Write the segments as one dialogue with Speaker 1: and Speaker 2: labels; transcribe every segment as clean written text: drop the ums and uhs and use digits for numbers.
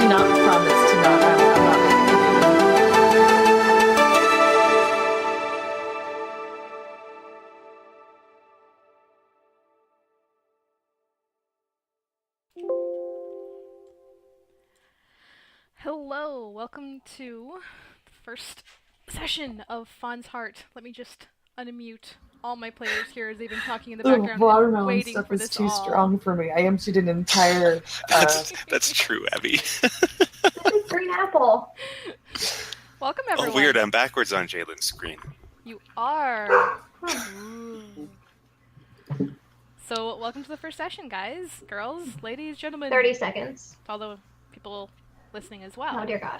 Speaker 1: not promise to not. I'm not making you do it.
Speaker 2: Hello, welcome to the first session of Faun's Heart. Let me just unmute all my players here as they've been talking in the
Speaker 1: The
Speaker 2: background and
Speaker 1: watermelon
Speaker 2: waiting
Speaker 1: stuff
Speaker 2: for
Speaker 1: is
Speaker 2: this
Speaker 1: too
Speaker 2: all.
Speaker 1: strong for me. I emptied an entire.
Speaker 3: That's true, Abbey.
Speaker 4: Green apple.
Speaker 2: Welcome everyone.
Speaker 3: Oh, weird. I'm backwards on Jalyn's screen.
Speaker 2: You are. Ooh. So, welcome to the first session, guys, girls, ladies, gentlemen.
Speaker 4: 30 seconds.
Speaker 2: All the people listening as well.
Speaker 4: Oh, dear God.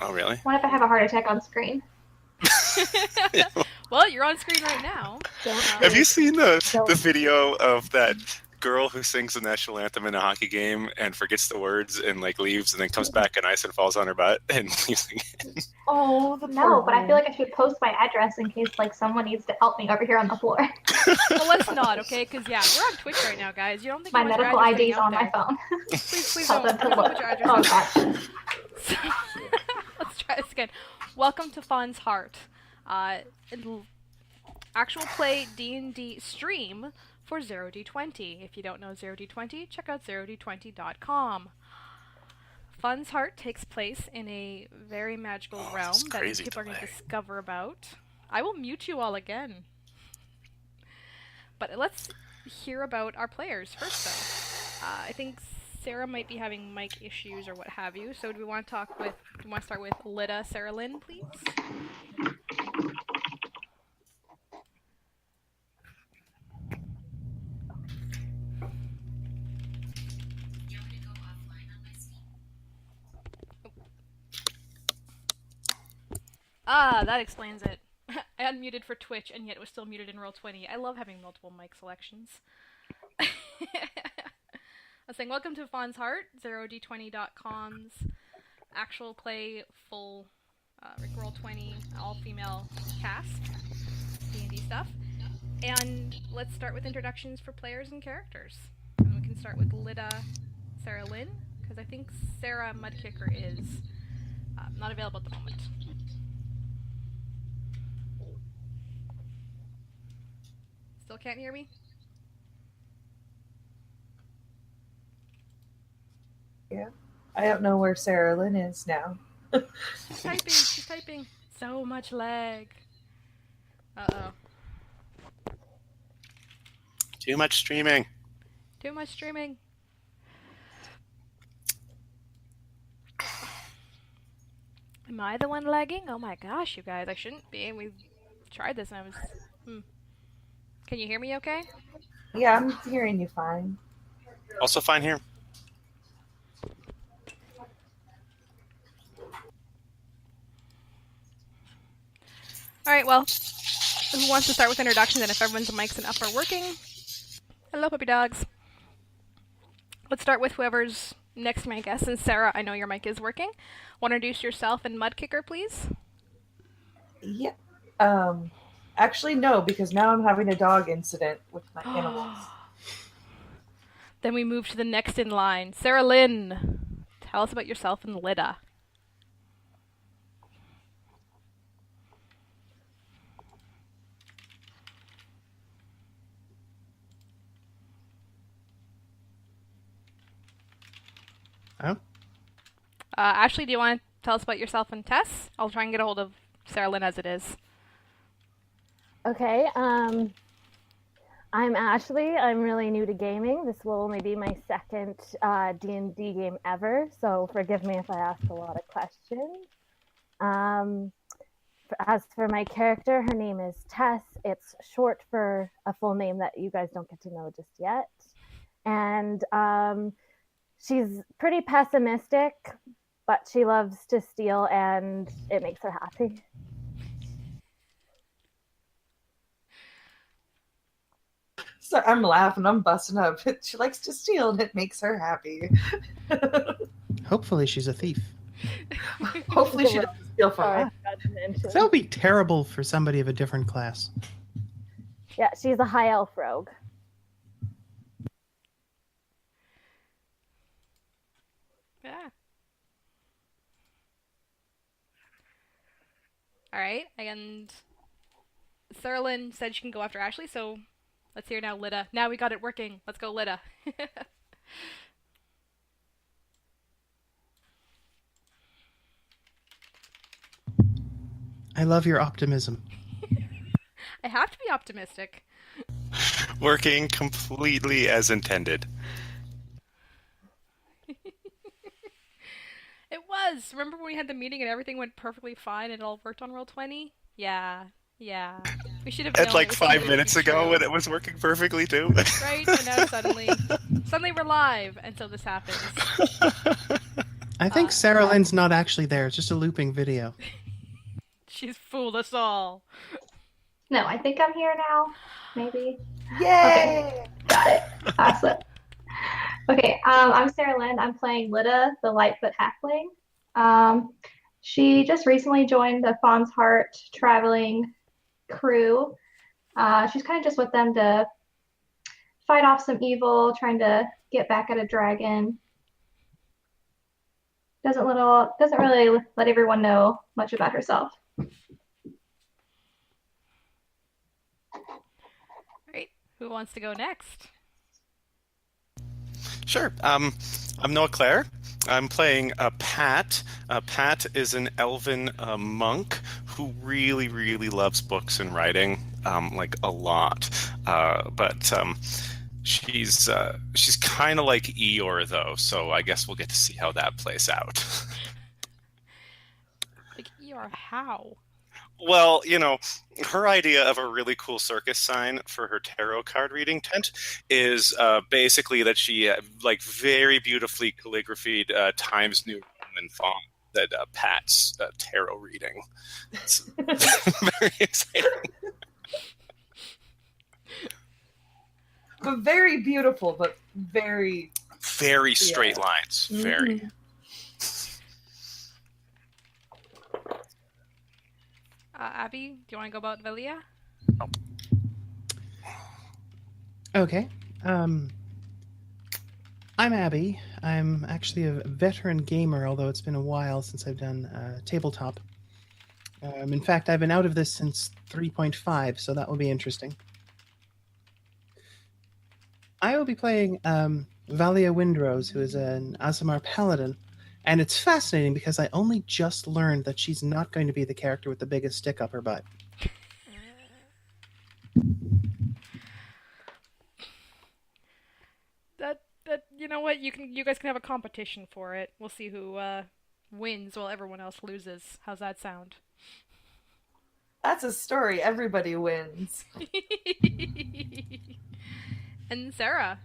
Speaker 3: Oh, really?
Speaker 4: What if I have a heart attack on screen?
Speaker 2: Well, you're on screen right now.
Speaker 3: Have you seen the video of that girl who sings the national anthem in a hockey game and forgets the words and like leaves and then comes back and ice and falls on her butt and leaves again?
Speaker 1: Oh,
Speaker 4: No, but I feel like I should post my address in case like someone needs to help me over here on the floor.
Speaker 2: Well, let's not, okay? Because yeah, we're on Twitch right now, guys. You don't think
Speaker 4: My
Speaker 2: you want your
Speaker 4: medical
Speaker 2: address
Speaker 4: ID is
Speaker 2: getting
Speaker 4: on
Speaker 2: out
Speaker 4: my
Speaker 2: there.
Speaker 4: phone.
Speaker 2: Please
Speaker 4: Tell
Speaker 2: don't
Speaker 4: them to
Speaker 2: put
Speaker 4: look.
Speaker 2: your address
Speaker 4: Oh,
Speaker 2: out
Speaker 4: God.
Speaker 2: there. Let's try this again. Welcome to Faun's Heart. Actual play D&D stream for 0D20. If you don't know 0D20, check out 0D20.com. Faun's Heart takes place in a very magical realm that people are going to discover about. I will mute you all again. But let's hear about our players first, though. I think Sarah might be having mic issues or what have you. So do we want to start with Lidda, Saralynn, please? Ah, that explains it. I unmuted for Twitch, and yet it was still muted in Roll20. I love having multiple mic selections. I was saying, welcome to Faun's Heart, 0D20.com's actual play, full Roll20, all-female cast, D&D stuff. And let's start with introductions for players and characters. And we can start with Lidda, Saralynn, because I think Sarah Mudkicker is not available at the moment. Still can't hear me?
Speaker 1: Yeah. I don't know where Saralynn is now.
Speaker 2: She's typing. So much lag. Uh-oh.
Speaker 3: Too much streaming.
Speaker 2: Too much streaming. Am I the one lagging? Oh my gosh, you guys. I shouldn't be. We've tried this and I was... Can you hear me okay?
Speaker 1: Yeah, I'm hearing you fine.
Speaker 3: Also fine here.
Speaker 2: Alright, well, who wants to start with introductions and if everyone's mics and up are working? Hello, puppy dogs. Let's start with whoever's next to my guest. And Sarah, I know your mic is working. Want to introduce yourself and Mudkicker, please?
Speaker 1: Yeah. Actually, no, because now I'm having a dog incident with my animals.
Speaker 2: Then we move to the next in line. Saralynn, tell us about yourself and Lidda.
Speaker 5: Oh?
Speaker 2: Ashley, do you want to tell us about yourself and Tess? I'll try and get a hold of Saralynn as it is.
Speaker 6: Okay, I'm Ashley. I'm really new to gaming. This will only be my second D&D game ever, so forgive me if I ask a lot of questions. As for my character, her name is Tess. It's short for a full name that you guys don't get to know just yet. And she's pretty pessimistic, but she loves to steal and it makes her happy.
Speaker 1: So I'm laughing, I'm busting up. She likes to steal and it makes her happy.
Speaker 5: Hopefully she's a thief.
Speaker 1: Hopefully she doesn't steal from us.
Speaker 5: That would be terrible for somebody of a different class.
Speaker 6: Yeah, she's a high elf rogue.
Speaker 2: Alright, and Saralynn said she can go after Ashley, so let's hear now Lidda. Now we got it working. Let's go, Lidda.
Speaker 5: I love your optimism.
Speaker 2: I have to be optimistic.
Speaker 3: Working completely as intended.
Speaker 2: It was. Remember when we had the meeting and everything went perfectly fine and it all worked on Roll20? Yeah. We should have known
Speaker 3: And like
Speaker 2: it was
Speaker 3: 5
Speaker 2: too
Speaker 3: minutes
Speaker 2: good to be
Speaker 3: ago
Speaker 2: true.
Speaker 3: when it was working perfectly too.
Speaker 2: Right? And now suddenly we're live until this happens.
Speaker 5: I think Saralynn's not actually there. It's just a looping video.
Speaker 2: She's fooled us all.
Speaker 4: No, I think I'm here now. Maybe.
Speaker 1: Yay!
Speaker 4: Got it. Awesome. Okay, I'm Saralynn. I'm playing Lidda, the Lightfoot halfling. She just recently joined the Faun's Heart traveling crew. She's kind of just with them to fight off some evil, trying to get back at a dragon. Doesn't really let everyone know much about herself.
Speaker 2: Right? Who wants to go next?
Speaker 3: Sure. I'm Noah Clare. I'm playing Pat. Pat is an elven monk who really, really loves books and writing, like a lot. But she's kind of like Eeyore, though, so I guess we'll get to see how that plays out.
Speaker 2: Like, you're how?
Speaker 3: Well, her idea of a really cool circus sign for her tarot card reading tent is basically that she very beautifully calligraphied Times New Roman font that Pat's tarot reading. It's very exciting.
Speaker 1: But very beautiful, but very...
Speaker 3: Very straight lines. Very.
Speaker 1: Mm-hmm.
Speaker 2: Abbey, do you want to go about Valia?
Speaker 5: Okay. I'm Abbey. I'm actually a veteran gamer, although it's been a while since I've done tabletop. In fact, I've been out of this since 3.5, so that will be interesting. I will be playing Valia Windrose, who is an aasimar Paladin. And it's fascinating because I only just learned that she's not going to be the character with the biggest stick up her butt.
Speaker 2: That you know what? You guys can have a competition for it. We'll see who wins while everyone else loses. How's that sound?
Speaker 1: That's a story. Everybody wins.
Speaker 2: And Sarah.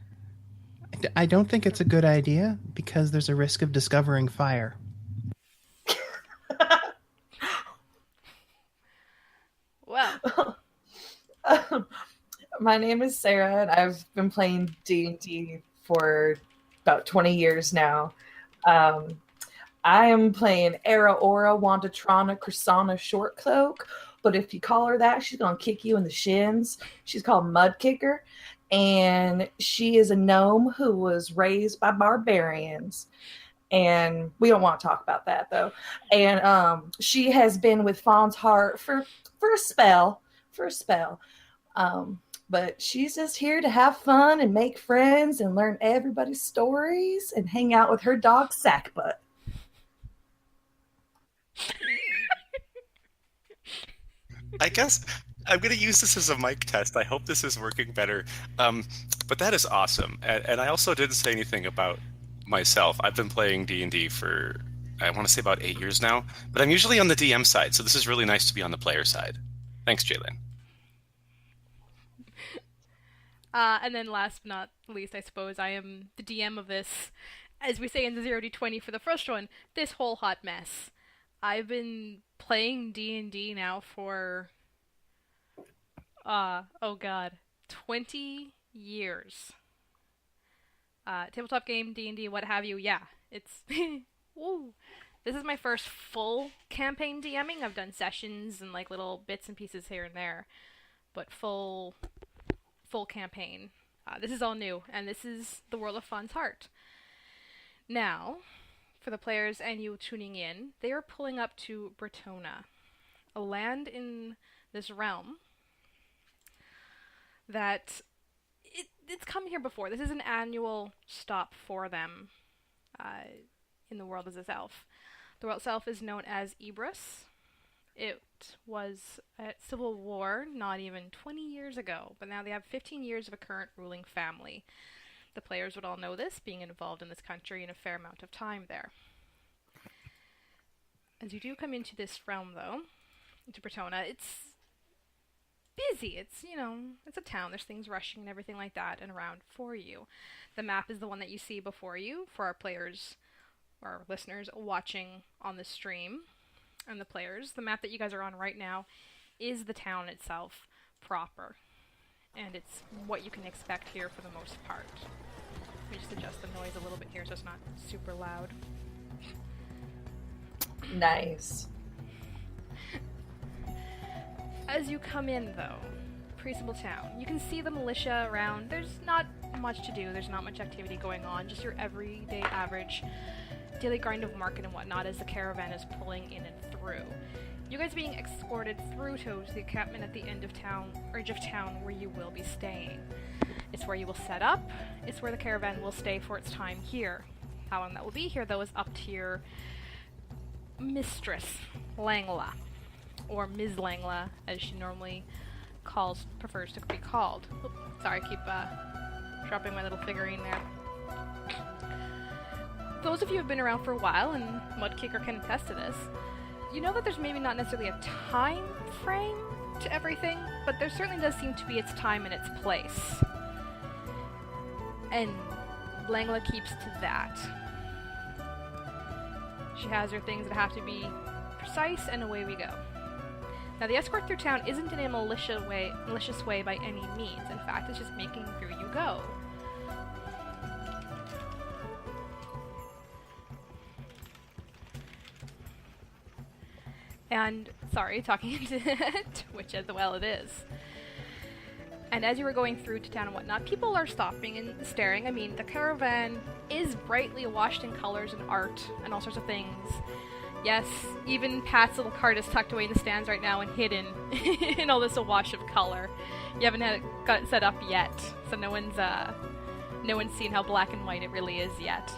Speaker 5: I don't think it's a good idea because there's a risk of discovering fire.
Speaker 2: Well,
Speaker 1: my name is Sarah, and I've been playing D&D for about 20 years now. I am playing Aurora Wandatrana Crisana Shortcloak, but if you call her that, she's going to kick you in the shins. She's called Mudkicker, and she is a gnome who was raised by barbarians. And we don't want to talk about that, though. And she has been with Faun's Heart for a spell. But she's just here to have fun and make friends and learn everybody's stories and hang out with her dog Sackbutt.
Speaker 3: I guess I'm going to use this as a mic test. I hope this is working better. But that is awesome. And I also didn't say anything about myself. I've been playing D&D for, I want to say about 8 years now. But I'm usually on the DM side, so this is really nice to be on the player side. Thanks, Jalyn.
Speaker 2: and then last but not least, I suppose, I am the DM of this, as we say in the 0D20 for the first one, this whole hot mess. I've been playing D&D now for, 20 years. Tabletop game, D&D, what have you, yeah, it's, woo. This is my first full campaign DMing. I've done sessions and like little bits and pieces here and there, but full campaign. This is all new, and this is the world of Faun's Heart. Now, for the players and you tuning in, they are pulling up to Bretona. a land in this realm that it's come here before. This is an annual stop for them in the world as itself. The world itself is known as Ibris. It was at civil war not even 20 years ago, but now they have 15 years of a current ruling family. The players would all know this, being involved in this country in a fair amount of time there. As you do come into this realm, though, into Bretona, it's busy. It's, it's a town. There's things rushing and everything like that and around for you. The map is the one that you see before you for our players or our listeners watching on the stream. And the players, the map that you guys are on right now is the town itself proper. And it's what you can expect here for the most part. Let me just adjust the noise a little bit here so it's not super loud.
Speaker 1: Nice.
Speaker 2: As you come in, though, pretty simple town. You can see the militia around. There's not much to do. There's not much activity going on. Just your everyday average daily grind of market and whatnot as the caravan is pulling in and through. You guys are being escorted through to the encampment at the edge of town where you will be staying. It's where you will set up. It's where the caravan will stay for its time here. How long that will be here, though, is up to your mistress, Langla, or Ms. Langla, as she normally prefers to be called. Oops, sorry, I keep dropping my little figurine there. Those of you who have been around for a while, and Mudkicker can attest to this, you know that there's maybe not necessarily a time frame to everything, but there certainly does seem to be its time and its place. And Langla keeps to that. She has her things that have to be precise, and away we go. Now, the escort through town isn't in a malicious way by any means. In fact, it's just making through you go. And, sorry, talking into Twitch as well it is. And as you were going through to town and whatnot, people are stopping and staring. I mean, the caravan is brightly washed in colors and art and all sorts of things. Yes, even Pat's little cart is tucked away in the stands right now and hidden in all this awash of color. You haven't got it set up yet, so no one's seen how black and white it really is yet.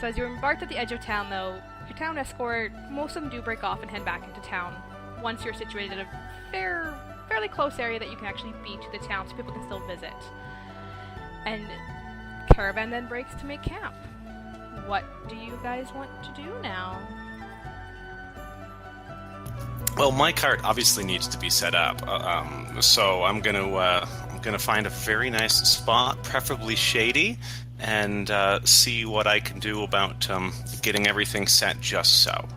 Speaker 2: So as you embarked at the edge of town, though, your town escort, most of them do break off and head back into town once you're situated in a fairly close area that you can actually be to the town so people can still visit. And caravan then breaks to make camp. What do you guys want to do now?
Speaker 3: Well, my cart obviously needs to be set up, so I'm gonna find a very nice spot, preferably shady, and see what I can do about getting everything set just so.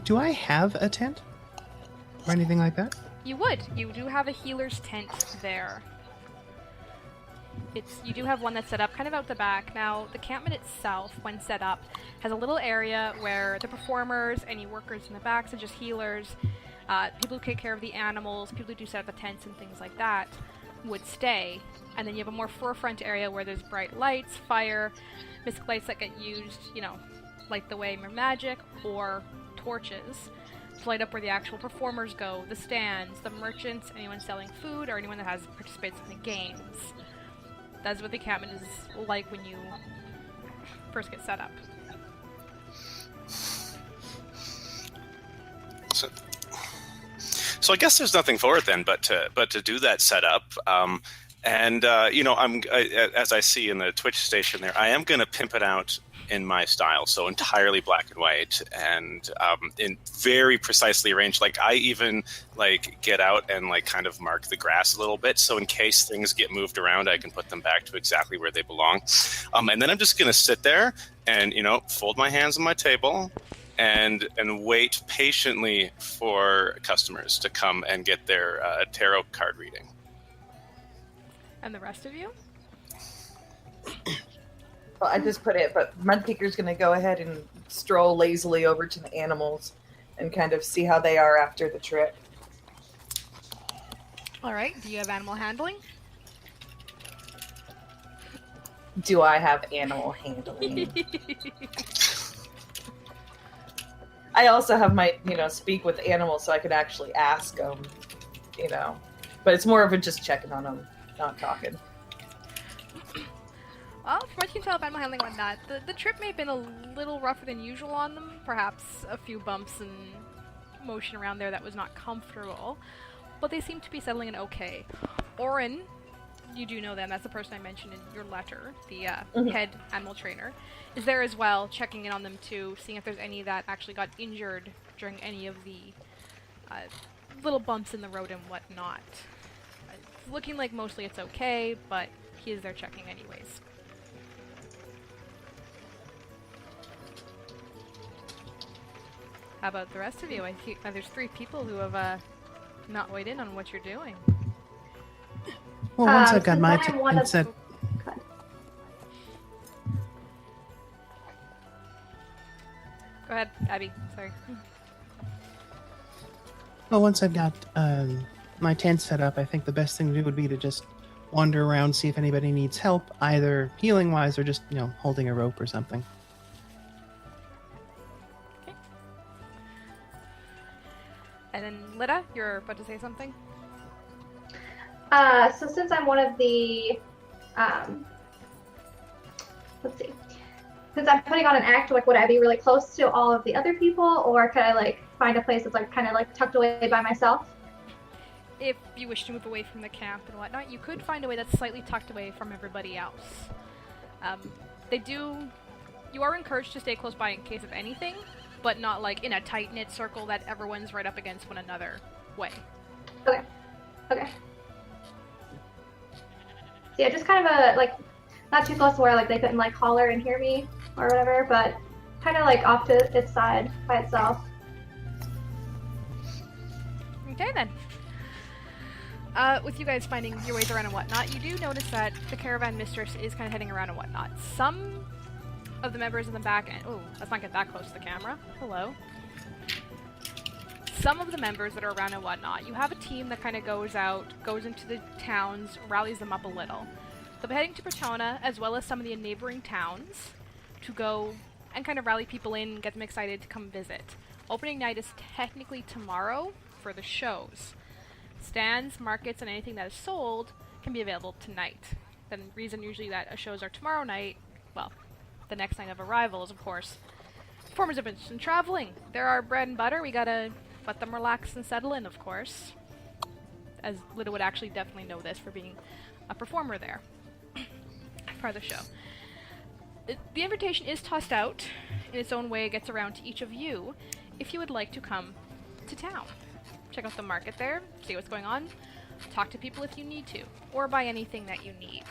Speaker 5: Do I have a tent? Or anything like that?
Speaker 2: You would. You do have a healer's tent there. You do have one that's set up kind of out the back. Now, the campment itself, when set up, has a little area where the performers, any workers in the back, so just healers, people who take care of the animals, people who do set up the tents and things like that, would stay. And then you have a more forefront area where there's bright lights, fire, mystic lights that get used, light the way for magic, or torches to light up where the actual performers go, the stands, the merchants, anyone selling food, or anyone that participates in the games. That's what the encampment is like when you first get set up.
Speaker 3: So I guess there's nothing for it then, but to do that setup. I'm as I see in the Twitch station there, I am going to pimp it out in my style, so entirely black and white, and in very precisely arranged. Like I even get out and kind of mark the grass a little bit, so in case things get moved around, I can put them back to exactly where they belong. And then I'm just going to sit there and fold my hands on my table and wait patiently for customers to come and get their tarot card reading.
Speaker 2: And the rest of you?
Speaker 1: Well, I just put it, but Mudkicker's going to go ahead and stroll lazily over to the animals and kind of see how they are after the trip.
Speaker 2: All right. Do you have animal handling?
Speaker 1: Do I have animal handling? I also have my, speak with animals, so I could actually ask them, But it's more of a just checking on them, not talking.
Speaker 2: Well, from what you can tell about my handling and whatnot, the trip may have been a little rougher than usual on them. Perhaps a few bumps and motion around there that was not comfortable. But they seem to be settling in okay. Oren, you do know them, that's the person I mentioned in your letter, the head animal trainer, is there as well, checking in on them too, seeing if there's any that actually got injured during any of the little bumps in the road and whatnot. It's looking like mostly it's okay, but he is there checking anyways. How about the rest of you? I see there's 3 people who have not weighed in on what you're doing.
Speaker 5: Well, once I've got my
Speaker 4: Go
Speaker 2: ahead, Abbey. Sorry.
Speaker 5: Well, once I've got my tent set up, I think the best thing to do would be to just wander around, see if anybody needs help, either healing-wise or just, holding a rope or something.
Speaker 2: Okay. And then, Lidda, you're about to say something?
Speaker 4: So since I'm one of the, let's see, since I'm putting on an act, would I be really close to all of the other people, or could I find a place that's kind of tucked away by myself?
Speaker 2: If you wish to move away from the camp and whatnot, you could find a way that's slightly tucked away from everybody else. You are encouraged to stay close by in case of anything, but not in a tight-knit circle that everyone's right up against one another way.
Speaker 4: Okay. So yeah, just kind of not too close to where they couldn't holler and hear me or whatever, but kind of off to its side by itself.
Speaker 2: Okay then. With you guys finding your ways around and whatnot, you do notice that the caravan mistress is kind of heading around and whatnot. Some of the members in the back end... Oh, let's not get that close to the camera. Hello. Some of the members that are around and whatnot, you have a team that kind of goes into the towns, rallies them up a little. They'll be heading to Bretona, as well as some of the neighboring towns, to go and kind of rally people in, get them excited to come visit. Opening night is technically tomorrow for the shows. Stands, markets, and anything that is sold can be available tonight. The reason usually that shows are tomorrow night, well, the next night of arrival is, of course, performers have been traveling. They're our bread and butter. We gotta let them relax and settle in, of course. As Lidda would actually definitely know this for being a performer there. Part of the show. The invitation is tossed out in its own way. It gets around to each of you if you would like to come to town. Check out the market there, see what's going on, talk to people if you need to, or buy anything that you need,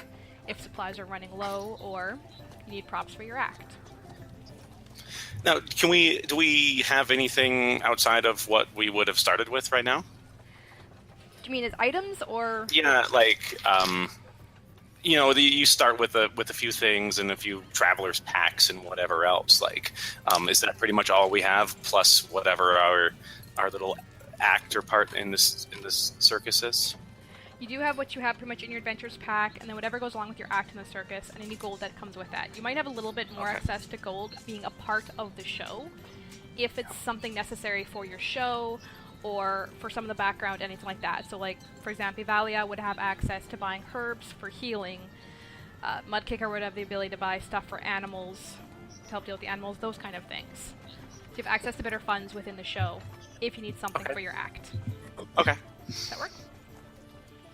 Speaker 2: if supplies are running low or you need props for your act.
Speaker 3: Now, do we have anything outside of what we would have started with right now?
Speaker 2: Do you mean as items, or?
Speaker 3: Yeah, you start with a few things and a few travelers' packs and whatever else. Is that pretty much all we have, plus whatever our little act or part in this circus is?
Speaker 2: You do have what you have pretty much in your adventures pack, and then whatever goes along with your act in the circus, and any gold that comes with that. You might have a little bit more access to gold being a part of the show, if it's something necessary for your show, or for some of the background, anything like that. So for example, Valia would have access to buying herbs for healing. Mudkicker would have the ability to buy stuff for animals, to help deal with the animals, those kind of things. So you have access to better funds within the show, if you need something for your act.
Speaker 3: Okay.
Speaker 2: Does that work?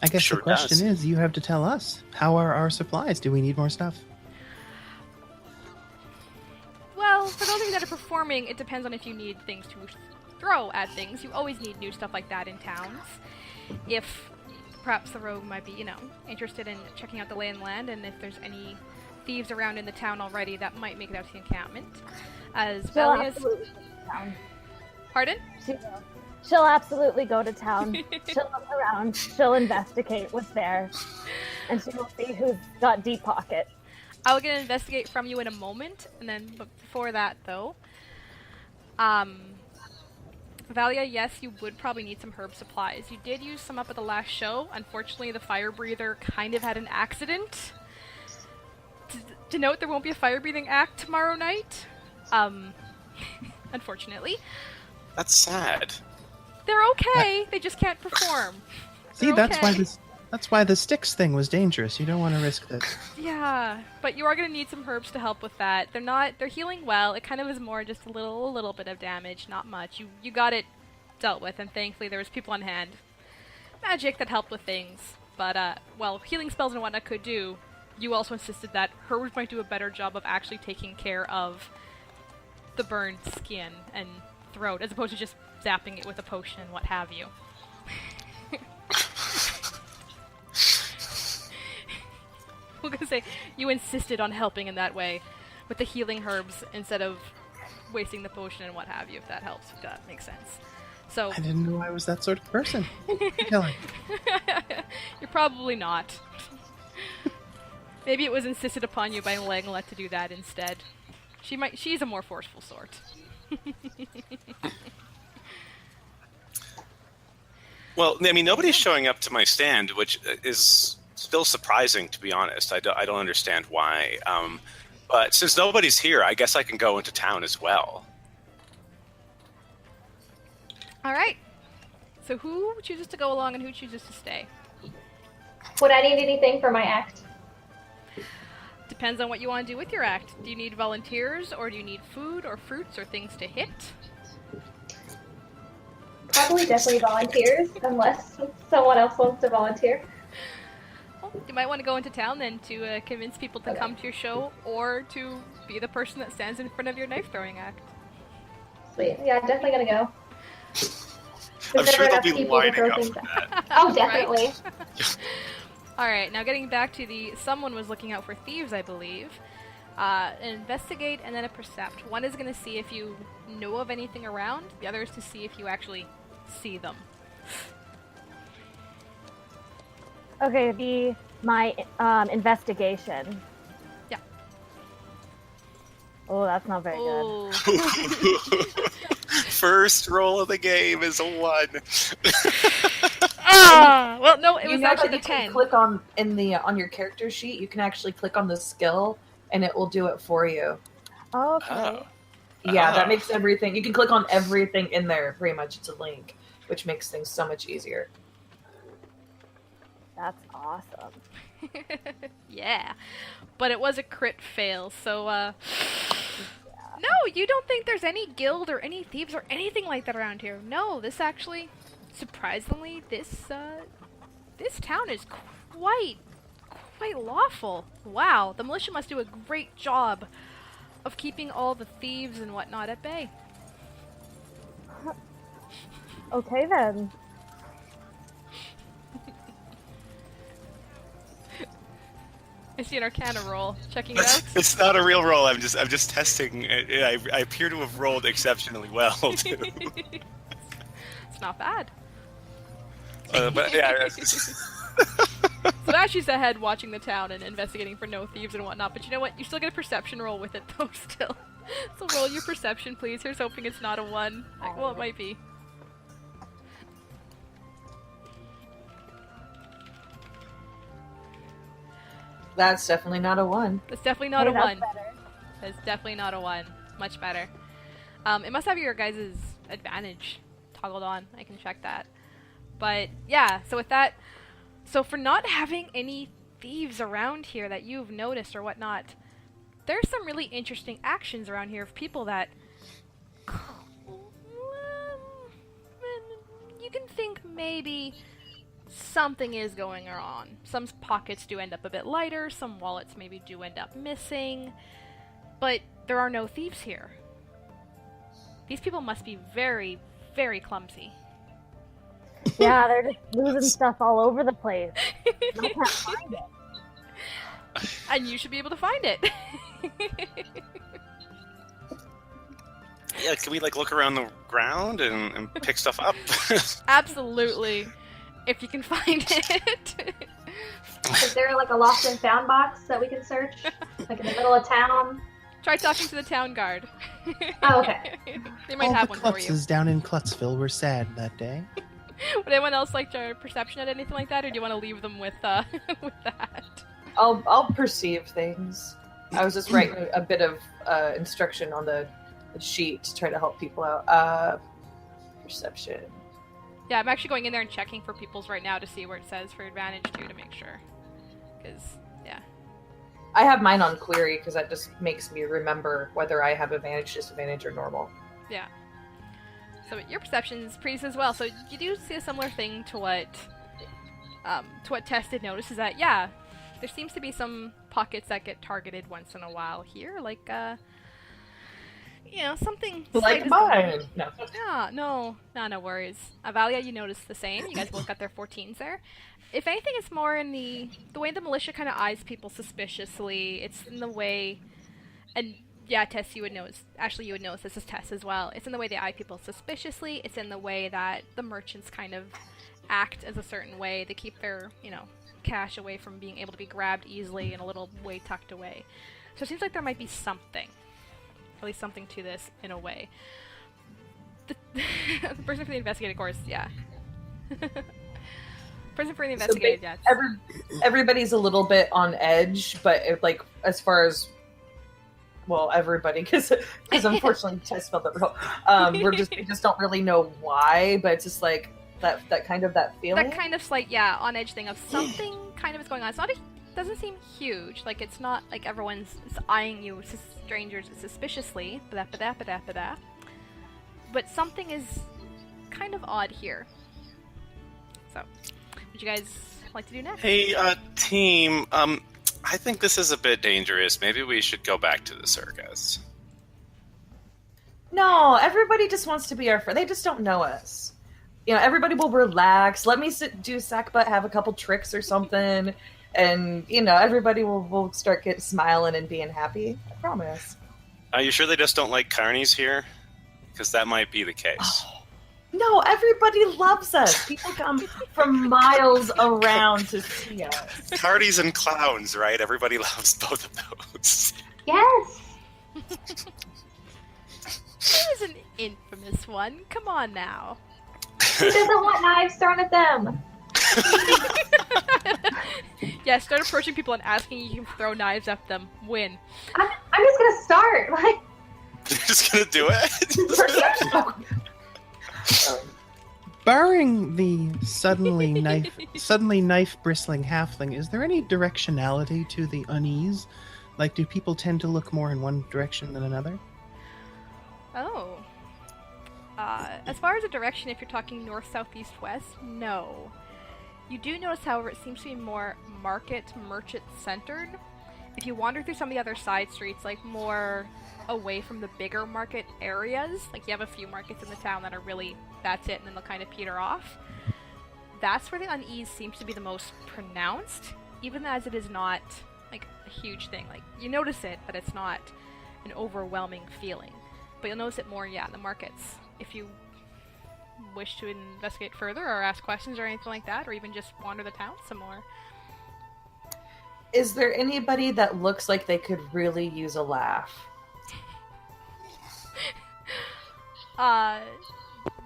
Speaker 5: I guess
Speaker 3: Sure
Speaker 5: the question
Speaker 3: does.
Speaker 5: is, you have to tell us. How are our supplies? Do we need more stuff?
Speaker 2: Well, for those of you that are performing, it depends on if you need things to throw at things. You always need new stuff like that in towns. If perhaps the rogue might be, interested in checking out the lay and land, and if there's any thieves around in the town already, that might make it out to the encampment. As Valia's... Pardon?
Speaker 6: She'll absolutely go to town. She'll look around. She'll investigate what's there. And she will see who's got deep pocket.
Speaker 2: I'll get an investigate from you in a moment. And then before that, though, Valia, yes, you would probably need some herb supplies. You did use some up at the last show. Unfortunately, the fire breather kind of had an accident. To note, there won't be a fire breathing act tomorrow night. unfortunately.
Speaker 3: That's sad.
Speaker 2: They're okay. They just can't perform.
Speaker 5: See,
Speaker 2: They're okay.
Speaker 5: that's why the sticks thing was dangerous. You don't want to risk this.
Speaker 2: Yeah, but you are going to need some herbs to help with that. They're healing well. It kind of is more just a little bit of damage, not much. You got it dealt with, and thankfully there was people on hand. Magic that helped with things. But, well, healing spells and whatnot could do. You also insisted that herbs might do a better job of actually taking care of the burned skin and throat, as opposed to just zapping it with a potion and what have you. We're gonna say you insisted on helping in that way with the healing herbs instead of wasting the potion and what have you, if that helps, if that makes sense. So
Speaker 5: I didn't know I was that sort of person. Kelly.
Speaker 2: You're probably not. Maybe it was insisted upon you by Langlet to do that instead. She's a more forceful sort.
Speaker 3: Well, I mean, nobody's showing up to my stand, which is still surprising, to be honest. I don't understand why. But since nobody's here, I guess I can go into town as well.
Speaker 2: All right. So who chooses to go along and who chooses to stay?
Speaker 4: Would I need anything for my act?
Speaker 2: Depends on what you want to do with your act. Do you need volunteers, or do you need food or fruits or things to hit?
Speaker 4: Probably definitely volunteers, unless someone else wants to volunteer.
Speaker 2: Well, you might want to go into town then to convince people to come to your show, or to be the person that stands in front of your knife throwing act.
Speaker 4: Sweet. Yeah, definitely gonna go.
Speaker 3: I'm
Speaker 4: There's
Speaker 3: sure
Speaker 4: never
Speaker 3: they'll be
Speaker 4: enough people to
Speaker 3: lining
Speaker 4: throw
Speaker 3: up
Speaker 4: things
Speaker 3: for
Speaker 4: at.
Speaker 3: that.
Speaker 4: Oh, definitely.
Speaker 2: Right. Alright, now getting back to someone was looking out for thieves, I believe. An investigate and then a percept. One is going to see if you know of anything around, the other is to see if you actually see them.
Speaker 6: Okay, my investigation.
Speaker 2: Yeah.
Speaker 6: Oh, that's not very good.
Speaker 2: Oh.
Speaker 3: First roll of the game is a 1.
Speaker 2: Well, no, it
Speaker 1: You
Speaker 2: was
Speaker 1: know
Speaker 2: actually
Speaker 1: that you
Speaker 2: the
Speaker 1: can
Speaker 2: 10.
Speaker 1: click on on your character sheet. You can actually click on the skill, and it will do it for you.
Speaker 6: Oh, okay.
Speaker 3: Oh.
Speaker 1: Yeah, that makes everything. You can click on everything in there. Pretty much, it's a link, which makes things so much easier.
Speaker 6: That's awesome.
Speaker 2: Yeah. But it was a crit fail, so, No, you don't think there's any guild or any thieves or anything like that around here. No, this actually, surprisingly, this town is quite lawful. Wow, the militia must do a great job of keeping all the thieves and whatnot at bay.
Speaker 6: Okay then.
Speaker 2: I see an Arcana roll. Checking it out.
Speaker 3: It's not a real roll. I'm just testing. I appear to have rolled exceptionally well too.
Speaker 2: It's not bad.
Speaker 3: But yeah.
Speaker 2: So now she's ahead watching the town and investigating for no thieves and whatnot, but you know what? You still get a perception roll with it, though, still. So roll your perception, please. Here's hoping it's not a 1. Well, it might be.
Speaker 1: That's definitely not a 1.
Speaker 2: That's definitely not a
Speaker 6: Hey, that's
Speaker 2: 1.
Speaker 6: better.
Speaker 2: That's definitely not a 1. Much better. It must have your guys' advantage toggled on. I can check that. But, yeah, so with that... So for not having any thieves around here that you've noticed or whatnot, there's some really interesting actions around here of people that... you can think maybe something is going on. Some pockets do end up a bit lighter, some wallets maybe do end up missing, but there are no thieves here. These people must be very, very clumsy.
Speaker 6: Yeah, they're just losing stuff all over the place. I can't find it.
Speaker 2: And you should be able to find it.
Speaker 3: Yeah, can we look around the ground and pick stuff up?
Speaker 2: Absolutely. If you can find it.
Speaker 4: Is there a lost and found box that we can search? Like in the middle of town?
Speaker 2: Try talking to the town guard.
Speaker 4: Oh, okay.
Speaker 2: They might
Speaker 5: All
Speaker 2: have
Speaker 5: the
Speaker 2: one for you.
Speaker 5: Klutzes down in Klutzville were sad that day.
Speaker 2: Would anyone else like to perception at anything like that, or do you want to leave them with with that?
Speaker 1: I'll perceive things. I was just writing a bit of instruction on the sheet to try to help people out. Perception.
Speaker 2: Yeah, I'm actually going in there and checking for people's right now to see where it says for advantage too, to make sure. Because, yeah.
Speaker 1: I have mine on query because that just makes me remember whether I have advantage, disadvantage, or normal.
Speaker 2: Yeah. So your perception's pretty as well. So you do see a similar thing to what Tess did notice, is that, yeah, there seems to be some pockets that get targeted once in a while here, like, something
Speaker 1: like mine. No.
Speaker 2: Yeah, no worries. Valia, you notice the same. You guys both got their 14s there. If anything, it's more in the way the militia kind of eyes people suspiciously. It's in the way, and yeah, Tess, you would notice. Actually, you would notice this is Tess as well. It's in the way they eye people suspiciously. It's in the way that the merchants kind of act as a certain way. They keep their, cash away from being able to be grabbed easily and a little way tucked away. So it seems like there might be something. At least something to this, in a way. The person for the investigative course, yeah. Person for the investigative, yeah.
Speaker 1: Everybody's a little bit on edge, but as far as everybody, because unfortunately Tess felt that we just don't really know why, but it's just like that feeling.
Speaker 2: That kind of slight, on edge thing of something kind of is going on. It's not doesn't seem huge. Like, it's not like everyone's eyeing you, strangers, suspiciously. But something is kind of odd here. So, what you guys like to do next?
Speaker 3: Hey, team, I think this is a bit dangerous. Maybe we should go back to the circus.
Speaker 1: No, everybody just wants to be our friend. They just don't know us. Everybody will relax. Let me do sackbutt, have a couple tricks or something. And, everybody will start smiling and being happy. I promise.
Speaker 3: Are you sure they just don't like carnies here? Because that might be the case.
Speaker 1: Oh, no, everybody loves us. People come from miles around to see us.
Speaker 3: Carnies and clowns, right? Everybody loves both of those.
Speaker 4: Yes!
Speaker 2: There's an infamous one. Come on now.
Speaker 4: Who doesn't want knives thrown at them?
Speaker 2: Yeah, start approaching people and asking you to throw knives at them. Win.
Speaker 4: I'm just gonna start.
Speaker 3: You're just gonna do it?
Speaker 5: Barring the suddenly knife bristling halfling, is there any directionality to the unease? Like, do people tend to look more in one direction than another?
Speaker 2: Oh. As far as a direction, if you're talking north, south, east, west, no. You do notice, however, it seems to be more merchant centered. If you wander through some of the other side streets, like more away from the bigger market areas, like you have a few markets in the town that are really, that's it, and then they'll kind of peter off. That's where the unease seems to be the most pronounced, even as it is not like a huge thing. Like, you notice it, but it's not an overwhelming feeling. But you'll notice it more, in the markets. If you wish to investigate further or ask questions or anything like that, or even just wander the town some more.
Speaker 1: Is there anybody that looks like they could really use a laugh?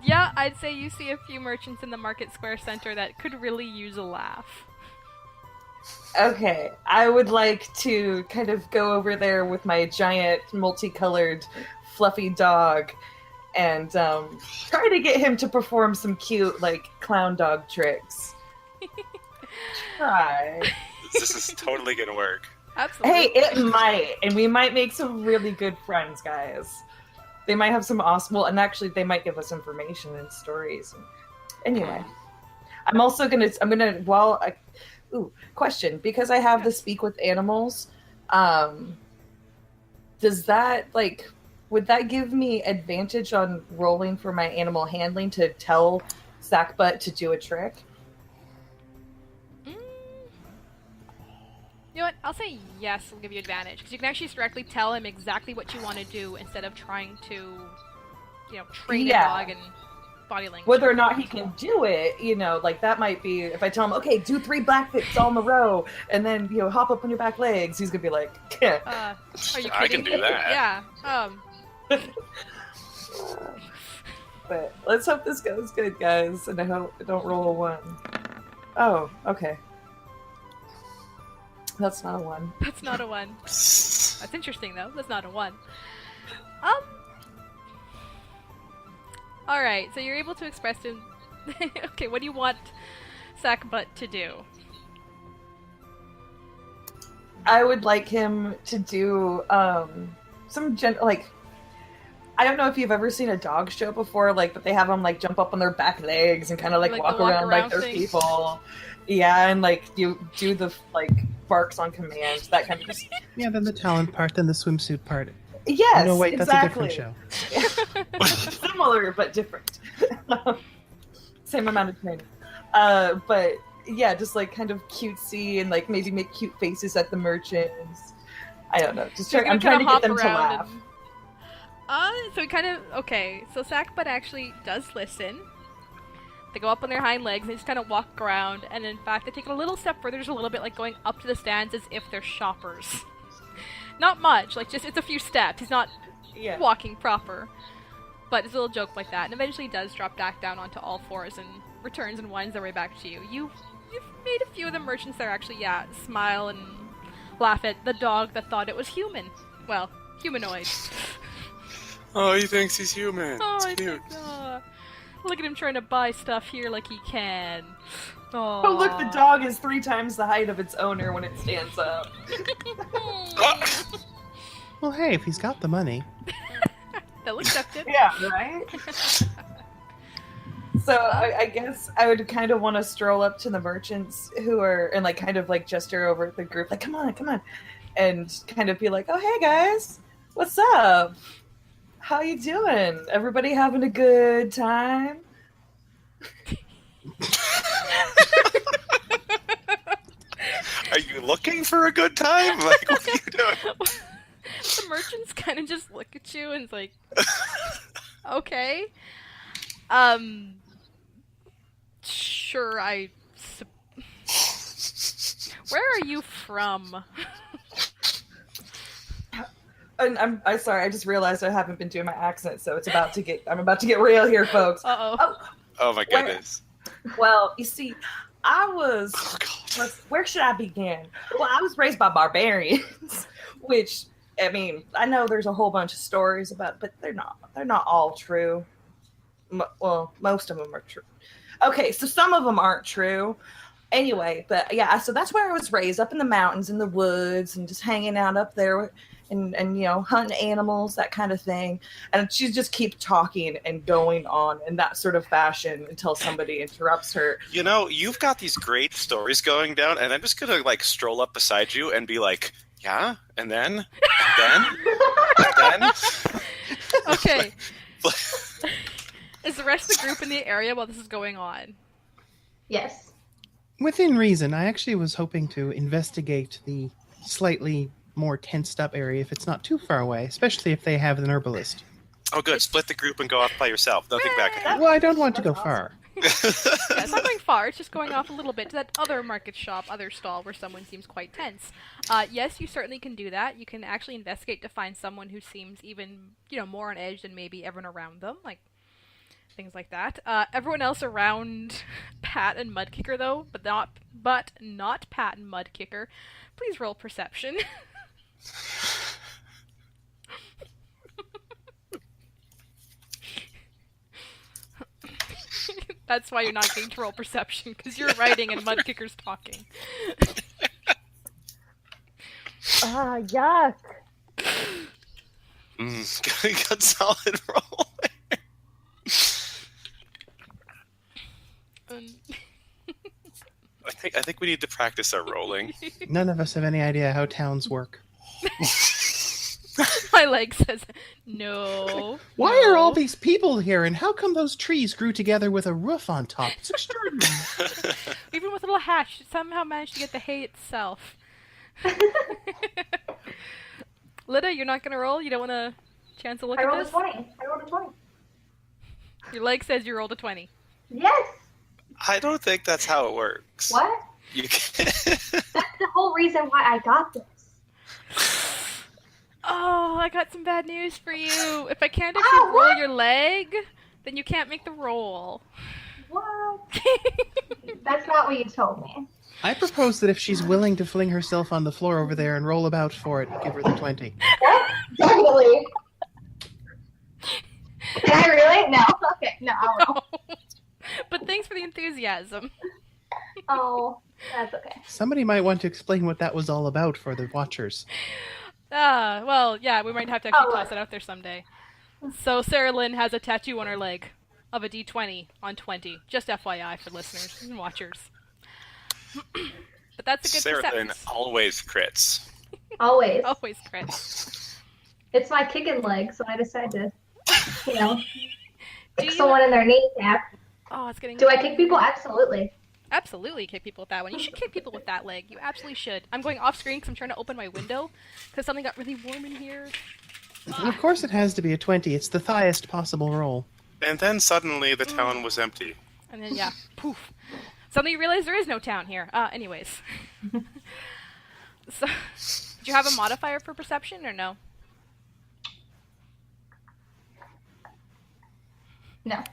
Speaker 2: Yeah, I'd say you see a few merchants in the market square center that could really use a laugh.
Speaker 1: Okay, I would like to kind of go over there with my giant, multicolored, fluffy dog and try to get him to perform some cute, clown dog tricks. Try.
Speaker 3: This is totally gonna work.
Speaker 2: Absolutely.
Speaker 1: Hey, it might, and we might make some really good friends, guys. They might have some awesome, and actually they might give us information and stories. Anyway, question, because I have the speak with animals, does that, would that give me advantage on rolling for my animal handling to tell Sackbutt to do a trick?
Speaker 2: You know what? I'll say yes, will give you advantage. Because you can actually directly tell him exactly what you want to do instead of trying to, train a dog and body language.
Speaker 1: Whether or not he can do it, that might be, if I tell him, okay, do 3 black flips all in a row, and then, hop up on your back legs, he's going to be like,
Speaker 2: are you kidding?
Speaker 3: I can do that.
Speaker 2: Yeah,
Speaker 1: But let's hope this goes good, guys, and I hope I don't roll a 1. Oh, okay. That's not a 1.
Speaker 2: That's not a 1. That's interesting, though. That's not a 1. All right, so you're able to express him. Okay, what do you want Sackbutt to do?
Speaker 1: I would like him to do some like, I don't know if you've ever seen a dog show before, like, but they have them like jump up on their back legs and kind of like walk around like they're people. Yeah, and like you do the like barks on command, that kind of just.
Speaker 5: Yeah, then the talent part, then the swimsuit part.
Speaker 1: Yes,
Speaker 5: no, wait,
Speaker 1: exactly.
Speaker 5: that's a different show.
Speaker 1: Similar but different. Same amount of training. But yeah, just like kind of cutesy and like maybe make cute faces at the merchants. I don't know. I'm trying to get them to laugh.
Speaker 2: So he kind of okay. So Sackbutt actually does listen. They go up on their hind legs and they just kind of walk around, and in fact, they take it a little step further, just a little bit, like going up to the stands as if they're shoppers. Not much, like just it's a few steps. He's not walking proper, but it's a little joke like that. And eventually, he does drop back down onto all fours and returns and winds their way back to you. You've made a few of the merchants there actually, smile and laugh at the dog that thought it was human. Well, humanoid.
Speaker 3: Oh, he thinks he's human.
Speaker 2: Oh,
Speaker 3: it's cute.
Speaker 2: Look at him trying to buy stuff here like he can. Aww.
Speaker 1: Oh, look, the dog is 3 times the height of its owner when it stands up.
Speaker 5: Well, hey, if he's got the money.
Speaker 2: They'll accept it.
Speaker 1: Yeah, right? So I guess I would kind of want to stroll up to the merchants who are, and like kind of like gesture over at the group, like, come on. And kind of be like, oh, hey guys, what's up? How you doing? Everybody having a good time?
Speaker 3: Are you looking for a good time? Like, what are you doing?
Speaker 2: The merchants kind of just look at you and it's like, okay. Sure, Where are you from?
Speaker 1: And I'm sorry, I just realized I haven't been doing my accent, so I'm about to get real here, folks.
Speaker 3: Oh my goodness.
Speaker 1: Well, you see, where should I begin? Well, I was raised by barbarians, which, I mean, I know there's a whole bunch of stories about, but they're not all true. Well, most of them are true. Okay, so some of them aren't true. Anyway, but yeah, so that's where I was raised, up in the mountains, in the woods, and just hanging out up there and you know, hunting animals, that kind of thing. And she just keeps talking and going on in that sort of fashion until somebody interrupts her.
Speaker 3: You know, you've got these great stories going down, and I'm just gonna like stroll up beside you and be like, yeah, and then.
Speaker 2: Okay. Is the rest of the group in the area while this is going on?
Speaker 4: Yes.
Speaker 5: Within reason, I actually was hoping to investigate the slightly more tensed up area if it's not too far away, especially if they have an herbalist.
Speaker 3: Oh, good. Split the group and go off by yourself. Nothing back at
Speaker 5: Well, I don't want to go far.
Speaker 2: It's not going far, it's just going off a little bit to that other market shop, other stall where someone seems quite tense. Yes, you certainly can do that. You can actually investigate to find someone who seems even, you know, more on edge than maybe everyone around them, like things like that. Everyone else around Pat and Mudkicker, though, but not Pat and Mudkicker, please roll perception. That's why you're not getting to roll perception, because you're writing and Mudkicker's talking.
Speaker 6: Yuck.
Speaker 3: Got solid roll. I think we need to practice our rolling.
Speaker 5: None of us have any idea how towns work.
Speaker 2: My leg says no.
Speaker 5: Why are all these people here, and how come those trees grew together with a roof on top? It's extraordinary.
Speaker 2: Even with a little hatch, it somehow managed to get the hay itself. Lidda, you're not going to roll? You don't want a chance to look at this?
Speaker 4: I rolled a 20.
Speaker 2: Your leg says you rolled a 20.
Speaker 4: Yes.
Speaker 3: I don't think that's how it works.
Speaker 4: What?
Speaker 3: You can't.
Speaker 4: That's the whole reason why I got this.
Speaker 2: Oh, I got some bad news for you. If I can't actually roll your leg, then you can't make the roll.
Speaker 4: What? That's not what you told me.
Speaker 5: I propose that if she's willing to fling herself on the floor over there and roll about for it, give her the 20.
Speaker 4: Definitely. Did I really? No. Okay, no, I won't.
Speaker 2: But thanks for the enthusiasm.
Speaker 4: Oh, that's okay.
Speaker 5: Somebody might want to explain what that was all about for the watchers.
Speaker 2: Well, yeah, we might have to actually
Speaker 4: Oh,
Speaker 2: toss it out there someday. So Saralynn has a tattoo on her leg of a D20 on 20. Just FYI for listeners and watchers. But that's a good
Speaker 3: Saralynn
Speaker 2: perception.
Speaker 3: always crits.
Speaker 4: Always.
Speaker 2: Always crit.
Speaker 4: It's my kicking leg, so I decided to,
Speaker 2: Do
Speaker 4: kick
Speaker 2: you-
Speaker 4: someone in their kneecap.
Speaker 2: Oh, it's getting...
Speaker 4: Do I kick people? Absolutely.
Speaker 2: Absolutely kick people with that one. You should kick people with that leg. You absolutely should. I'm going off screen because I'm trying to open my window because something got really warm in here.
Speaker 5: And of course it has to be a 20. It's the highest possible roll.
Speaker 3: And then suddenly the town was empty.
Speaker 2: And then, yeah, poof. Suddenly you realize there is no town here. Anyways. So, do you have a modifier for perception or no?
Speaker 4: No.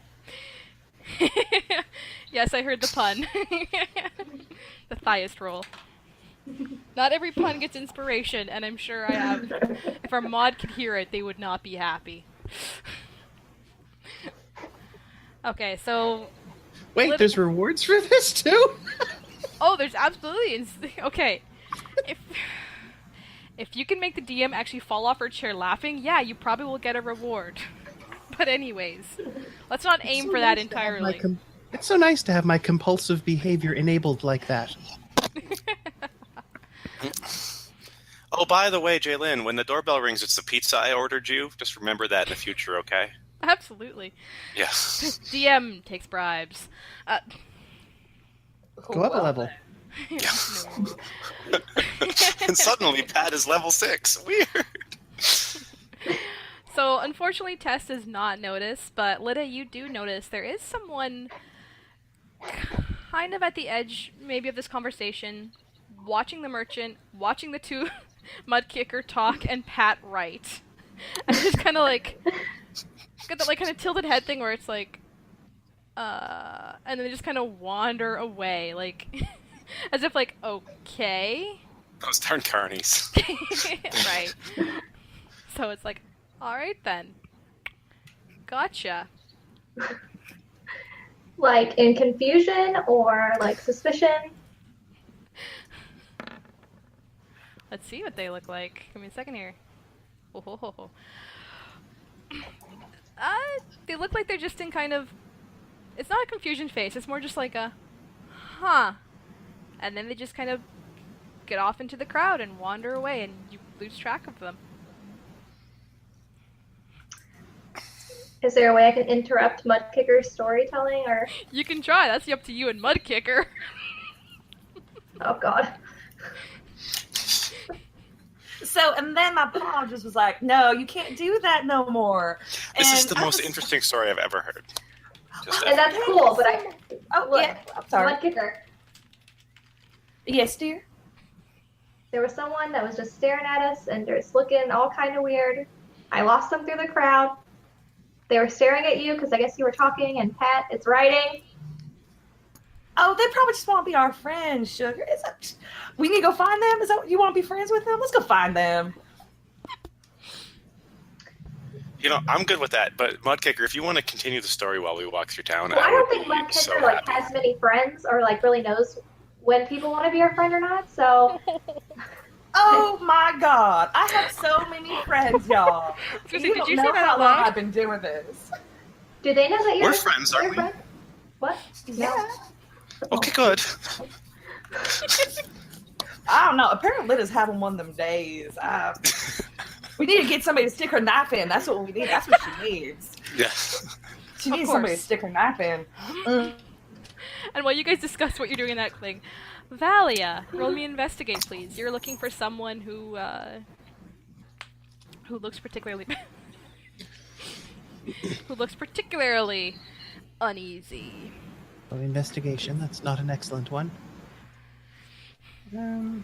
Speaker 2: Yes, I heard the pun. The highest roll. Not every pun gets inspiration, and I'm sure I have. If our mod could hear it, they would not be happy. Okay, so...
Speaker 5: Wait, there's rewards for this too?
Speaker 2: Oh, there's absolutely... Okay. If you can make the DM actually fall off her chair laughing, yeah, you probably will get a reward. But anyways, let's not aim for that entirely.
Speaker 5: It's so nice to have my compulsive behavior enabled like that.
Speaker 3: Oh, by the way, Jalyn, when the doorbell rings, it's the pizza I ordered you. Just remember that in the future, okay?
Speaker 2: Absolutely.
Speaker 3: Yeah.
Speaker 2: DM takes bribes.
Speaker 5: Go up a level.
Speaker 2: No.
Speaker 3: And suddenly Pat is level 6. Weird.
Speaker 2: So, unfortunately, Tess does not notice, but Lidda, you do notice there is someone kind of at the edge, maybe, of this conversation, watching the merchant, watching the two Mudkicker talk, and Pat write. And just kind of like, got that like kind of tilted head thing where it's like, and then they just kind of wander away, like, as if like, okay.
Speaker 3: Those darn carnies.
Speaker 2: Right. So it's like, alright then. Gotcha.
Speaker 4: Like in confusion or like suspicion?
Speaker 2: Let's see what they look like. Give me a second here. Oh, ho, ho, ho. They look like they're just in kind of... It's not a confusion face, it's more just like a... Huh. And then they just kind of get off into the crowd and wander away and you lose track of them.
Speaker 4: Is there a way I can interrupt Mudkicker's storytelling or...
Speaker 2: You can try, that's up to you and Mudkicker.
Speaker 4: Oh god.
Speaker 1: So, and then my paw just was like, no, you can't do that no more.
Speaker 3: This is
Speaker 1: And
Speaker 3: the
Speaker 1: I
Speaker 3: most
Speaker 1: was-
Speaker 3: interesting story I've ever heard. Just
Speaker 4: And that's cool, but I...
Speaker 1: Oh,
Speaker 4: Look,
Speaker 1: yeah, I'm sorry.
Speaker 4: Mudkicker.
Speaker 1: Yes, dear?
Speaker 4: There was someone that was just staring at us and just looking all kind of weird. I lost them through the crowd. They were staring at you because I guess you were talking, and Pat, it's writing.
Speaker 1: Oh, they probably just want to be our friends, sugar. Is that... We need to go find them? Is that you want to be friends with them? Let's go find them.
Speaker 3: You know, I'm good with that, but Mudkicker, if you want to continue the story while we walk through town,
Speaker 4: Well, I don't think
Speaker 3: would be
Speaker 4: Mudkicker
Speaker 3: so
Speaker 4: like
Speaker 3: happy.
Speaker 4: has many friends or like really knows when people want to be our friend or not. So
Speaker 1: Oh my god. I have so many friends, y'all.
Speaker 2: Did
Speaker 1: You
Speaker 2: you
Speaker 1: don't
Speaker 2: say
Speaker 1: know
Speaker 2: that
Speaker 1: how
Speaker 2: out
Speaker 1: long
Speaker 2: loud?
Speaker 1: I've been doing this.
Speaker 4: do they know that you're
Speaker 3: We're friends, aren't we?
Speaker 4: friend? What?
Speaker 1: Yeah.
Speaker 3: Okay, good.
Speaker 1: I don't know. Apparently Lidda's having one of them days. We need to get somebody to stick her knife in. That's what we need. That's what she needs.
Speaker 3: Yeah.
Speaker 1: She
Speaker 2: Of
Speaker 1: needs somebody to
Speaker 2: course.
Speaker 1: stick her knife in.
Speaker 2: And while you guys discuss what you're doing in that thing, Valia, roll me investigate, please. You're looking for someone who looks particularly who looks particularly uneasy.
Speaker 5: So investigation, that's not an excellent one. Ooh.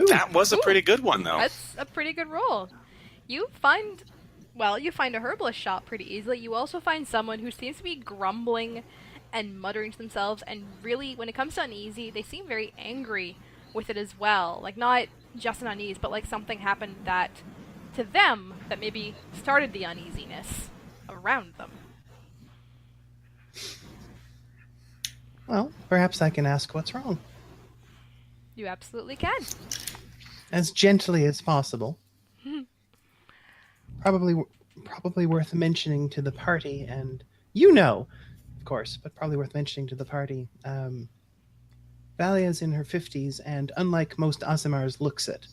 Speaker 3: That was a pretty good one, though.
Speaker 2: That's a pretty good roll. You find a herbalist shop pretty easily. You also find someone who seems to be grumbling and muttering to themselves, and really, when it comes to uneasy, they seem very angry with it as well. Like, not just an unease, but like something happened that, to them, that maybe started the uneasiness around them.
Speaker 5: Well, perhaps I can ask what's wrong.
Speaker 2: You absolutely can.
Speaker 5: As gently as possible. Probably worth mentioning to the party, and of course, but probably worth mentioning to the party. Valia's in her 50s, and unlike most aasimars, looks it.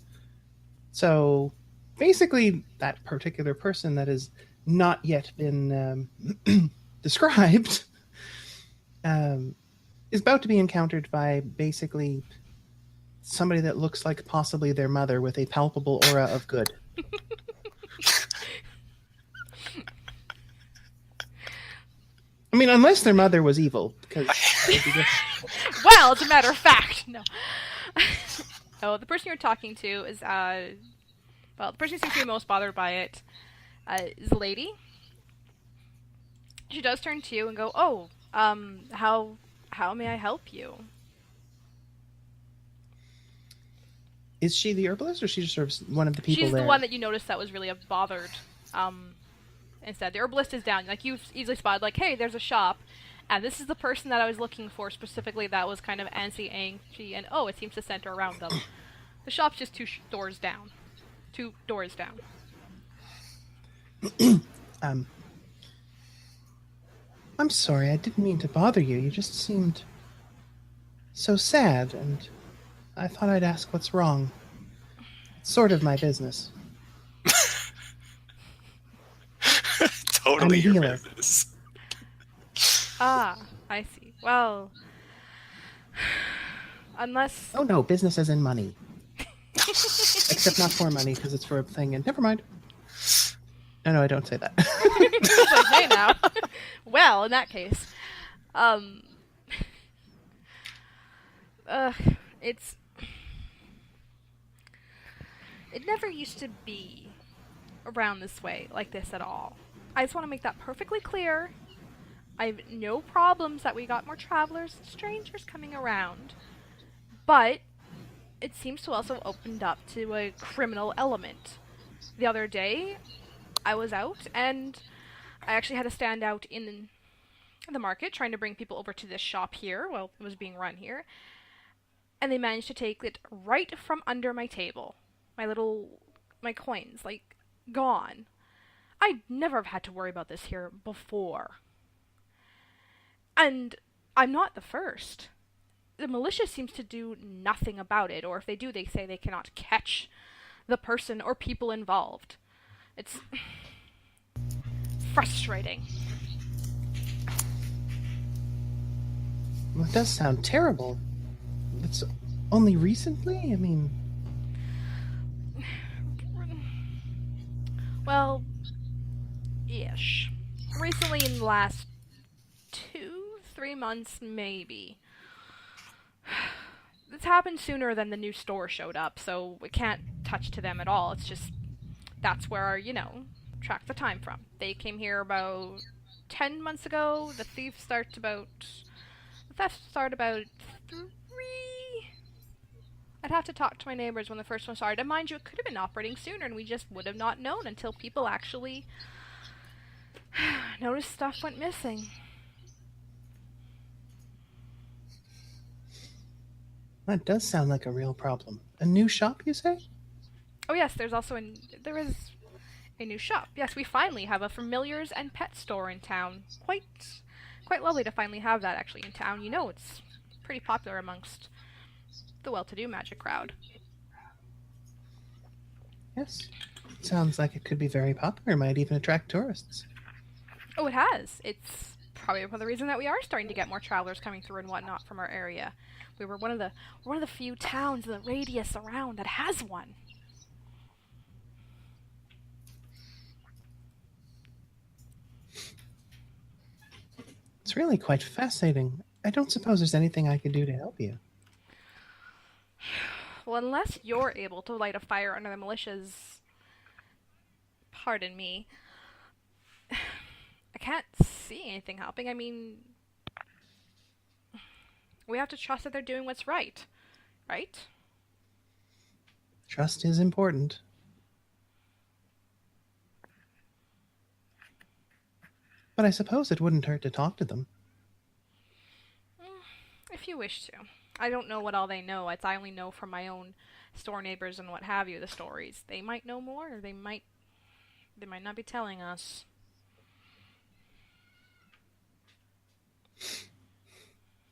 Speaker 5: So, basically, that particular person that has not yet been described is about to be encountered by basically somebody that looks like possibly their mother with a palpable aura of good. I mean, unless their mother was evil, because...
Speaker 2: Well, as a matter of fact, no. Oh, the person you're talking to is, the person who seems to be most bothered by it is a lady. She does turn to you and go, "Oh, how may I help you?"
Speaker 5: Is she the herbalist, or she just serves one of the people
Speaker 2: She's
Speaker 5: there?
Speaker 2: the one that you noticed that was really bothered. Instead, the herbalist is down. Like, you've easily spotted, like, hey, there's a shop, and this is the person that I was looking for specifically that was kind of antsy, and it seems to center around them. The shop's just 2 doors down. 2 doors down.
Speaker 5: I'm sorry, I didn't mean to bother you. You just seemed so sad, and I thought I'd ask what's wrong. It's sort of my business.
Speaker 3: Totally
Speaker 5: I'm a
Speaker 3: your
Speaker 5: healer.
Speaker 3: business.
Speaker 2: Ah, I see. Well, unless...
Speaker 5: Oh no, business as in money. Except not for money, because it's for a thing, and never mind. No, I don't say that.
Speaker 2: I say now. Well, in that case, it never used to be around this way, like this at all. I just want to make that perfectly clear. I have no problems that we got more travelers and strangers coming around. But it seems to also opened up to a criminal element. The other day, I was out, and I actually had to stand out in the market trying to bring people over to this shop here while it was being run here. And they managed to take it right from under my table. My coins, like, gone. I'd never have had to worry about this here before. And I'm not the first. The militia seems to do nothing about it, or if they do, they say they cannot catch the person or people involved. It's frustrating.
Speaker 5: Well, it does sound terrible. It's only recently? I mean...
Speaker 2: Well, ish. Recently, in the last 2-3 months, maybe. It's happened sooner than the new store showed up, so we can't touch to them at all. It's just, that's where, track the time from. They came here about 10 months ago. The theft started about 3. I'd have to talk to my neighbors when the first one started. And mind you, it could have been operating sooner, and we just would have not known until people actually noticed stuff went missing.
Speaker 5: That does sound like a real problem. A new shop, you say?
Speaker 2: Oh yes, there is a new shop. Yes, we finally have a familiars and pet store in town. Quite lovely to finally have that actually in town. It's pretty popular amongst the well-to-do magic crowd.
Speaker 5: Yes. Sounds like it could be very popular. Might even attract tourists.
Speaker 2: Oh, it has. It's probably one of the reasons that we are starting to get more travelers coming through and whatnot from our area. We were one of the few towns in the radius around that has one.
Speaker 5: It's really quite fascinating. I don't suppose there's anything I could do to help you.
Speaker 2: Well, unless you're able to light a fire under the militia's... Pardon me. I can't see anything helping. I mean... We have to trust that they're doing what's right. Right?
Speaker 5: Trust is important. But I suppose it wouldn't hurt to talk to them.
Speaker 2: If you wish to. I don't know what all they know. I only know from my own store neighbors and what have you, the stories. They might know more, or they might not be telling us.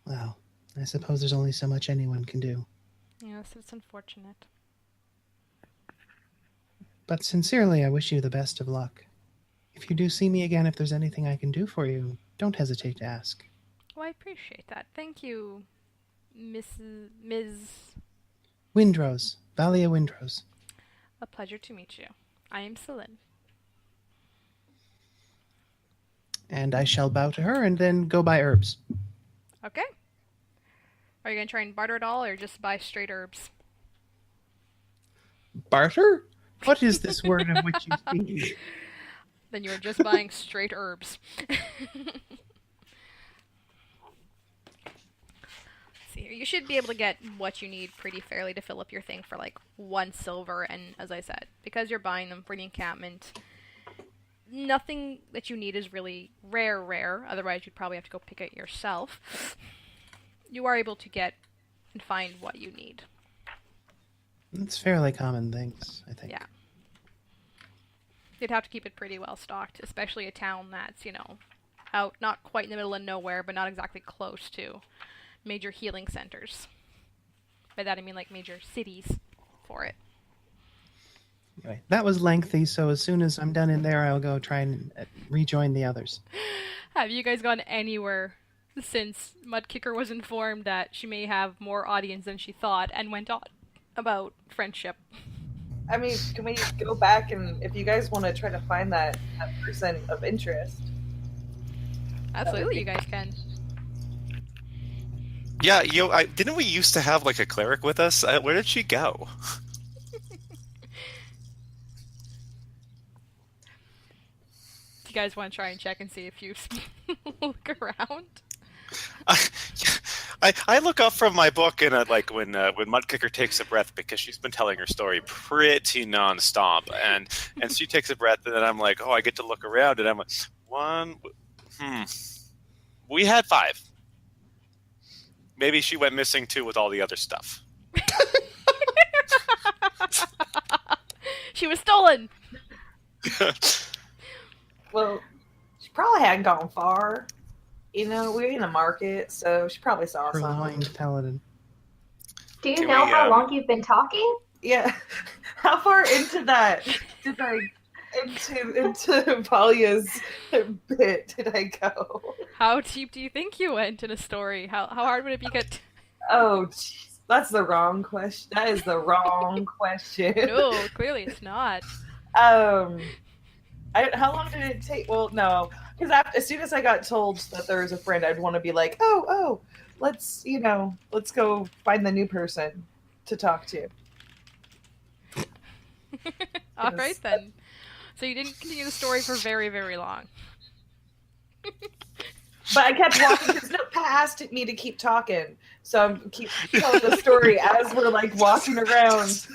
Speaker 5: Well, I suppose there's only so much anyone can do.
Speaker 2: Yes, it's unfortunate.
Speaker 5: But sincerely, I wish you the best of luck. If you do see me again, if there's anything I can do for you, don't hesitate to ask.
Speaker 2: Well, I appreciate that. Thank you, Ms.
Speaker 5: Windrose. Valia Windrose.
Speaker 2: A pleasure to meet you. I am Saralynn.
Speaker 5: And I shall bow to her and then go buy herbs.
Speaker 2: Okay. Are you going to try and barter it all, or just buy straight herbs?
Speaker 5: Barter? What is this word of which you speak?
Speaker 2: Then you are just buying straight herbs. See here, you should be able to get what you need pretty fairly to fill up your thing for like 1 silver, and as I said, because you're buying them for the encampment, nothing that you need is really rare, otherwise you'd probably have to go pick it yourself. You are able to get and find what you need.
Speaker 5: It's fairly common things, I think.
Speaker 2: Yeah. You'd have to keep it pretty well stocked, especially a town that's, out not quite in the middle of nowhere, but not exactly close to major healing centers. By that I mean like major cities for it.
Speaker 5: Right. That was lengthy, so as soon as I'm done in there, I'll go try and rejoin the others.
Speaker 2: Have you guys gone anywhere since Mudkicker was informed that she may have more audience than she thought and went on about friendship?
Speaker 1: I mean, can we go back and if you guys want to try to find that person of interest?
Speaker 2: Absolutely, you guys can.
Speaker 3: Yeah, didn't we used to have like a cleric with us? Where did she go?
Speaker 2: Do you guys want to try and check and see if you look around?
Speaker 3: I look up from my book and like when Mudkicker takes a breath, because she's been telling her story pretty nonstop, and she takes a breath, and then I'm like, oh, I get to look around, and I'm like, we had 5. Maybe she went missing too with all the other stuff.
Speaker 2: She was stolen.
Speaker 1: Well, she probably hadn't gone far. We're in a market, so she probably saw something.
Speaker 5: Purloined Paladin.
Speaker 4: Do you know how long you've been talking?
Speaker 1: Yeah. How far into that did I into Valia's bit did I go?
Speaker 2: How deep do you think you went in a story? How hard would it be get?
Speaker 1: Oh, jeez. That's the wrong question. That is the wrong question.
Speaker 2: No, clearly it's not.
Speaker 1: How long did it take? Well, no, because as soon as I got told that there was a friend, I'd want to be like, oh, let's go find the new person to talk to.
Speaker 2: All right then. So you didn't continue the story for very, very long.
Speaker 1: But I kept walking because no past me to keep talking, so I'm keep telling the story as we're like walking around.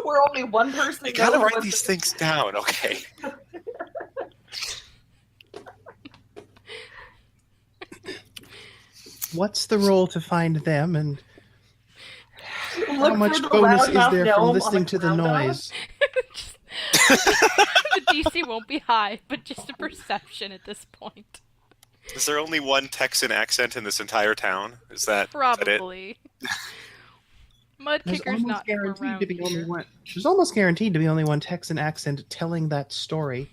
Speaker 1: We're only one person.
Speaker 3: You gotta write these things down, okay?
Speaker 5: What's the role to find them, and how
Speaker 1: Look
Speaker 5: much
Speaker 1: for the
Speaker 5: bonus is
Speaker 1: loudmouth
Speaker 5: there from
Speaker 1: gnome
Speaker 5: listening
Speaker 1: on
Speaker 5: to the
Speaker 1: ground dog.
Speaker 5: noise?
Speaker 2: The DC won't be high, but just a perception at this point.
Speaker 3: Is there only one Texan accent in this entire town? Is that
Speaker 2: Probably. Mudkicker's not from around
Speaker 5: to be
Speaker 2: here.
Speaker 5: only one. There's almost guaranteed to be only one Texan accent telling that story.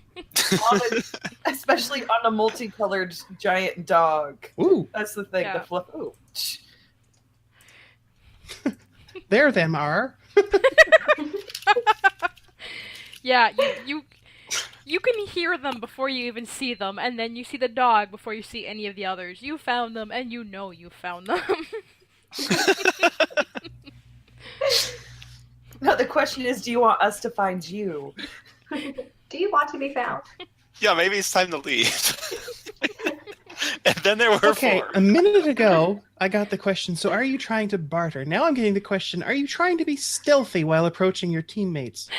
Speaker 1: Especially on a multicolored giant dog.
Speaker 5: Ooh,
Speaker 1: That's the thing.
Speaker 2: Yeah.
Speaker 1: The fluff. Ooh.
Speaker 5: there them are.
Speaker 2: Yeah, you can hear them before you even see them, and then you see the dog before you see any of the others. You found them, and you know you found them.
Speaker 1: No, the question is, do you want us to find you?
Speaker 4: Do you want to be found?
Speaker 3: Yeah, maybe it's time to leave. And then there were
Speaker 5: Okay,
Speaker 3: 4.
Speaker 5: a minute ago, I got the question, so are you trying to barter? Now I'm getting the question, are you trying to be stealthy while approaching your teammates?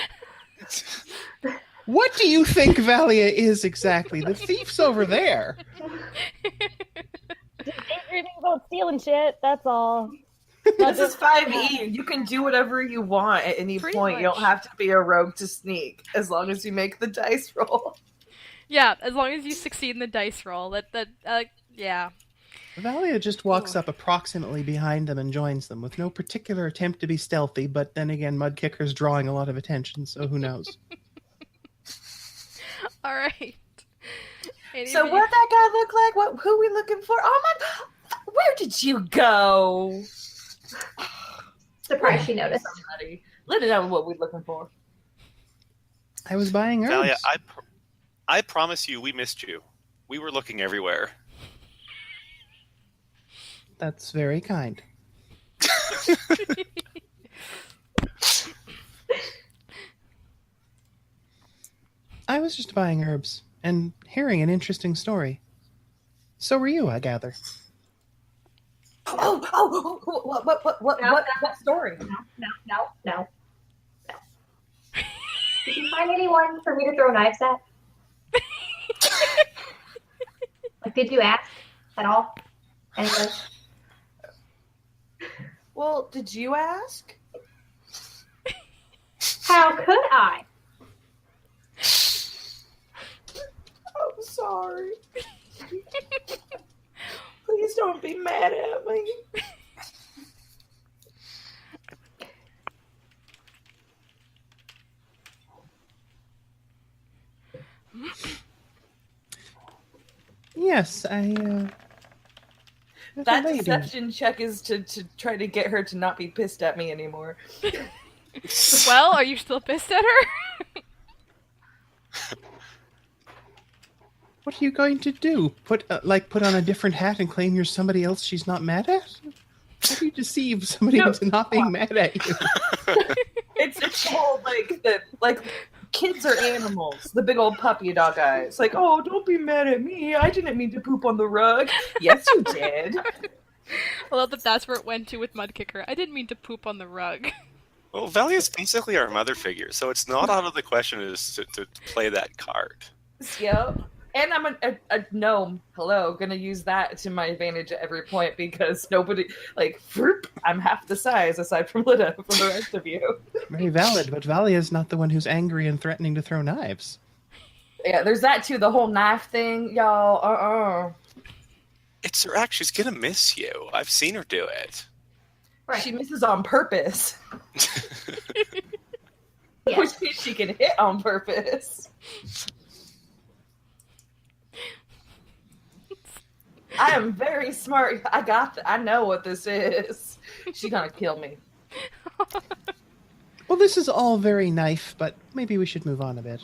Speaker 5: What do you think Valia is exactly? The thief's over there.
Speaker 6: Just daydreaming about stealing shit, that's all.
Speaker 1: This is 5e. You can do whatever you want at any
Speaker 2: Pretty
Speaker 1: point. You don't
Speaker 2: much.
Speaker 1: have to be a rogue to sneak, as long as you make the dice roll.
Speaker 2: Yeah, as long as you succeed in the dice roll. Yeah.
Speaker 5: Valia just walks up approximately behind them and joins them with no particular attempt to be stealthy, but then again, Mudkicker's drawing a lot of attention, so who knows?
Speaker 2: All right.
Speaker 1: So what that guy look like? Who we looking for? Oh my! Where did you go?
Speaker 4: Surprised she noticed.
Speaker 1: Somebody. Let it know what we're looking for.
Speaker 5: I was buying herbs.
Speaker 3: Valia, I promise you we missed you. We were looking everywhere.
Speaker 5: That's very kind. I was just buying herbs and hearing an interesting story. So were you, I gather.
Speaker 1: What story?
Speaker 4: No. Did you find anyone for me to throw knives at? Like, did you ask at all? Anyone?
Speaker 1: Well, did you ask?
Speaker 4: How could I?
Speaker 1: I'm sorry. Please don't be mad at me.
Speaker 5: Yes,
Speaker 1: That deception check is to try to get her to not be pissed at me anymore.
Speaker 2: Well, are you still pissed at her?
Speaker 5: What are you going to do? Put on a different hat and claim you're somebody else she's not mad at? How do you deceive somebody into not being mad at you?
Speaker 1: It's the whole like kids are animals. The big old puppy dog eyes. Like, oh, don't be mad at me. I didn't mean to poop on the rug. Yes, you did.
Speaker 2: I love that that's where it went to with Mudkicker. I didn't mean to poop on the rug.
Speaker 3: Well, Valia is basically our mother figure, so it's not out of the question to play that card.
Speaker 1: Yep. And I'm a gnome. Hello, gonna use that to my advantage at every point because nobody, I'm half the size aside from Lidda from the rest of you.
Speaker 5: Very valid, but Valia is not the one who's angry and threatening to throw knives.
Speaker 1: Yeah, there's that too. The whole knife thing, y'all.
Speaker 3: It's her act. She's gonna miss you. I've seen her do it.
Speaker 4: Right.
Speaker 1: She misses on purpose.
Speaker 4: Yeah.
Speaker 1: Which means she can hit on purpose. I am very smart. I know what this is. She's gonna kill me.
Speaker 5: Well, this is all very knife, but maybe we should move on a bit.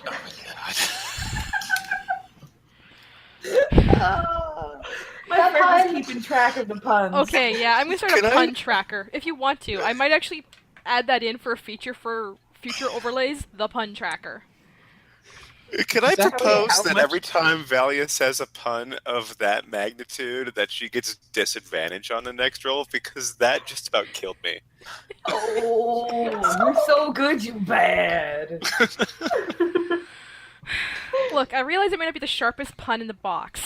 Speaker 1: My friend is keeping track of the puns.
Speaker 2: Okay, yeah, I'm gonna start a pun tracker. If you want to, I might actually add that in for a feature for future overlays, the pun tracker.
Speaker 3: Can I
Speaker 5: Exactly
Speaker 3: propose
Speaker 5: how
Speaker 3: that
Speaker 5: much-
Speaker 3: every time Valia says a pun of that magnitude, that she gets disadvantage on the next roll? Because that just about killed me.
Speaker 1: Oh, you're so good, you bad.
Speaker 2: Look, I realize it may not be the sharpest pun in the box,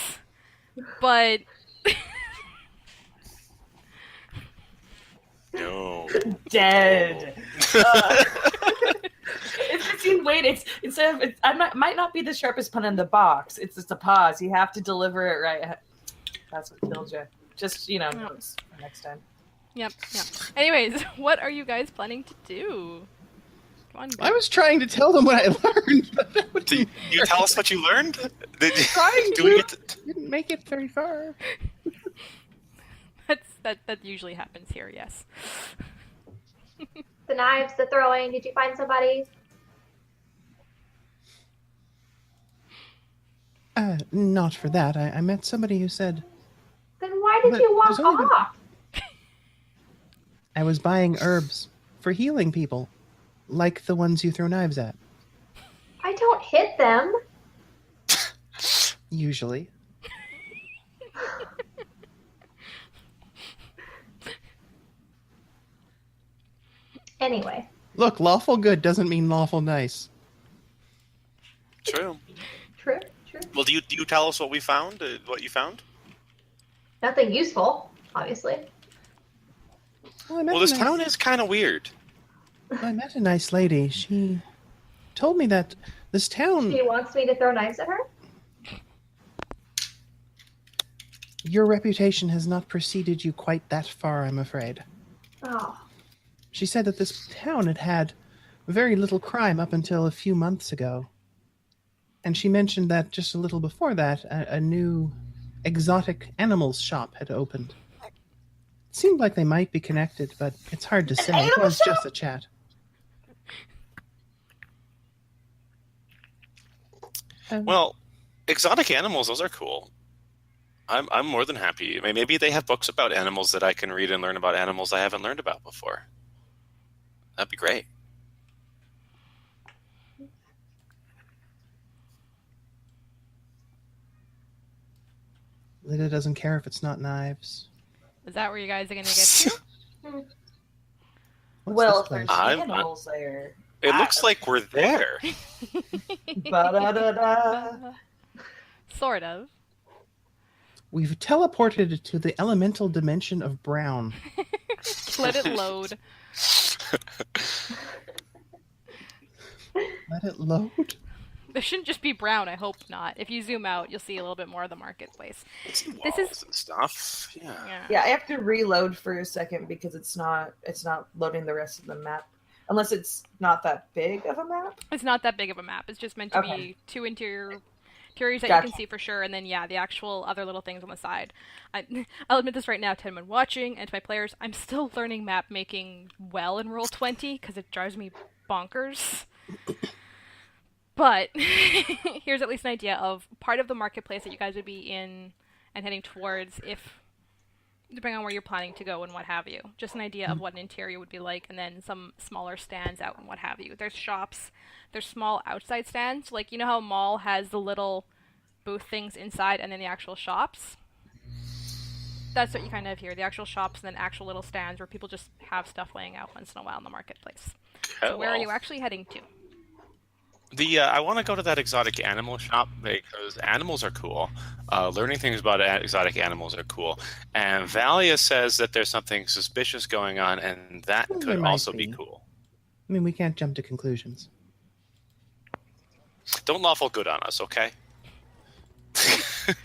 Speaker 2: but
Speaker 3: No.
Speaker 1: Dead. It's instead of might not be the sharpest pun in the box. It's just a pause. You have to deliver it right. That's what killed you. Just notes for next time.
Speaker 2: Yep. Anyways, what are you guys planning to do? Come on,
Speaker 5: I was trying to tell them what I learned, but that would
Speaker 3: Did you tell us what you learned?
Speaker 5: Trying
Speaker 3: Do we get to...
Speaker 5: didn't make it very far.
Speaker 2: That usually happens here. Yes.
Speaker 4: The knives, the throwing. Did you find somebody?
Speaker 5: Not for that. I met somebody who said
Speaker 4: Then why did
Speaker 5: But
Speaker 4: you walk
Speaker 5: there's only been-
Speaker 4: off?
Speaker 5: I was buying herbs for healing people, like the ones you throw knives at,
Speaker 4: I don't hit them.
Speaker 5: usually.
Speaker 4: Anyway,
Speaker 5: Look, lawful good doesn't mean lawful nice.
Speaker 3: True.
Speaker 4: True.
Speaker 3: Well, do you tell us what we found? What you found?
Speaker 4: Nothing useful, obviously.
Speaker 3: Well, this town is kind of weird.
Speaker 5: I met a nice lady. She told me that this town...
Speaker 4: She wants me to throw knives at her?
Speaker 5: Your reputation has not preceded you quite that far, I'm afraid.
Speaker 4: Oh.
Speaker 5: She said that this town had had very little crime up until a few months ago. And she mentioned that just a little before that, a new exotic animals shop had opened. It seemed like they might be connected, but it's hard to say. It was just a chat.
Speaker 3: Well, exotic animals, those are cool. I'm more than happy. I mean, maybe they have books about animals that I can read and learn about animals I haven't learned about before. That'd be great.
Speaker 5: Lidda doesn't care if it's not knives.
Speaker 2: Is that where you guys are going to get to?
Speaker 1: Well,
Speaker 5: this
Speaker 1: if there's
Speaker 5: place?
Speaker 1: animals there.
Speaker 3: It looks like we're there.
Speaker 1: Ba-da-da-da.
Speaker 2: Sort of.
Speaker 5: We've teleported to the elemental dimension of brown.
Speaker 2: Let it load.
Speaker 5: Let it load?
Speaker 2: There shouldn't just be brown, I hope not. If you zoom out, you'll see a little bit more of the marketplace.
Speaker 3: This is and stuff. Yeah.
Speaker 1: Yeah, I have to reload for a second because it's not loading the rest of the map. Unless it's not that big of a map.
Speaker 2: It's not that big of a map. It's just meant to be two interiors that you can see for sure, and then the actual other little things on the side. I'll admit this right now to anyone watching and to my players, I'm still learning map making well in Roll20 because it drives me bonkers. But here's at least an idea of part of the marketplace that you guys would be in and heading towards, if depending on where you're planning to go and what have you. Just an idea of what an interior would be like, and then some smaller stands out and what have you. There's shops, there's small outside stands, like you know how a mall has the little booth things inside and then the actual shops? That's what you kind of have here, the actual shops and then actual little stands where people just have stuff laying out once in a while in the marketplace. So where are you actually heading to?
Speaker 3: I want to go to that exotic animal shop because animals are cool. Learning things about exotic animals are cool. And Valia says that there's something suspicious going on, and that could also be cool.
Speaker 5: I mean, we can't jump to conclusions.
Speaker 3: Don't lawful good on us, okay?
Speaker 2: Really?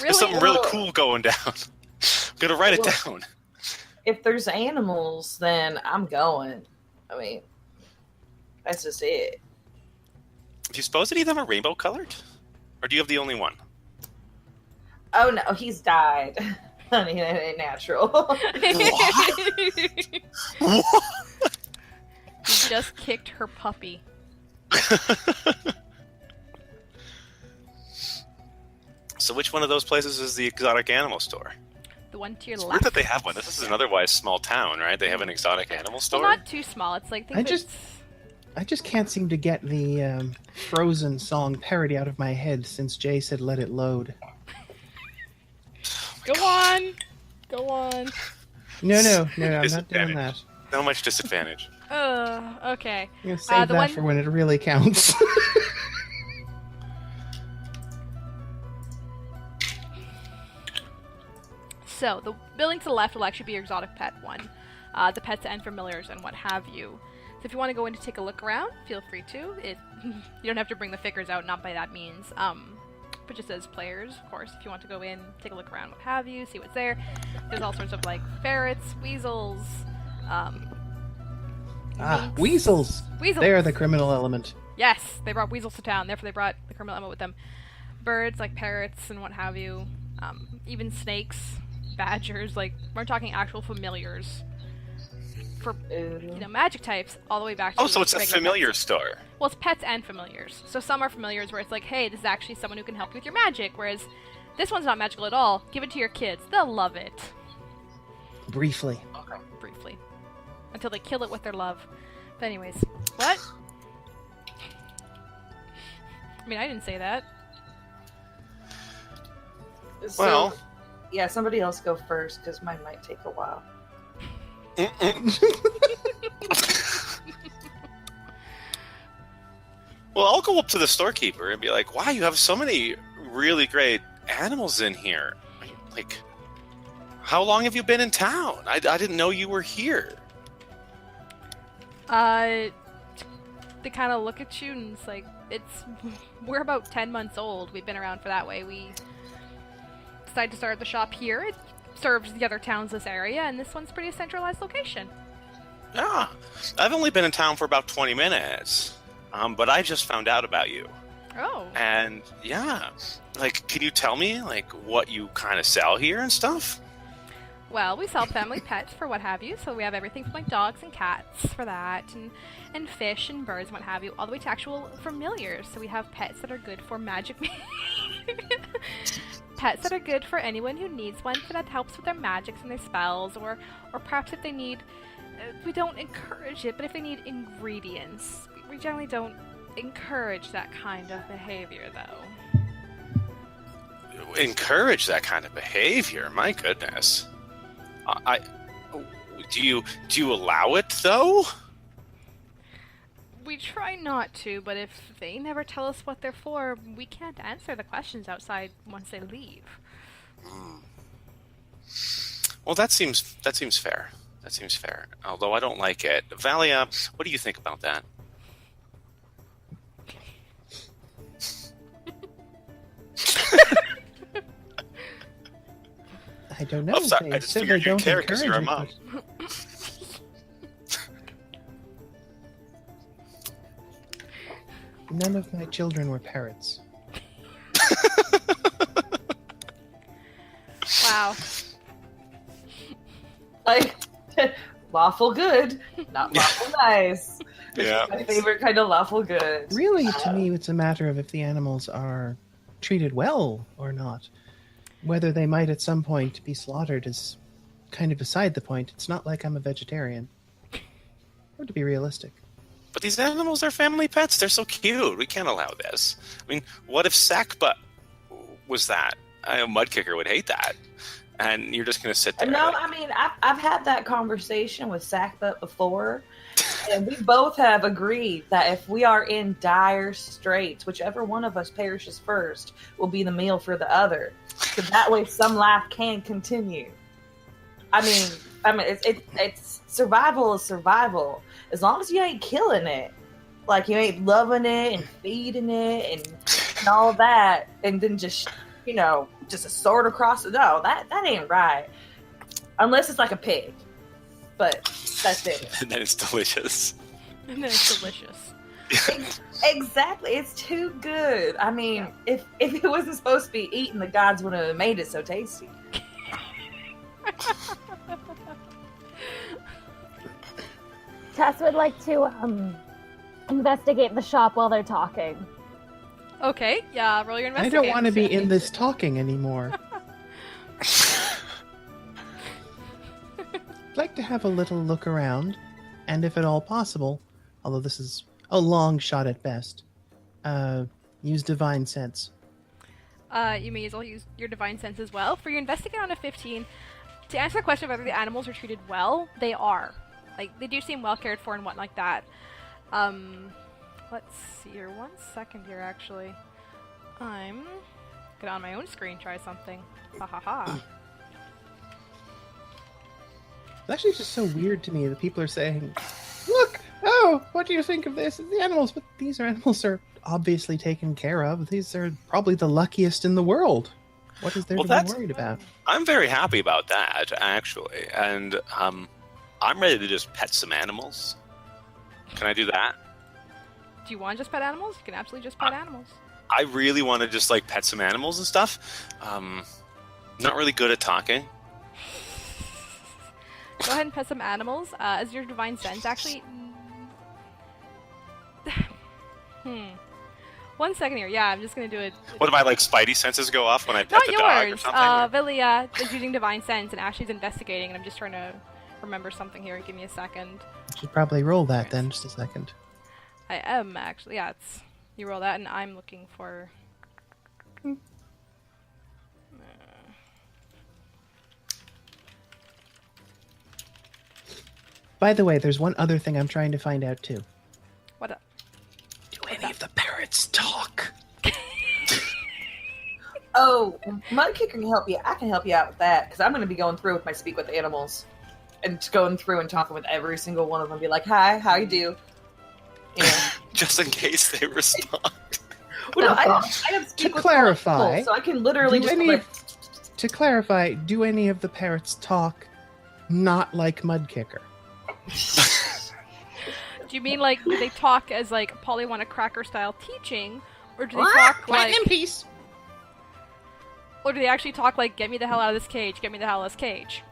Speaker 3: There's something really cool going down. I'm going to write it down.
Speaker 1: If there's animals, then I'm going. I mean, that's just it.
Speaker 3: Do you suppose any of them are rainbow colored? Or do you have the only one?
Speaker 1: Oh no, he's died. Honey, that ain't natural.
Speaker 3: What?
Speaker 2: You just kicked her puppy.
Speaker 3: So which one of those places is the exotic animal store?
Speaker 2: The one to your
Speaker 3: It's
Speaker 2: left.
Speaker 3: weird that they have one. This is an otherwise small town, right? They have an exotic animal store?
Speaker 2: Well, not too small. It's like
Speaker 5: I just can't seem to get the Frozen song parody out of my head since Jay said let it load.
Speaker 2: Go on! Go on.
Speaker 5: No, I'm not doing that.
Speaker 3: Not much disadvantage.
Speaker 2: Okay.
Speaker 5: I'm going to save that for when it really counts.
Speaker 2: So, the building to the left will actually be your exotic pet one. The pets and familiars and what have you. So if you want to go in to take a look around, feel free to. You don't have to bring the figures out, not by that means. But just as players, of course, if you want to go in, take a look around, what have you, see what's there. There's all sorts of, like, ferrets, weasels, minks.
Speaker 5: Weasels!
Speaker 2: Weasels!
Speaker 5: They are the criminal element.
Speaker 2: Yes, they brought weasels to town, therefore they brought the criminal element with them. Birds, like parrots and what have you. Even snakes, badgers, like, we're talking actual familiars. For, magic types, all the way back to...
Speaker 3: Oh, so it's a familiar store.
Speaker 2: Well, it's pets and familiars. So some are familiars where it's like, hey, this is actually someone who can help you with your magic, whereas this one's not magical at all. Give it to your kids. They'll love it.
Speaker 5: Briefly.
Speaker 3: Okay.
Speaker 2: Briefly. Until they kill it with their love. But anyways, what? I mean, I didn't say that.
Speaker 3: Well...
Speaker 1: yeah, somebody else go first, because mine might take a while.
Speaker 3: Well, I'll go up to the storekeeper and be like, wow, you have so many really great animals in here. Like, how long have you been in town? I didn't know you were here.
Speaker 2: They kind of look at you and it's like, we're about 10 months old. We've been around for that way. We decided to start the shop here. It serves the other towns this area, and this one's pretty centralized location.
Speaker 3: Yeah, I've only been in town for about 20 minutes, but I just found out about you.
Speaker 2: Oh.
Speaker 3: And yeah, like, can you tell me like what you kind of sell here and stuff?
Speaker 2: Well, we sell family pets for what have you, so we have everything from like dogs and cats for that, and fish and birds and what have you, all the way to actual familiars. So we have pets that are good for magic, pets that are good for anyone who needs one, that helps with their magics and their spells, or perhaps if they need, we don't encourage it, but if they need ingredients, we generally don't encourage that kind of behavior, though.
Speaker 3: Encourage that kind of behavior? My goodness. Do you allow it though?
Speaker 2: We try not to, but if they never tell us what they're for, we can't answer the questions outside once they leave.
Speaker 3: Well, that seems fair. That seems fair. Although I don't like it. Valia, what do you think about that?
Speaker 5: I don't know.
Speaker 3: I'm sorry,
Speaker 5: They
Speaker 3: I just
Speaker 5: said
Speaker 3: figured
Speaker 5: they
Speaker 3: you'd
Speaker 5: don't
Speaker 3: care because you're a
Speaker 5: encourage
Speaker 3: mom.
Speaker 5: but None of my children were parrots.
Speaker 2: Wow.
Speaker 1: Like, lawful good, not lawful nice. Which
Speaker 3: Yeah.
Speaker 1: is my favorite kind of lawful good.
Speaker 5: Really, to me, it's a matter of if the animals are treated well or not. Whether they might at some point be slaughtered is kind of beside the point. It's not like I'm a vegetarian. Or to be realistic.
Speaker 3: But these animals are family pets. They're so cute. We can't allow this. I mean, what if Sackbutt was that? I know Mudkicker would hate that. And you're just going to sit there.
Speaker 1: No,
Speaker 3: like,
Speaker 1: I mean, I've had that conversation with Sackbutt before, and we both have agreed that if we are in dire straits, whichever one of us perishes first will be the meal for the other. So that way some life can continue. I mean, it's survival is survival. As long as you ain't killing it. Like, you ain't loving it and feeding it and all that, and then just, just a sword across the no, that ain't right. Unless it's like a pig. But that's it.
Speaker 3: and then it's delicious.
Speaker 2: And then it's delicious.
Speaker 1: Exactly. It's too good. I mean, if it wasn't supposed to be eaten, the gods wouldn't have made it so tasty.
Speaker 6: Tess would like to investigate the shop while they're talking.
Speaker 2: Okay, yeah, roll your
Speaker 5: I
Speaker 2: investigation.
Speaker 5: don't want to be in this talking anymore. I'd like to have a little look around, and if at all possible, although this is a long shot at best, use divine sense.
Speaker 2: You may as well use your divine sense as well. For your investigate on a 15, to answer the question of whether the animals are treated well, they are. Like, they do seem well cared for and whatnot like that. Let's see here. 1 second here, actually. I'm gonna on my own screen try something. Ha ha ha.
Speaker 5: It's actually just so weird to me that people are saying, look, oh, what do you think of this? The animals, but these animals are obviously taken care of. These are probably the luckiest in the world. What is there to be worried about?
Speaker 3: I'm very happy about that, actually. And I'm ready to just pet some animals. Can I do that?
Speaker 2: Do you want to just pet animals? You can absolutely just pet animals.
Speaker 3: I really want to just like pet some animals and stuff. Not really good at talking.
Speaker 2: Go ahead and pet some animals. As your divine sense, actually. 1 second here. Yeah, I'm just gonna do it.
Speaker 3: What if my like spidey senses go off when I pet
Speaker 2: Not
Speaker 3: the dog or
Speaker 2: yours.
Speaker 3: something?
Speaker 2: Valia is using divine sense, and Ashley's investigating, and I'm just trying to remember something here. Give me a second.
Speaker 5: Should probably roll that then, just a second.
Speaker 2: I am actually. Yeah, it's you roll that, and I'm looking for.
Speaker 5: By the way, there's one other thing I'm trying to find out too.
Speaker 2: What up?
Speaker 5: Do any of the parrots
Speaker 3: pets talk?
Speaker 1: Oh, Mudkicker can help you. I can help you out with that because I'm going to be going through with my speak with animals and going through and talking with every single one of them. Be like, "Hi, how you do?" You know.
Speaker 3: Just in case they respond.
Speaker 1: Well, no, I have speak
Speaker 5: To
Speaker 1: with
Speaker 5: clarify,
Speaker 1: people, so I can literally
Speaker 5: do
Speaker 1: just
Speaker 5: any
Speaker 1: go like,
Speaker 5: To clarify, do any of the parrots talk not like Mudkicker?
Speaker 2: Do you mean like do they talk as like Polywana Cracker style teaching, or do they talk like
Speaker 5: Platinum piece.
Speaker 2: or do they actually talk like "Get me the hell out of this cage, get me the hell out of this cage"?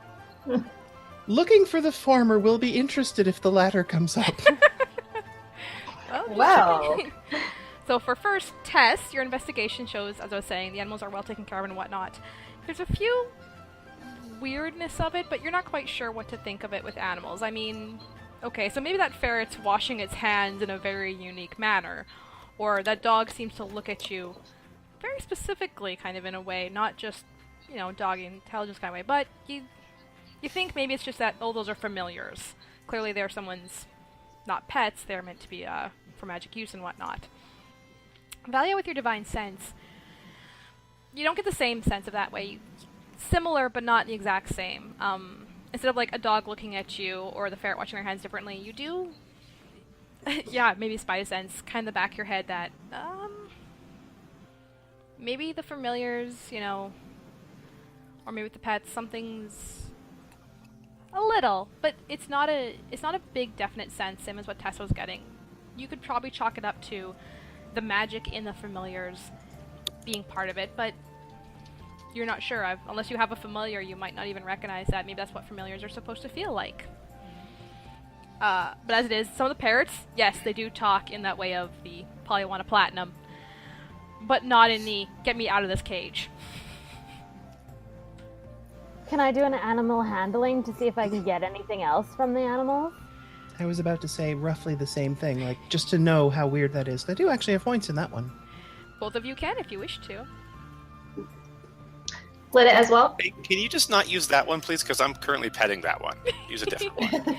Speaker 5: Looking for the former will be interested if the latter comes up.
Speaker 1: Wow.
Speaker 2: So for first Tess, your investigation shows, as I was saying, the animals are well taken care of and whatnot. There's a few weirdness of it, but you're not quite sure what to think of it with animals. I mean, okay, so maybe that ferret's washing its hands in a very unique manner, or that dog seems to look at you very specifically, kind of in a way, not just, you know, doggy intelligence kind of way, but you think maybe it's just that, oh, those are familiars. Clearly they're someone's, not pets, they're meant to be for magic use and whatnot. Valia, with your divine sense, you don't get the same sense of that way. Similar, but not the exact same. Instead of like a dog looking at you or the ferret watching their hands differently, you do, yeah, maybe spidey sense, kind of the back of your head that, maybe the familiars, you know, or maybe with the pets, something's a little, but it's not a big definite sense, same as what Tess was getting. You could probably chalk it up to the magic in the familiars being part of it, but you're not sure. Unless you have a familiar, you might not even recognize that. Maybe that's what familiars are supposed to feel like. But as it is, some of the parrots, yes, they do talk in that way of the Polywana Platinum, but not in the "get me out of this cage."
Speaker 6: Can I do an animal handling to see if I can get anything else from the animals?
Speaker 5: I was about to say roughly the same thing, like just to know how weird that is. I do actually have points in that one.
Speaker 2: Both of you can if you wish to.
Speaker 4: Lidda as well.
Speaker 3: Hey, can you just not use that one, please? Because I'm currently petting that one. Use a different one.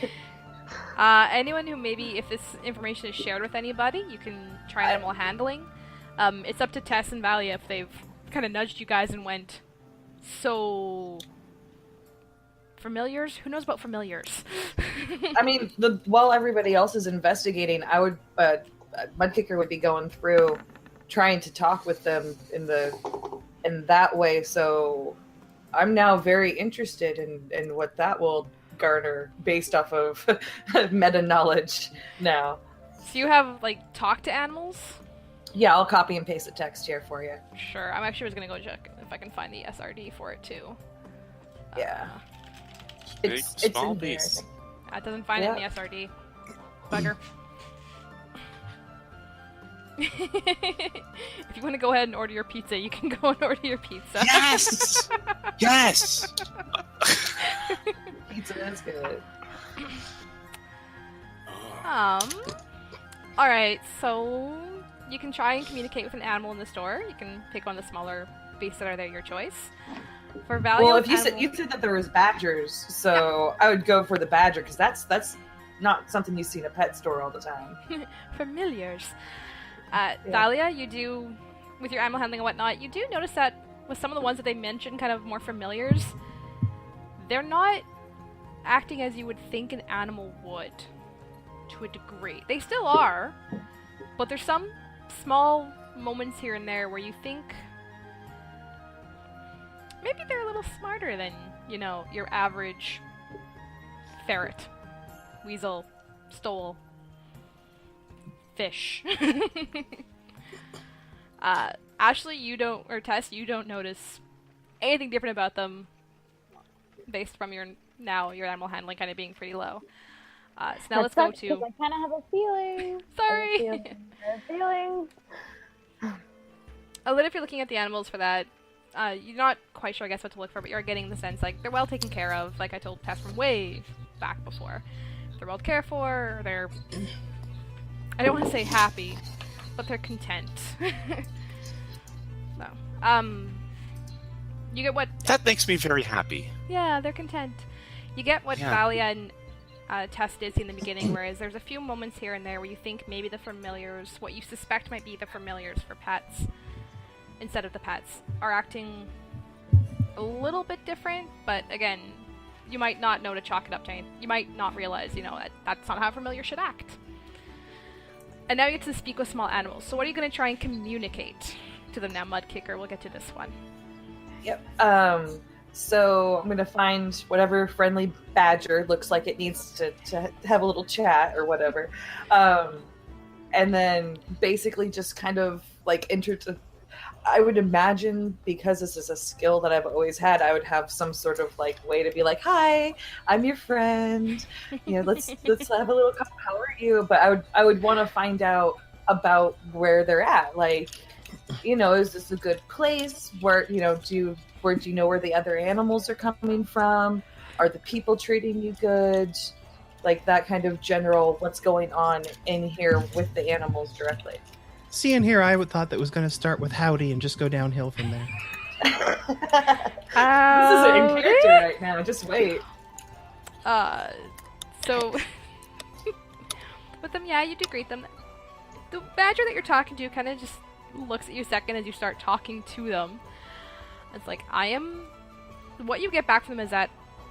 Speaker 2: Anyone who maybe, if this information is shared with anybody, you can try animal handling. It's up to Tess and Valia if they've kind of nudged you guys and went, so... familiars? Who knows about familiars?
Speaker 1: I mean, while everybody else is investigating, I would Mudkicker would be going through, trying to talk with them in that way. So I'm now very interested in what that will garner based off of meta knowledge now.
Speaker 2: So you have like talk to animals?
Speaker 1: Yeah, I'll copy and paste the text here for you.
Speaker 2: Sure. I'm actually just gonna go check if I can find the SRD for it too.
Speaker 1: Yeah.
Speaker 3: Big, small
Speaker 1: in here, I
Speaker 3: beast.
Speaker 1: think.
Speaker 2: It doesn't find it in the SRD. Bugger. If you want to go ahead and order your pizza, you can go and order your pizza.
Speaker 3: Yes! Yes!
Speaker 1: Pizza is good.
Speaker 2: Alright, so you can try and communicate with an animal in the store. You can pick one of the smaller beasts that are there, your choice. For value,
Speaker 1: Well, if you said that there was badgers, so I would go for the badger because that's not something you see in a pet store all the time.
Speaker 2: familiars. Valia, you do, with your animal handling and whatnot, you do notice that with some of the ones that they mentioned, kind of more familiars, they're not acting as you would think an animal would, to a degree. They still are, but there's some small moments here and there where you think maybe they're a little smarter than, you know, your average ferret, weasel, stole, fish. Ashley, you don't, or Tess, you don't notice anything different about them based from your animal handling kind of being pretty low. So now let's go to...
Speaker 6: I kind of have a feeling.
Speaker 2: Sorry!
Speaker 6: I have feelings.
Speaker 2: Lidda, if you're looking at the animals for that, you're not quite sure, I guess, what to look for, but you're getting the sense, like, they're well taken care of, like I told Tess from way back before. They're well cared for, they're... I don't want to say happy, but they're content. So, you get what...
Speaker 3: That makes me very happy.
Speaker 2: Yeah, they're content. You get what
Speaker 3: Yeah.
Speaker 2: Valia and Tess did see in the beginning, whereas there's a few moments here and there where you think maybe the familiars, what you suspect might be the familiars for pets, instead of the pets, are acting a little bit different, but again, you might not know to chalk it up to anything. You might not realize, that that's not how a familiar should act. And now you get to speak with small animals. So what are you going to try and communicate to them now, Mudkicker? We'll get to this one.
Speaker 1: Yep. So I'm going to find whatever friendly badger looks like it needs to have a little chat or whatever. And then basically just kind of like I would imagine, because this is a skill that I've always had, I would have some sort of like way to be like, "Hi, I'm your friend. Let's have a little call. How are you?" But I would want to find out about where they're at. Like, is this a good place? Where do you know where the other animals are coming from? Are the people treating you good? Like that kind of general, what's going on in here with the animals directly.
Speaker 5: Seeing here, I would thought that was going to start with howdy and just go downhill from there.
Speaker 1: This is in character right now. Just wait.
Speaker 2: So with them, yeah, you do greet them. The badger that you're talking to kind of just looks at you a second as you start talking to them. It's like, what you get back from them is that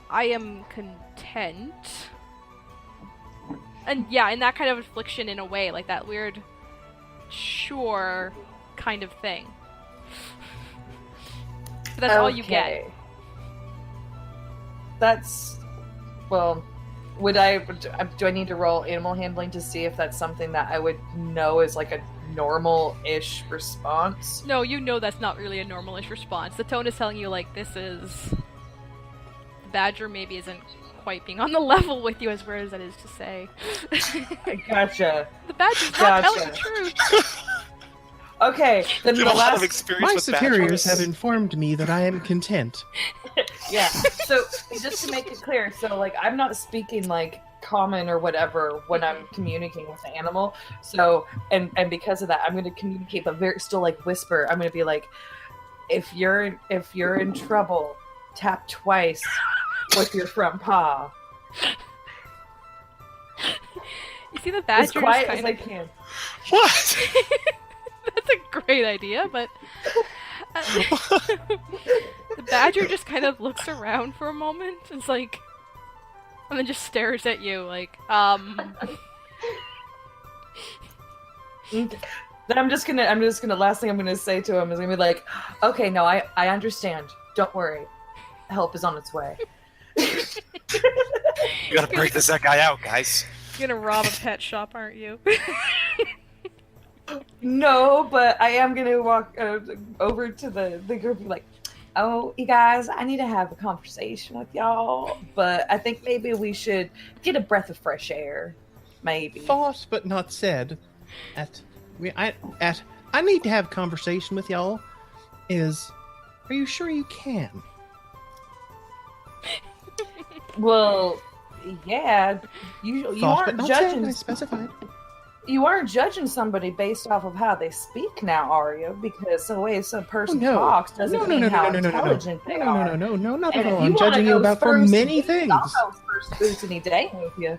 Speaker 2: I am content. And yeah, in that kind of affliction in a way, like that weird sure kind of thing. But that's all you get.
Speaker 1: Well, do I need to roll animal handling to see if that's something that I would know is like a normal-ish response?
Speaker 2: No, that's not really a normal-ish response. The tone is telling you, like, this is... The badger maybe isn't quite being on the level with you, as weird as that is to say.
Speaker 1: I gotcha.
Speaker 2: The badger's not telling the truth.
Speaker 1: Okay, then the last...
Speaker 5: My superiors have informed me that I am content.
Speaker 1: Yeah, so just to make it clear, so like I'm not speaking like common or whatever when I'm communicating with the animal. So and because of that, I'm going to communicate, but still like whisper. I'm going to be like, if you're in trouble, tap twice with your front paw.
Speaker 2: You see the badger
Speaker 1: as quiet as I can.
Speaker 3: What?
Speaker 2: That's a great idea, but the badger just kind of looks around for a moment. It's like, and then just stares at you, like,
Speaker 1: Then I'm just gonna. Last thing I'm gonna say to him is gonna be like, "Okay, no, I understand. Don't worry. Help is on its way."
Speaker 3: You gotta break this guy out, guys.
Speaker 2: You're gonna rob a pet shop, aren't you?
Speaker 1: No, but I am gonna walk over to the group and be like, "Oh, you guys, I need to have a conversation with y'all, but I think maybe we should get a breath of fresh air, maybe."
Speaker 5: Thought but not said. I need to have a conversation with y'all. Are you sure you can?
Speaker 1: Well, yeah. You
Speaker 5: Thought but
Speaker 1: aren't
Speaker 5: not
Speaker 1: judging.
Speaker 5: said, I specified.
Speaker 1: You aren't judging somebody based off of how they speak now, are you? Because the way some person talks doesn't mean how intelligent they are.
Speaker 5: No, not at
Speaker 1: And
Speaker 5: all.
Speaker 1: if
Speaker 5: I'm judging you about for many things.
Speaker 1: I'll go first boots any day with you.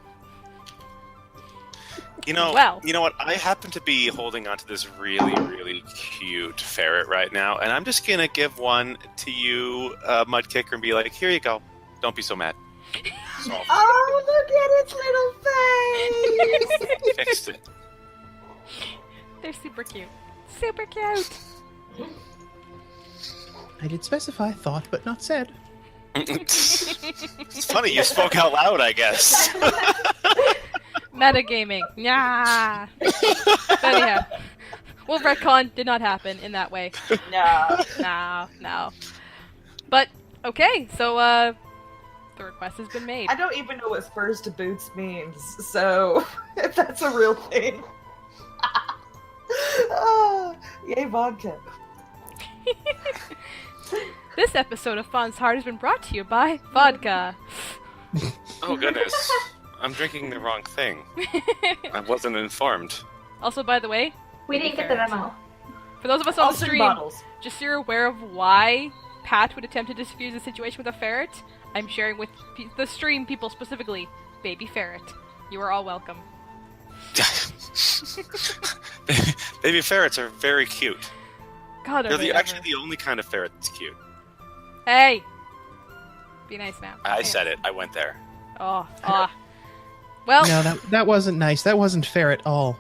Speaker 3: You know what? I happen to be holding onto this really, really cute ferret right now, and I'm just gonna give one to you, Mudkicker, and be like, "Here you go. Don't be so mad."
Speaker 1: Oh, look at its little face!
Speaker 3: Fixed it.
Speaker 2: They're super cute. Super cute!
Speaker 5: I did specify thought but not said.
Speaker 3: It's funny, you spoke out loud, I guess.
Speaker 2: Metagaming. Yeah. But anyhow, well, retcon did not happen in that way. No. But, okay, so, the request has been made.
Speaker 1: I don't even know what spurs to boots means, so if that's a real thing. Yay, vodka.
Speaker 2: This episode of Faun's Heart has been brought to you by vodka.
Speaker 3: Oh, goodness. I'm drinking the wrong thing. I wasn't informed.
Speaker 2: Also, by the way,
Speaker 4: We didn't get the memo.
Speaker 2: for those of us on
Speaker 1: I'll
Speaker 2: the
Speaker 1: send
Speaker 2: stream,
Speaker 1: bottles.
Speaker 2: just so you're aware of why Pat would attempt to diffuse the situation with a ferret, I'm sharing with the stream people specifically baby ferret. You are all welcome.
Speaker 3: Baby ferrets are very cute.
Speaker 2: God, are they
Speaker 3: actually
Speaker 2: ever.
Speaker 3: the only kind of ferret that's cute.
Speaker 2: Hey! Be nice now.
Speaker 3: I said it. I went there.
Speaker 2: Oh, ah. Well,
Speaker 5: No, that wasn't nice. That wasn't fair at all.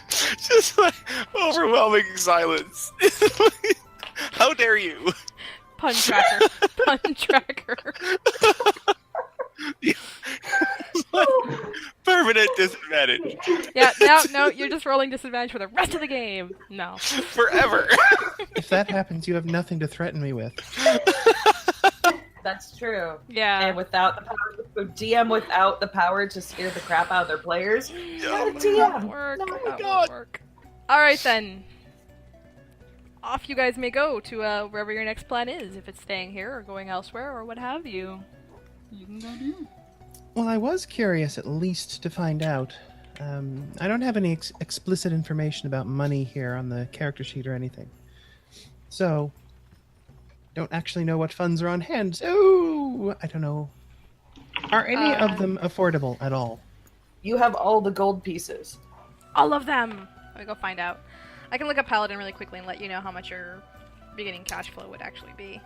Speaker 3: Just like overwhelming silence. How dare you?
Speaker 2: pun tracker. Pun tracker.
Speaker 3: Permanent disadvantage.
Speaker 2: Yeah, no, you're just rolling disadvantage for the rest of the game. No.
Speaker 3: Forever.
Speaker 5: If that happens, you have nothing to threaten me with.
Speaker 1: That's true.
Speaker 2: Yeah.
Speaker 1: And without the power, DM without the power to scare the crap out of their players, not a
Speaker 2: That
Speaker 1: DM.
Speaker 2: won't work.
Speaker 1: No,
Speaker 2: That
Speaker 3: God.
Speaker 2: won't work. Alright then. Off you guys may go to wherever your next plan is, if it's staying here or going elsewhere or what have you. You can go do.
Speaker 5: Well, I was curious at least to find out. I don't have any explicit information about money here on the character sheet or anything. So, don't actually know what funds are on hand. So, I don't know. Are any of them affordable at all?
Speaker 1: You have all the gold pieces.
Speaker 2: All of them! Let me go find out. I can look up Paladin really quickly and let you know how much your beginning cash flow would actually be.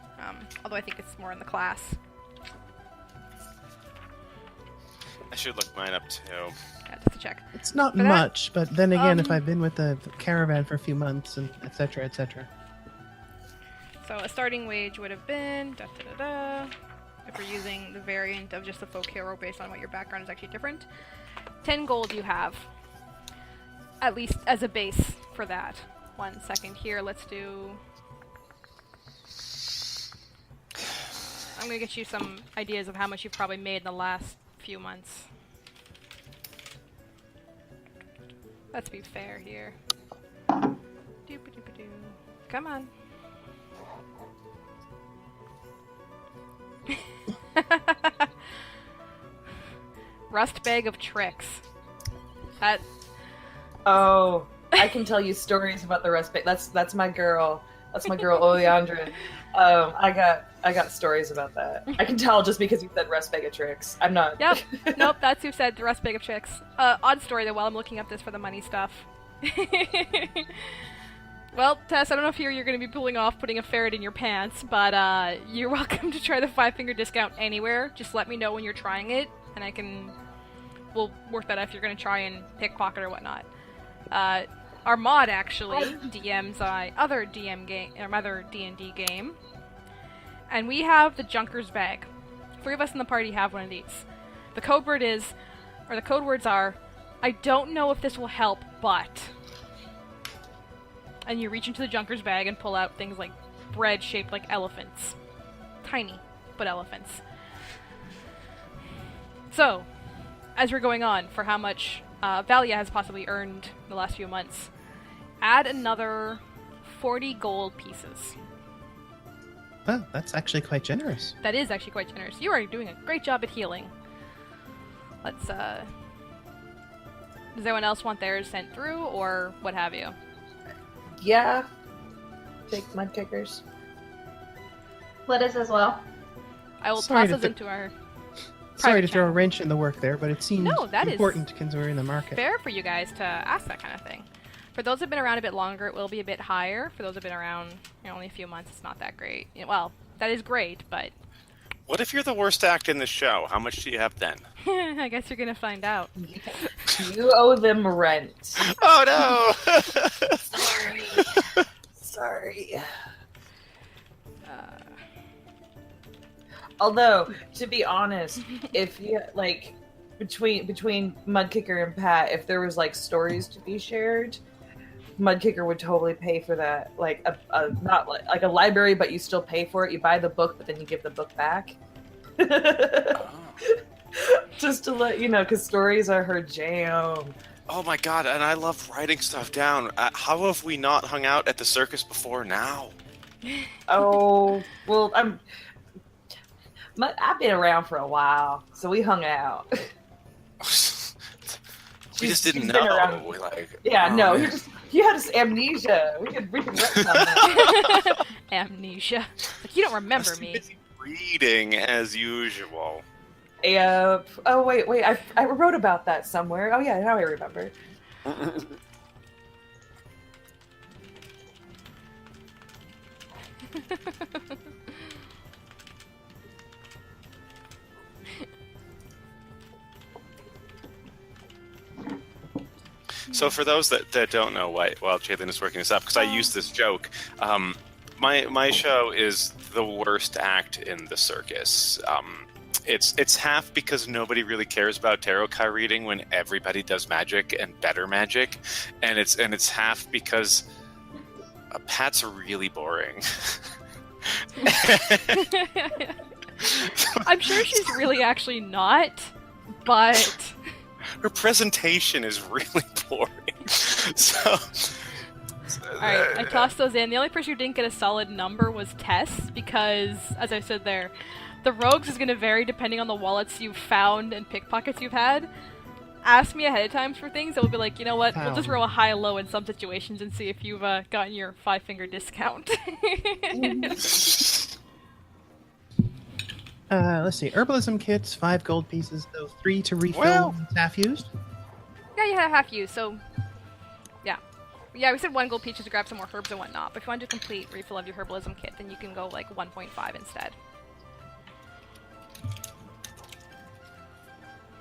Speaker 2: Although I think it's more in the class.
Speaker 3: I should look mine up too.
Speaker 2: Yeah, just to check.
Speaker 5: It's not
Speaker 2: For that,
Speaker 5: much, but then again, if
Speaker 2: um,
Speaker 5: I've been with the caravan for a few months, and etc., etc.
Speaker 2: So a starting wage would have been if we're using the variant of just the folk hero based on what your background is actually different. 10 gold you have. At least as a base for that. 1 second here, let's do... I'm gonna get you some ideas of how much you've probably made in the last few months. Let's be fair here. Doop-a-doop-a-doo. Come on. Rust bag of tricks. That
Speaker 1: Oh, I can tell you stories about the rest. That's my girl. That's my girl Oleandra. I got stories about that. I can tell just because you said rest bag of tricks. I'm not.
Speaker 2: Yep. Nope, that's who said the rust bag of tricks. Odd story though, while I'm looking up this for the money stuff. Well, Tess, I don't know if you're going to be pulling off putting a ferret in your pants, but you're welcome to try the 5-finger discount anywhere. Just let me know when you're trying it, and we'll work that out if you're going to try and pickpocket or whatnot. Our mod actually DMs other D&D game, and we have the Junker's Bag. 3 of us in the party have one of these. The code words are, "I don't know if this will help, but..." And you reach into the Junker's Bag and pull out things like bread shaped like elephants. Tiny, but elephants. So, as we're going on for how much Valia has possibly earned in the last few months, add another 40 gold pieces.
Speaker 5: Well, that's actually quite generous.
Speaker 2: That is actually quite generous. You are doing a great job at healing. Let's, does anyone else want theirs sent through, or what have you?
Speaker 1: Yeah. Take mud kickers.
Speaker 4: Lidda's as well.
Speaker 2: I will
Speaker 5: Sorry
Speaker 2: toss
Speaker 5: to
Speaker 2: those into our
Speaker 5: Sorry
Speaker 2: private
Speaker 5: to throw a
Speaker 2: channel.
Speaker 5: wrench in the work there, but it seems
Speaker 2: No, that is
Speaker 5: important considering the market.
Speaker 2: Fair for you guys to ask that kind of thing. For those who've been around a bit longer, it will be a bit higher. For those who've been around only a few months, it's not that great. Well, that is great, but
Speaker 3: What if you're the worst act in the show? How much do you have then?
Speaker 2: I guess you're gonna find out.
Speaker 1: You owe them rent.
Speaker 3: Oh no!
Speaker 1: Sorry. Sorry. Although, to be honest, if you like between Mudkicker and Pat, if there was like stories to be shared, Mudkicker would totally pay for that. Like a not like a library, but you still pay for it. You buy the book, but then you give the book back. Just to let you know, because stories are her jam.
Speaker 3: Oh my god, and I love writing stuff down. How have we not hung out at the circus before now?
Speaker 1: Oh, well, I've been around for a while, so we hung out.
Speaker 3: We just didn't
Speaker 1: she's been
Speaker 3: know.
Speaker 1: around.
Speaker 3: We like,
Speaker 1: Yeah,
Speaker 3: oh,
Speaker 1: no,
Speaker 3: man.
Speaker 1: you had this amnesia. We could rest on that.
Speaker 2: Amnesia. Like, you don't remember
Speaker 3: Too
Speaker 2: me.
Speaker 3: busy reading as usual.
Speaker 1: Oh, wait. I wrote about that somewhere. Oh, yeah, now I remember.
Speaker 3: So for those that don't know while Jalyn is working this up, because I used this joke, my show is the worst act in the circus. It's half because nobody really cares about tarot card reading when everybody does magic and better magic, and it's half because Pat's really boring.
Speaker 2: I'm sure she's really actually not, but
Speaker 3: Her presentation is really boring. So
Speaker 2: alright, I tossed those in. The only person who didn't get a solid number was Tess, because, as I said there, the rogues is going to vary depending on the wallets you've found and pickpockets you've had. Ask me ahead of time for things, and we'll be like, you know what, we'll just roll a high-low in some situations and see if you've gotten your 5-finger discount.
Speaker 5: Let's see. Herbalism kits, 5 gold pieces, though 3 to refill
Speaker 3: Well-
Speaker 5: half used.
Speaker 2: Yeah, you have half use, so yeah. Yeah, we said 1 gold peaches to grab some more herbs and whatnot, but if you want to do a complete refill of your herbalism kit, then you can go like 1.5 instead.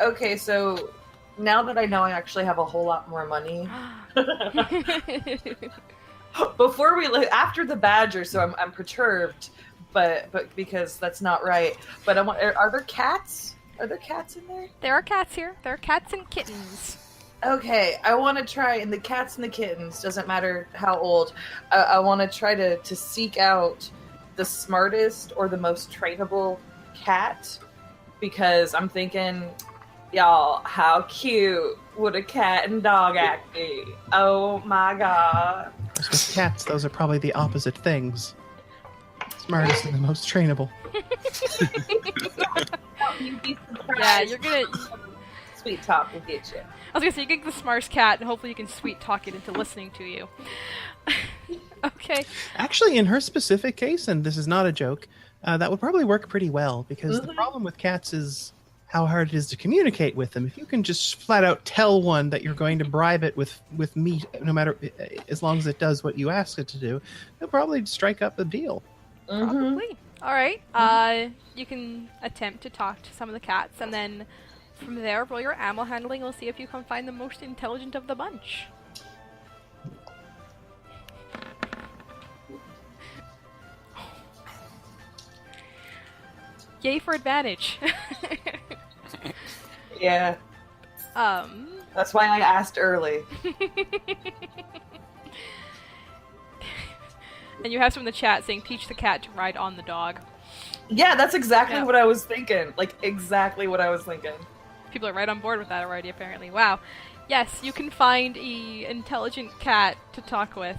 Speaker 1: Okay, so now that I know I actually have a whole lot more money, before we after the badger, so I'm perturbed, but because that's not right. But I want. Are there cats? Are there cats in there?
Speaker 2: There are cats here. There are cats and kittens.
Speaker 1: Okay, I want to try, and the cats and the kittens, doesn't matter how old, I want to try to seek out the smartest or the most trainable cat, because I'm thinking, y'all, how cute would a cat and dog act be? Oh my god.
Speaker 5: With cats, those are probably the opposite things. Smartest and the most trainable.
Speaker 1: You'd be
Speaker 2: Yeah,
Speaker 1: surprised.
Speaker 2: you're gonna.
Speaker 1: Sweet talk will get you.
Speaker 2: I was gonna say, you get the smartest cat, and hopefully you can sweet talk it into listening to you. Okay.
Speaker 5: Actually, in her specific case, and this is not a joke, that would probably work pretty well, because the problem with cats is how hard it is to communicate with them. If you can just flat out tell one that you're going to bribe it with meat, no matter, as long as it does what you ask it to do, they'll probably strike up a deal.
Speaker 2: Probably. Alright, you can attempt to talk to some of the cats, and then from there, roll your animal handling. We'll see if you can find the most intelligent of the bunch. Yay for advantage.
Speaker 1: Yeah, that's why I asked early.
Speaker 2: And you have some in the chat saying teach the cat to ride on the dog.
Speaker 1: Yeah, that's exactly
Speaker 2: Yeah.
Speaker 1: what I was thinking. Like, exactly what I was thinking.
Speaker 2: People are right on board with that already, apparently. Wow. Yes, you can find a intelligent cat to talk with.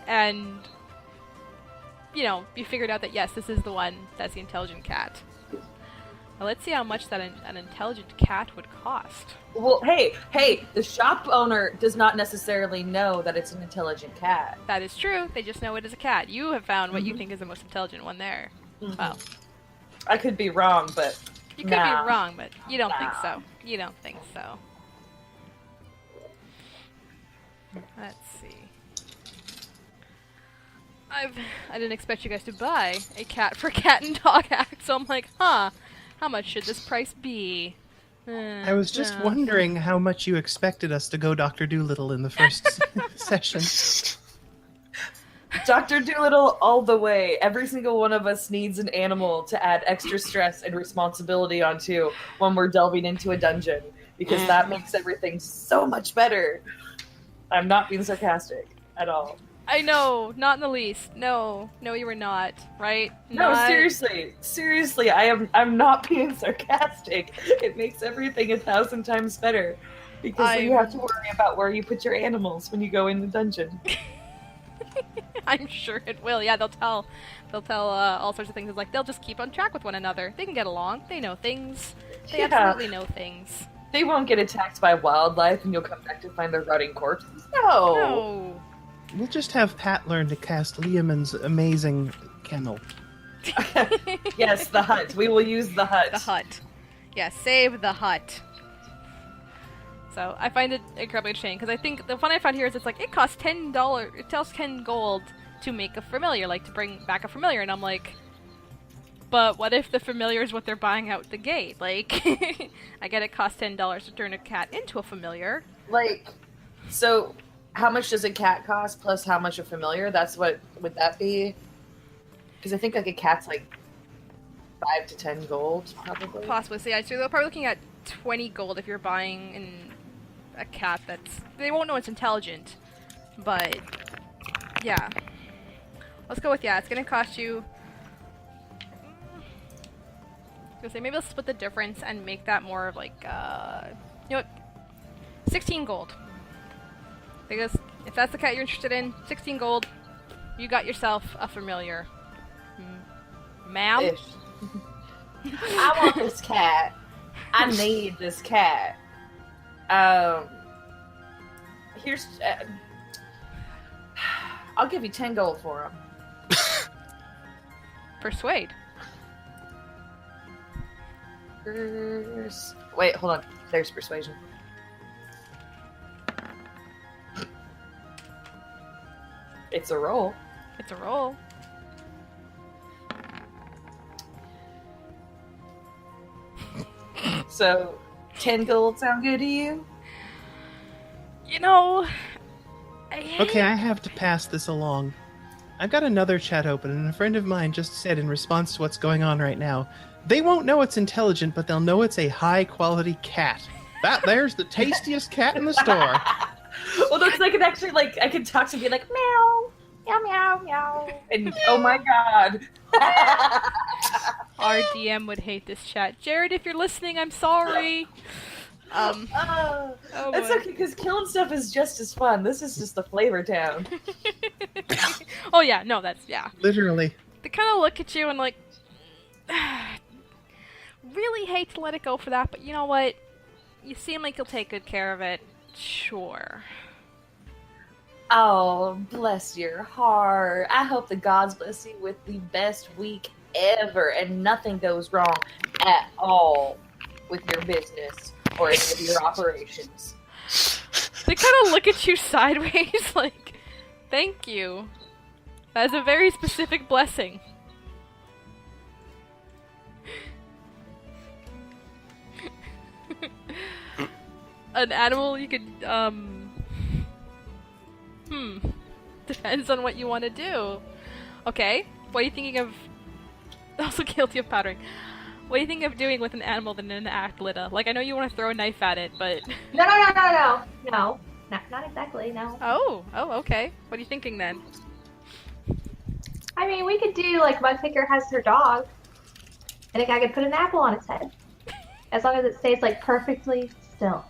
Speaker 2: And, you know, you figured out that, yes, this is the one that's the intelligent cat. Now let's see how much that an intelligent cat would cost.
Speaker 1: Well, hey, the shop owner does not necessarily know that it's an intelligent cat.
Speaker 2: That is true. They just know it is a cat. You have found what you think is the most intelligent one there. Well,
Speaker 1: I could be wrong, but
Speaker 2: you could
Speaker 1: nah.
Speaker 2: be wrong, but you don't think
Speaker 1: Nah.
Speaker 2: so. You don't think so. Let's see. I didn't expect you guys to buy a cat for cat and dog act, so I'm like, huh, how much should this price be?
Speaker 5: I was just wondering how much you expected us to go Dr. Doolittle in the first session.
Speaker 1: Dr. Doolittle all the way. Every single one of us needs an animal to add extra stress and responsibility onto when we're delving into a dungeon, because that makes everything so much better. I'm not being sarcastic at all.
Speaker 2: I know, not in the least. No, you were not, right?
Speaker 1: No,
Speaker 2: Not-
Speaker 1: seriously, I'm not being sarcastic. It makes everything 1,000 times better, because then you have to worry about where you put your animals when you go in the dungeon.
Speaker 2: I'm sure it will. Yeah, they'll tell all sorts of things. It's like they'll just keep on track with one another. They can get along. They know things. They
Speaker 1: Yeah.
Speaker 2: absolutely know things.
Speaker 1: They won't get attacked by wildlife and you'll come back to find their rotting corpses. No.
Speaker 2: No.
Speaker 5: We'll just have Pat learn to cast Liamon's amazing kennel.
Speaker 1: Yes, the hut. We will use the hut.
Speaker 2: The hut. Yeah, save the hut. So I find it incredibly interesting because I think the fun I found here is it's like it costs $10. It costs 10 gold to make a familiar, like to bring back a familiar, and I'm like, but what if the familiar is what they're buying out the gate? Like, I get it costs $10 to turn a cat into a familiar.
Speaker 1: Like, so how much does a cat cost plus how much a familiar? That's what would that be? Because I think like a cat's like 5 to 10 gold, probably.
Speaker 2: Possibly. So yeah, so they're probably looking at 20 gold if you're buying a cat that's... They won't know it's intelligent, but yeah. Let's go with, yeah, it's gonna cost you... I was gonna say, maybe let's split the difference and make that more of like, you know what? 16 gold. Because if that's the cat you're interested in, 16 gold, you got yourself a familiar. Ma'am?
Speaker 1: Ish. I want this cat. I need this cat. Here's... I'll give you 10 gold for him.
Speaker 2: Persuade.
Speaker 1: Wait, hold on. There's persuasion. It's a roll.
Speaker 2: It's a roll.
Speaker 1: So, 10 gold sound good to you?
Speaker 2: You know...
Speaker 5: Okay, I have to pass this along. I've got another chat open, and a friend of mine just said in response to what's going on right now, they won't know it's intelligent, but they'll know it's a high-quality cat. That there's the tastiest cat in the store.
Speaker 1: Well, that's like, actually, like, I could talk to be like, meow, meow, meow, meow. And, oh my god.
Speaker 2: Our DM would hate this chat. Jared, if you're listening, I'm sorry.
Speaker 1: Oh, that's
Speaker 2: boy.
Speaker 1: okay, because killing stuff is just as fun. This is just the flavor town.
Speaker 2: Oh yeah, no, that's, yeah.
Speaker 5: Literally.
Speaker 2: They kind of look at you and like, really hate to let it go for that, but you know what? You seem like you'll take good care of it. Sure.
Speaker 1: Oh, bless your heart. I hope the gods bless you with the best week ever and nothing goes wrong at all with your business or any of your operations.
Speaker 2: They kind of look at you sideways like, thank you. That's a very specific blessing. An animal you could, depends on what you want to do. Okay, what are you thinking of? Also guilty of powdering. What are you thinking of doing with an animal than an act, Lidda? Like, I know you want to throw a knife at it, but...
Speaker 4: No. Not exactly, no.
Speaker 2: Oh, okay. What are you thinking then?
Speaker 4: I mean, we could do like Mudpicker has her dog. I think I could put an apple on its head. As long as it stays like perfectly still.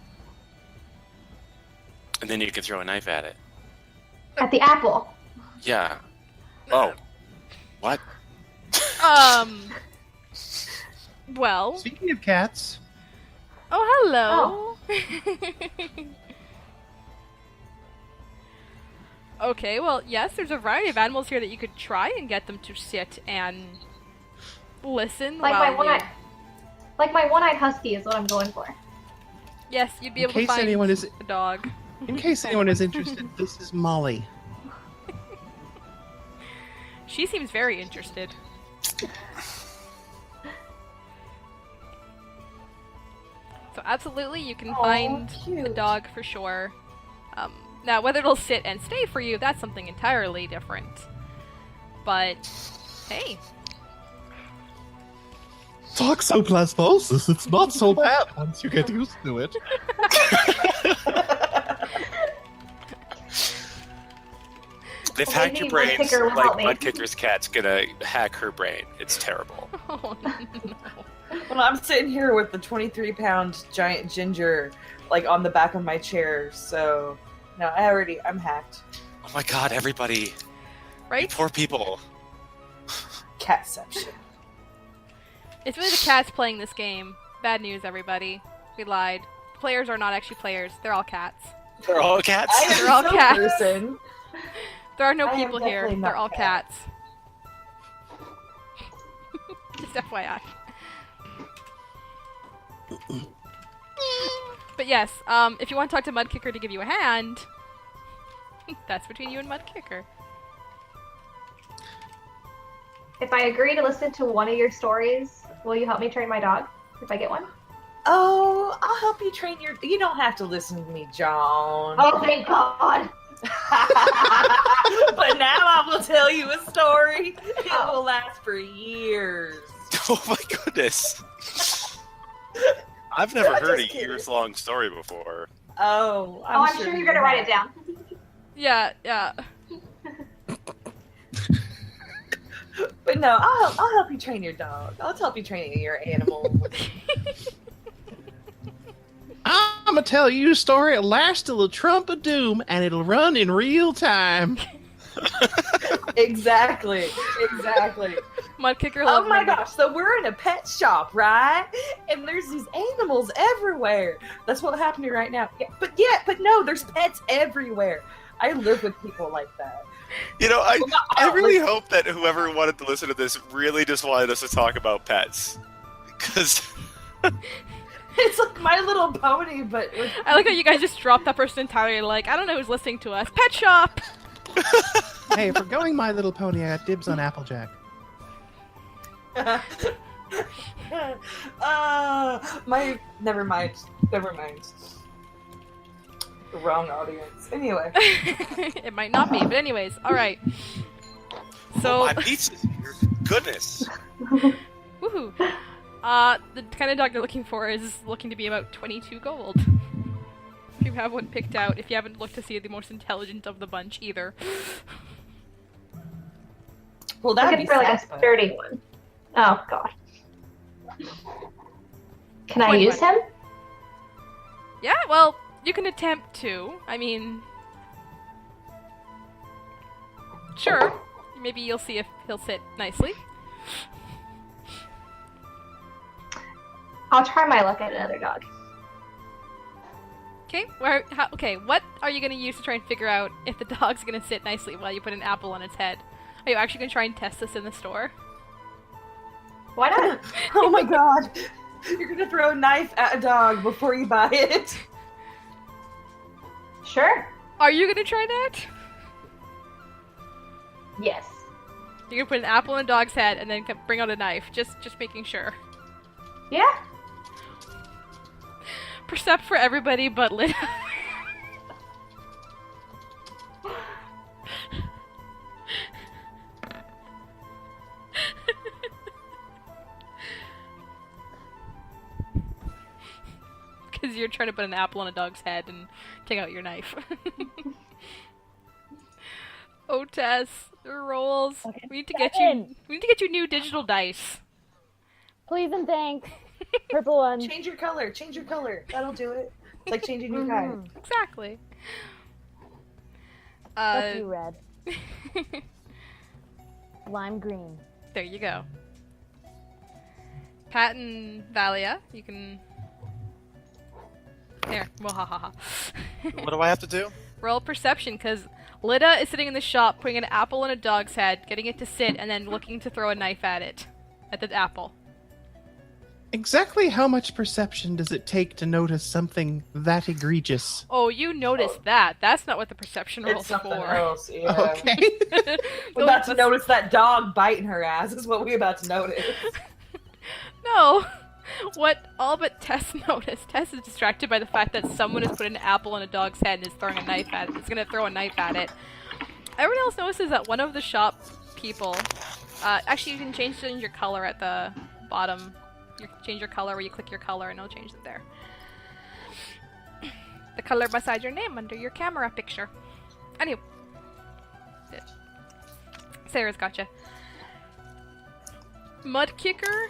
Speaker 3: And then you can throw a knife at it.
Speaker 4: At the apple.
Speaker 3: Yeah. Oh. What?
Speaker 2: Well...
Speaker 5: Speaking of cats...
Speaker 2: Oh, hello!
Speaker 4: Oh.
Speaker 2: Okay, well, yes, there's a variety of animals here that you could try and get them to sit and listen
Speaker 4: Like
Speaker 2: while
Speaker 4: my one-eyed husky is what I'm going for.
Speaker 2: Yes, you'd be
Speaker 5: In
Speaker 2: able to
Speaker 5: case
Speaker 2: find
Speaker 5: anyone is-
Speaker 2: a dog.
Speaker 5: In case anyone is interested, this is Molly.
Speaker 2: She seems very interested. So absolutely, you can
Speaker 1: Aw,
Speaker 2: find a
Speaker 1: cute.
Speaker 2: dog for sure. Now, whether it'll sit and stay for you, that's something entirely different. But, hey.
Speaker 5: Toxoplasmosis, it's not so bad once you get used to it.
Speaker 3: They've
Speaker 4: Well,
Speaker 3: hacked your
Speaker 4: maybe
Speaker 3: brains
Speaker 4: Mudkicker will
Speaker 3: like
Speaker 4: help me.
Speaker 3: Mudkicker's cat's gonna hack her brain. It's terrible.
Speaker 2: Oh, no.
Speaker 1: Well, I'm sitting here with the 23-pound giant ginger, like, on the back of my chair, so... No, I'm hacked.
Speaker 3: Oh my god, everybody. You
Speaker 2: Right?
Speaker 3: poor people.
Speaker 1: Catception.
Speaker 2: It's really the cats playing this game. Bad news, everybody. We lied. Players are not actually players. They're all cats.
Speaker 3: They're all cats.
Speaker 1: I am
Speaker 2: They're all
Speaker 1: some
Speaker 2: cats.
Speaker 1: person.
Speaker 2: There are no
Speaker 1: I am
Speaker 2: people here.
Speaker 1: definitely
Speaker 2: They're
Speaker 1: not
Speaker 2: all
Speaker 1: cats.
Speaker 2: Just FYI. But yes, if you want to talk to Mudkicker to give you a hand, that's between you and Mudkicker.
Speaker 4: If I agree to listen to one of your stories, will you help me train my dog if I get one?
Speaker 1: Oh, I'll help you train your. You don't have to listen to me, John.
Speaker 4: Oh, thank God.
Speaker 1: But now I will tell you a story. It will last for years.
Speaker 3: Oh my goodness. I've never
Speaker 1: I'm
Speaker 3: heard a
Speaker 1: just kidding.
Speaker 3: years-long story before.
Speaker 1: Oh,
Speaker 4: I'm sure you're going to write it down.
Speaker 2: Yeah.
Speaker 1: But no, I'll help you train your dog. I'll help you train your animal.
Speaker 5: I'm gonna tell you a story. It'll last till the trump of doom, and it'll run in real time.
Speaker 1: Exactly.
Speaker 2: Mudkicker
Speaker 1: Oh
Speaker 2: loves
Speaker 1: my
Speaker 2: Mudkicker.
Speaker 1: gosh, so we're in a pet shop, right? And there's these animals everywhere. That's what's happening right now. But no, there's pets everywhere. I live with people like that.
Speaker 3: You know,
Speaker 1: Well, not
Speaker 3: I
Speaker 1: all,
Speaker 3: really
Speaker 1: like-
Speaker 3: hope that whoever wanted to listen to this really just wanted us to talk about pets. Because
Speaker 1: It's like My Little Pony, but with
Speaker 2: I like how you guys just dropped that person entirely. Like, I don't know who's listening to us. Pet shop.
Speaker 5: Hey, if we're going My Little Pony, I got dibs on Applejack.
Speaker 1: Never mind. The wrong audience. Anyway.
Speaker 2: It might not be, but anyways, alright. So,
Speaker 3: my pizza's here. Goodness.
Speaker 2: woohoo. The kind of dog you're looking for is looking to be about 22 gold. If you have one picked out, if you haven't looked to see the most intelligent of the bunch either.
Speaker 1: Well, that'd
Speaker 4: Looking
Speaker 1: be
Speaker 4: for like a
Speaker 1: sad, but-
Speaker 4: sturdy one. Oh, God. Can I
Speaker 2: 21.
Speaker 4: use him?
Speaker 2: Yeah, well, you can attempt to. I mean... Sure. Maybe you'll see if he'll sit nicely.
Speaker 4: I'll try my luck at another dog.
Speaker 2: Okay, okay, what are you gonna use to try and figure out if the dog's gonna sit nicely while you put an apple on its head? Are you actually gonna try and test this in the store?
Speaker 4: Why not?
Speaker 1: Oh my god! You're gonna throw a knife at a dog before you buy it.
Speaker 4: Sure.
Speaker 2: Are you gonna try that?
Speaker 4: Yes.
Speaker 2: You're gonna put an apple in a dog's head and then bring out a knife, just making sure.
Speaker 4: Yeah.
Speaker 2: Percept for everybody but Lidda. Because you're trying to put an apple on a dog's head and take out your knife. Oh, Tess, your rolls.
Speaker 6: Okay,
Speaker 2: We need to get
Speaker 6: seven.
Speaker 2: you new digital dice.
Speaker 6: Please and thanks. Purple one.
Speaker 1: Change your color. That'll do it. It's like changing your kind.
Speaker 2: Exactly.
Speaker 6: Let's do red. Lime green.
Speaker 2: There you go. Pat and Valia, you can... There. Wahahaha.
Speaker 3: What do I have to do?
Speaker 2: Roll perception, because Lidda is sitting in the shop, putting an apple on a dog's head, getting it to sit, and then looking to throw a knife at it. At the apple.
Speaker 5: Exactly how much perception does it take to notice something that egregious?
Speaker 2: Oh, you noticed that. That's not what the perception roll's
Speaker 1: It's something
Speaker 2: for.
Speaker 1: else. Yeah.
Speaker 5: Okay.
Speaker 1: We're about to notice that dog biting her ass. Is what we're about to notice.
Speaker 2: No. What all but Tess noticed. Tess is distracted by the fact that someone has put an apple on a dog's head and is throwing a knife at it. Is gonna throw a knife at it. Everyone else notices that one of the shop people... actually, you can change your color at the bottom. You change your color where you click your color and it'll change it there. The color beside your name under your camera picture. Anyway. Sarah's gotcha. Mudkicker,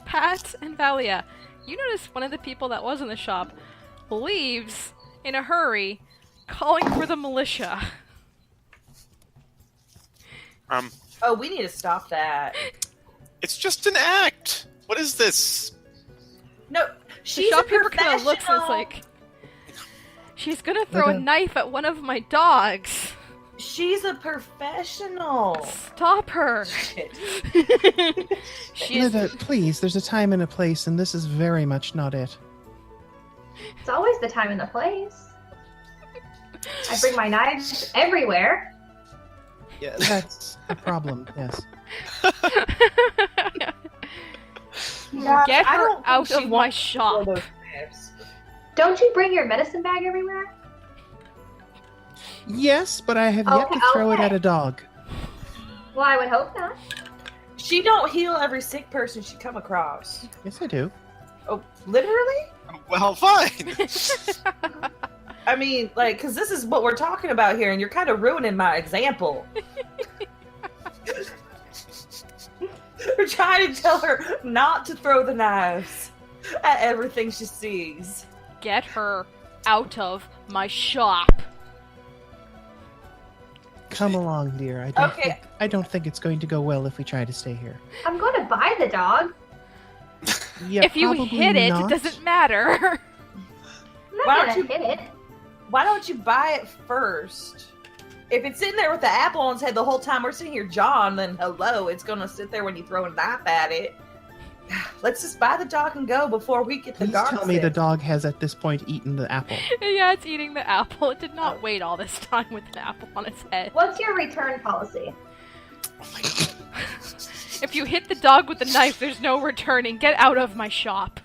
Speaker 2: Pat, and Valia. You notice one of the people that was in the shop leaves in a hurry, calling for the militia.
Speaker 1: Oh, we need to stop that.
Speaker 3: It's just an act. What is this?
Speaker 1: No,
Speaker 2: The
Speaker 1: she's a
Speaker 2: shopkeeper kind of looks and is
Speaker 1: professional.
Speaker 2: like, she's gonna throw a
Speaker 5: Lidda.
Speaker 2: knife at one of my dogs.
Speaker 1: She's a professional.
Speaker 2: Stop her.
Speaker 1: Shit.
Speaker 2: She is.
Speaker 5: Lidda, please, there's a time and a place, and this is very much not it.
Speaker 4: It's always the time and the place. I bring my knives everywhere.
Speaker 5: Yeah, that's a problem, yes.
Speaker 1: God,
Speaker 2: Get
Speaker 1: I
Speaker 2: her
Speaker 1: don't think
Speaker 2: out
Speaker 1: she
Speaker 2: of my
Speaker 1: wants
Speaker 2: shop.
Speaker 1: those knives.
Speaker 4: Don't you bring your medicine bag everywhere?
Speaker 5: Yes, but I have yet to throw it at a dog.
Speaker 4: Well, I would hope not.
Speaker 1: She don't heal every sick person she come across.
Speaker 5: Yes, I do.
Speaker 1: Oh, literally?
Speaker 3: Well, fine.
Speaker 1: I mean, like, because this is what we're talking about here, and you're kind of ruining my example. We're trying to tell her not to throw the knives at everything she sees.
Speaker 2: Get her out of my shop.
Speaker 5: Come along, dear. I don't think it's going to go well if we try to stay here.
Speaker 4: I'm going to buy the dog.
Speaker 5: Yeah,
Speaker 2: If you
Speaker 5: probably
Speaker 2: hit it,
Speaker 5: not.
Speaker 2: it doesn't matter.
Speaker 4: I'm not
Speaker 1: Why
Speaker 4: going
Speaker 1: don't
Speaker 4: to hit it.
Speaker 1: Why don't you buy it first? If it's sitting there with the apple on its head the whole time we're sitting here, John, then hello, it's going to sit there when you throw a knife at it. Let's just buy the dog and go before we get the
Speaker 5: Please
Speaker 1: guard
Speaker 5: tell me the dog has at this point eaten the apple.
Speaker 2: Yeah, it's eating the apple. It did not wait all this time with an apple on its head.
Speaker 4: What's your return policy?
Speaker 2: If you hit the dog with the knife, there's no returning. Get out of my shop.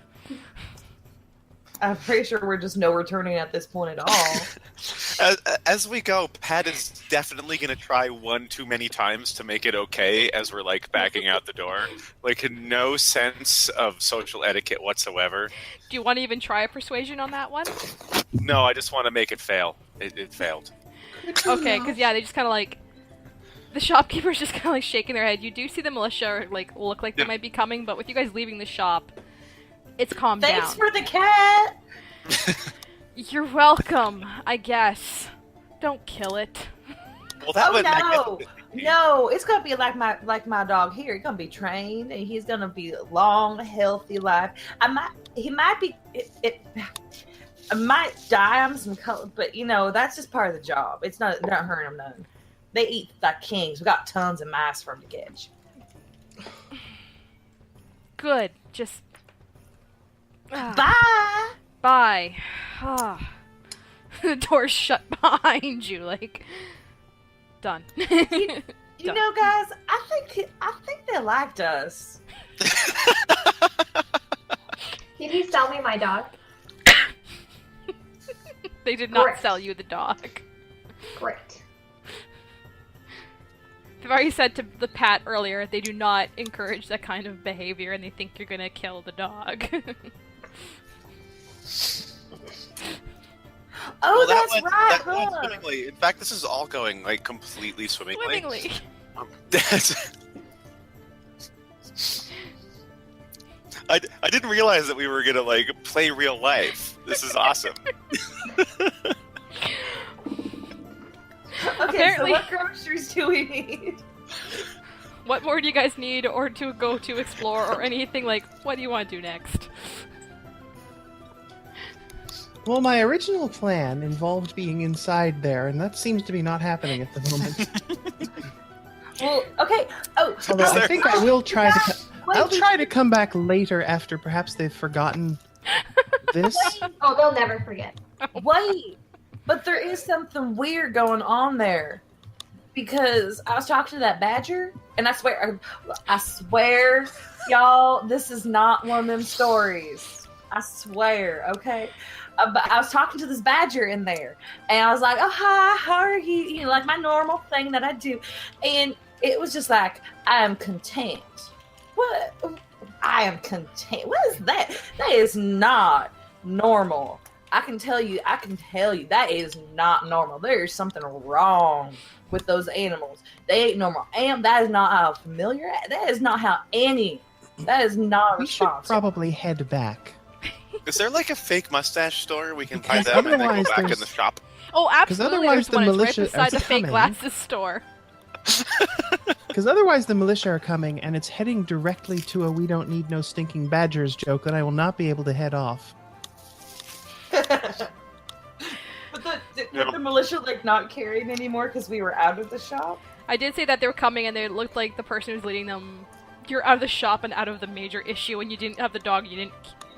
Speaker 1: I'm pretty sure we're just no returning at this point at all.
Speaker 3: As we go, Pat is definitely going to try one too many times to make it okay as we're, like, backing out the door. Like, no sense of social etiquette whatsoever.
Speaker 2: Do you want to even try a persuasion on that one?
Speaker 3: No, I just want to make it fail. It failed.
Speaker 2: Okay, because yeah, they just kind of like... The shopkeeper's just kind of like shaking their head. You do see the militia like look like they might be coming, but with you guys leaving the shop, it's calmed
Speaker 1: Thanks
Speaker 2: down.
Speaker 1: for the cat!
Speaker 2: You're welcome, I guess. Don't kill it.
Speaker 3: Well, that
Speaker 1: Oh
Speaker 3: would
Speaker 1: no! No, it's gonna be like my dog here. He's gonna be trained, and he's gonna be a long, healthy life. He might be. I might die on some color, but you know that's just part of the job. It's not hurting them none. They eat like kings. We got tons of mice for them to catch.
Speaker 2: Good. Just
Speaker 1: Bye.
Speaker 2: bye. Ah. The door's shut behind you. Like done.
Speaker 1: You know, guys, I think they liked us.
Speaker 4: Can you sell me my dog?
Speaker 2: They did not
Speaker 4: Great.
Speaker 2: sell you the dog.
Speaker 4: Great.
Speaker 2: I've already said to the Pat earlier, they do not encourage that kind of behavior and they think you're gonna kill the dog.
Speaker 1: Oh,
Speaker 3: Well,
Speaker 1: that's
Speaker 3: went
Speaker 1: right, huh?
Speaker 3: swimmingly. In fact, this is all going, like, completely swimmingly.
Speaker 2: Swimmingly.
Speaker 3: I didn't realize that we were gonna, like, play real life. This is awesome.
Speaker 1: Okay,
Speaker 2: Apparently-
Speaker 1: so what groceries do we need?
Speaker 2: What more do you guys need or to go to explore or anything like, what do you want to do next?
Speaker 5: Well, my original plan involved being inside there, and that seems to be not happening at the moment.
Speaker 1: Well, okay. Oh,
Speaker 5: Although I
Speaker 3: there-
Speaker 5: think I will try to. I'll
Speaker 1: wait,
Speaker 5: try to come back later after perhaps they've forgotten this.
Speaker 4: Oh, they'll never forget.
Speaker 1: wait. But there is something weird going on there. Because I was talking to that badger, and I swear, y'all, this is not one of them stories. I swear, okay? But I was talking to this badger in there, and I was like, oh, hi, how are you? You know, like my normal thing that I do. And it was just like, I am content. What? I am content. What is that? That is not normal. I can tell you, that is not normal. There is something wrong with those animals. They ain't normal. And that is not how familiar, that is not how that is not
Speaker 5: We should
Speaker 1: responsible.
Speaker 5: probably head back.
Speaker 3: Is there, like, a fake mustache store we can buy
Speaker 5: Because
Speaker 3: them and then go
Speaker 5: otherwise
Speaker 3: back in
Speaker 5: there's-
Speaker 3: the shop?
Speaker 2: Oh, absolutely.
Speaker 5: otherwise
Speaker 2: There's
Speaker 5: the
Speaker 2: one. It's
Speaker 5: militia
Speaker 2: right beside the
Speaker 5: are
Speaker 2: fake
Speaker 5: coming.
Speaker 2: glasses store.
Speaker 5: Because otherwise the militia are coming, and it's heading directly to a "we don't need no stinking badgers" joke, and I will not be able to head off.
Speaker 1: But Did the militia not carry it anymore because we were out of the shop?
Speaker 2: I did say that they were coming and they looked like the person who's leading them. You're out of the shop and out of the major issue, and you didn't have the dog. You didn't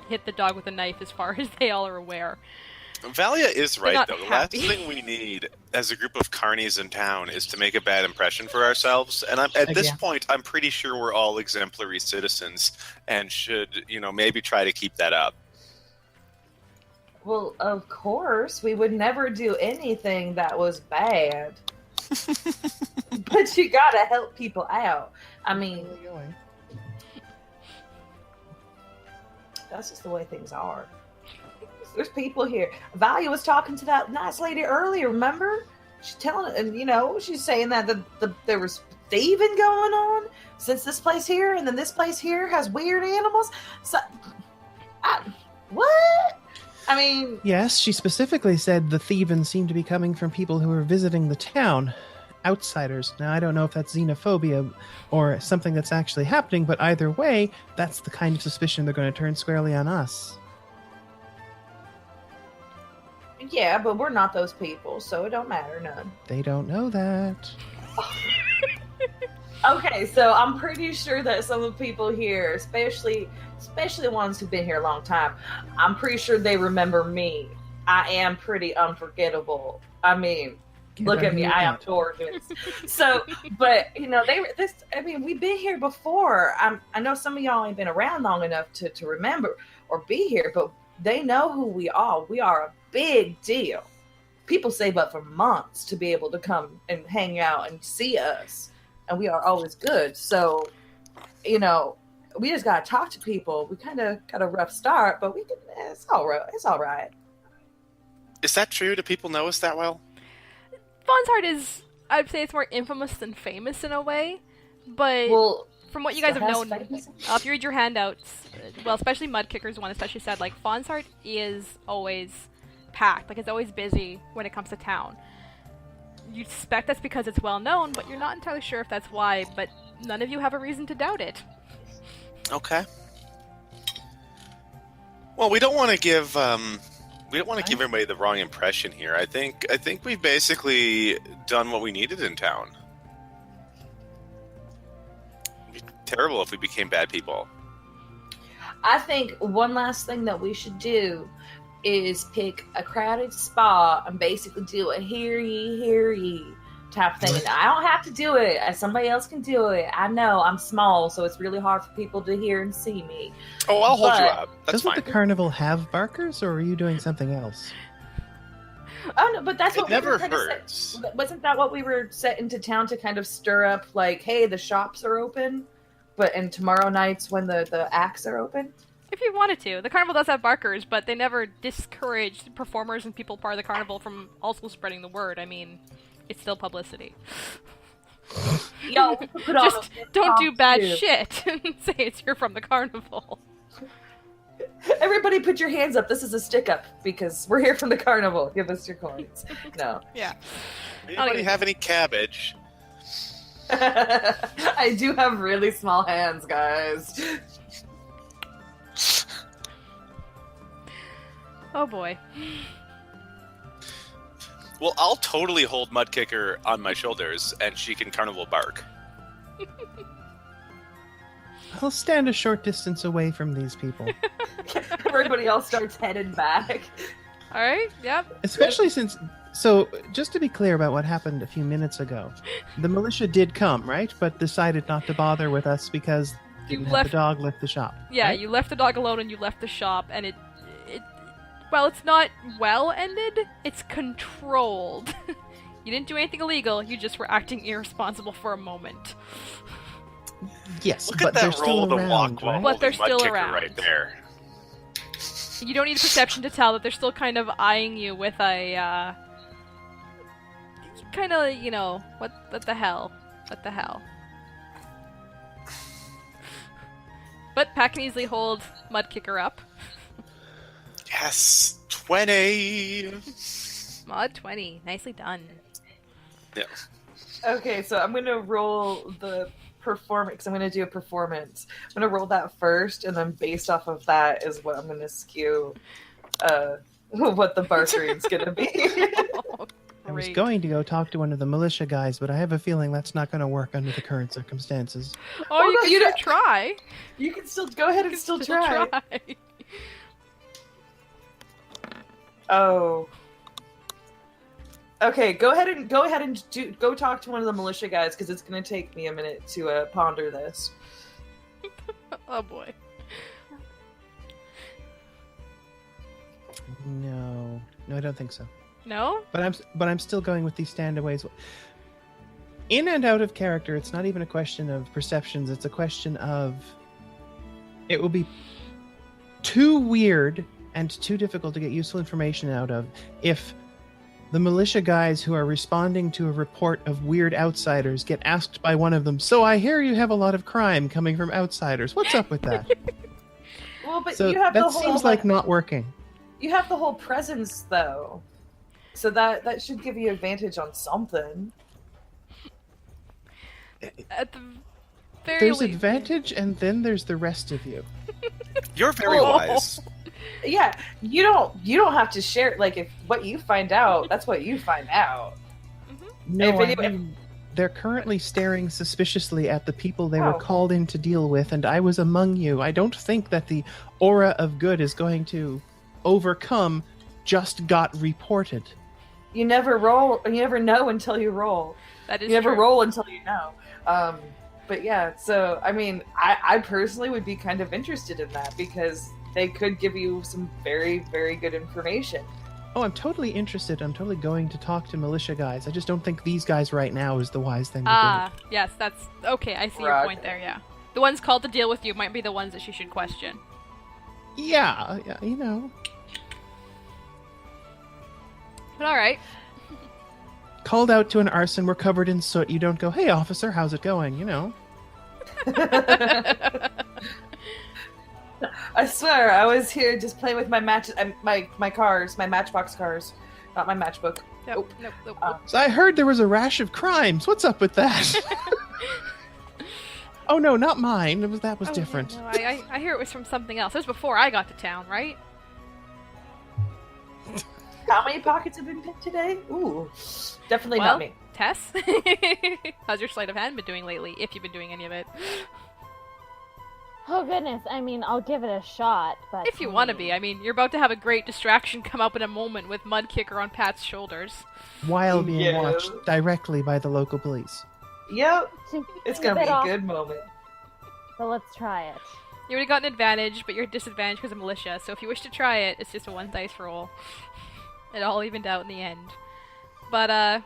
Speaker 2: hit the dog with a knife, as far as they all are aware.
Speaker 3: Valia is right, though. The last
Speaker 2: happy.
Speaker 3: thing we need as a group of carnies in town is to make a bad impression for ourselves. And at this point, I'm pretty sure we're all exemplary citizens and should, maybe try to keep that up.
Speaker 1: Well, of course, we would never do anything that was bad. But you gotta help people out. I mean, that's just the way things are. There's people here. Valia was talking to that nice lady earlier, remember? She's telling, and she's saying that there was thieving going on since this place here, and then this place here has weird animals. So, what? I mean...
Speaker 5: Yes, she specifically said the thieving seemed to be coming from people who were visiting the town. Outsiders. Now, I don't know if that's xenophobia or something that's actually happening, but either way, that's the kind of suspicion they're going to turn squarely on us.
Speaker 1: Yeah, but we're not those people, so it don't matter none.
Speaker 5: They don't know that.
Speaker 1: Okay, so I'm pretty sure that some of the people here, especially the ones who've been here a long time, I'm pretty sure they remember me. I am pretty unforgettable. I mean, look at me, I am gorgeous. So, but we've been here before. I know some of y'all ain't been around long enough to remember or be here, but they know who we are. We are a big deal. People save up for months to be able to come and hang out and see us. And we are always good. So, we just got to talk to people. We kind of got a rough start, but it's all right. It's all right.
Speaker 3: Is that true? Do people know us that well?
Speaker 2: Faun's Heart is, I'd say it's more infamous than famous in a way. But from what you guys have known, if you read your handouts, especially Mudkicker's one especially said, Faun's Heart is always packed. It's always busy when it comes to town. You suspect that's because it's well known, but you're not entirely sure if that's why, but none of you have a reason to doubt it.
Speaker 3: Okay. Well, we don't want to give everybody the wrong impression here. I think we've basically done what we needed in town. It'd be terrible if we became bad people.
Speaker 1: I think one last thing that we should do is pick a crowded spot and basically do a hear ye type thing. And I don't have to do it. Somebody else can do it. I know I'm small, so it's really hard for people to hear and see me.
Speaker 3: Oh, I'll hold you up. That's fine.
Speaker 5: Doesn't the carnival have barkers, or are you doing something else?
Speaker 1: Oh no, but that's what
Speaker 3: it never hurts.
Speaker 1: Wasn't that what we were set into town to kind of stir up? Hey, the shops are open, and tomorrow night's when the acts are open.
Speaker 2: If you wanted to. The carnival does have barkers, but they never discourage performers and people part of the carnival from also spreading the word. I mean, it's still publicity.
Speaker 1: Yo,
Speaker 2: just don't do bad shit and say you're from the carnival.
Speaker 1: Everybody put your hands up. This is a stick up because we're here from the carnival. Give us your coins. No.
Speaker 2: Yeah.
Speaker 3: Anybody have any cabbage?
Speaker 1: I do have really small hands, guys.
Speaker 2: Oh boy.
Speaker 3: Well, I'll totally hold Mudkicker on my shoulders, and she can carnival bark.
Speaker 5: I'll stand a short distance away from these people.
Speaker 1: Everybody else starts heading back.
Speaker 2: Alright, yep.
Speaker 5: Especially since... So, just to be clear about what happened a few minutes ago, the militia did come, right? But decided not to bother with us because the dog left the shop.
Speaker 2: Yeah,
Speaker 5: right?
Speaker 2: You left the dog alone and you left the shop, and it's not well ended, it's controlled. You didn't do anything illegal, you just were acting irresponsible for a moment.
Speaker 5: Yes,
Speaker 3: Look
Speaker 5: but
Speaker 3: at that
Speaker 5: they're
Speaker 3: roll
Speaker 5: still
Speaker 3: of the
Speaker 5: around,
Speaker 3: walk while
Speaker 5: right?
Speaker 2: But they're
Speaker 3: holding
Speaker 2: still
Speaker 3: Mudkicker
Speaker 2: around.
Speaker 3: right there.
Speaker 2: You don't need a perception to tell that they're still kind of eyeing you with a, kind of, what the hell? What the hell? But Pat can easily hold Mudkicker up.
Speaker 3: Yes! 20!
Speaker 2: Mod 20. Nicely done.
Speaker 3: Yeah.
Speaker 1: Okay, so I'm going to roll the performance. I'm going to do a performance. I'm going to roll that first, and then based off of that is what I'm going to skew what the bartering's going to be.
Speaker 5: I was
Speaker 2: Great.
Speaker 5: going to go talk to one of the militia guys, but I have a feeling that's not going to work under the current circumstances.
Speaker 2: Oh, you
Speaker 1: no,
Speaker 2: can
Speaker 1: you
Speaker 2: still
Speaker 1: don't-
Speaker 2: try.
Speaker 1: You can still go ahead and still try. Oh. Okay, go ahead and go talk to one of the militia guys because it's going to take me a minute to ponder this.
Speaker 2: Oh boy.
Speaker 5: No, I don't think so.
Speaker 2: No?
Speaker 5: But I'm still going with these standaways. In and out of character, it's not even a question of perceptions. It's a question of it will be too weird and too difficult to get useful information out of if the militia guys who are responding to a report of weird outsiders get asked by one of them, "So I hear you have a lot of crime coming from outsiders. What's up with that?"
Speaker 1: Well, but
Speaker 5: So
Speaker 1: you have
Speaker 5: that
Speaker 1: the whole
Speaker 5: seems like not working.
Speaker 1: You have the whole presence though. So that should give you advantage on something.
Speaker 2: At the very
Speaker 5: There's
Speaker 2: least.
Speaker 5: advantage, and then there's the rest of you.
Speaker 3: You're very
Speaker 1: Oh.
Speaker 3: wise.
Speaker 1: Yeah, you don't have to share like if what you find out, that's what you find out.
Speaker 5: No,
Speaker 1: If
Speaker 5: I
Speaker 1: any-
Speaker 5: mean, they're currently staring suspiciously at the people they were
Speaker 1: Oh.
Speaker 5: called in to deal with, and I was among you. I don't think that the aura of good is going to overcome just got reported.
Speaker 1: You never know until you roll.
Speaker 2: That is
Speaker 1: You never
Speaker 2: true.
Speaker 1: roll until you know. But yeah, so I mean, I personally would be kind of interested in that because they could give you some very, very good information.
Speaker 5: Oh, I'm totally interested. I'm totally going to talk to militia guys. I just don't think these guys right now is the wise thing to
Speaker 2: Ah, yes, that's okay. I see your
Speaker 1: Roger.
Speaker 2: point there. Yeah, the ones called to deal with you might be the ones that she should question.
Speaker 5: do. Yeah, you know.
Speaker 2: But all right.
Speaker 5: Called out to an arson, we're covered in soot. You don't go, "Hey, officer, how's it going?" You know.
Speaker 1: I swear, I was here just playing with my my cars, my Matchbox cars, not my matchbook.
Speaker 2: Nope. Nope.
Speaker 5: So I heard there was a rash of crimes. What's up with that? Oh no, not mine. That was
Speaker 2: Oh,
Speaker 5: different.
Speaker 2: No, I hear it was from something else. It was before I got to town, right?
Speaker 1: How many pockets have been picked today? Ooh, definitely
Speaker 2: Well,
Speaker 1: not me.
Speaker 2: Tess, how's your sleight of hand been doing lately? If you've been doing any of it,
Speaker 6: Oh goodness, I mean, I'll give it a shot, but
Speaker 2: if you want to be. I mean, you're about to have a great distraction come up in a moment with Mudkicker on Pat's shoulders.
Speaker 5: While being
Speaker 1: Yeah.
Speaker 5: watched directly by the local police.
Speaker 1: Yep,
Speaker 6: She's
Speaker 1: it's
Speaker 6: a
Speaker 1: gonna
Speaker 6: bit
Speaker 1: be a
Speaker 6: off,
Speaker 1: good moment.
Speaker 6: but let's try it.
Speaker 2: You would have gotten advantage, but you're disadvantaged because of militia. So if you wish to try it, it's just a one dice roll. It all evened out in the end. But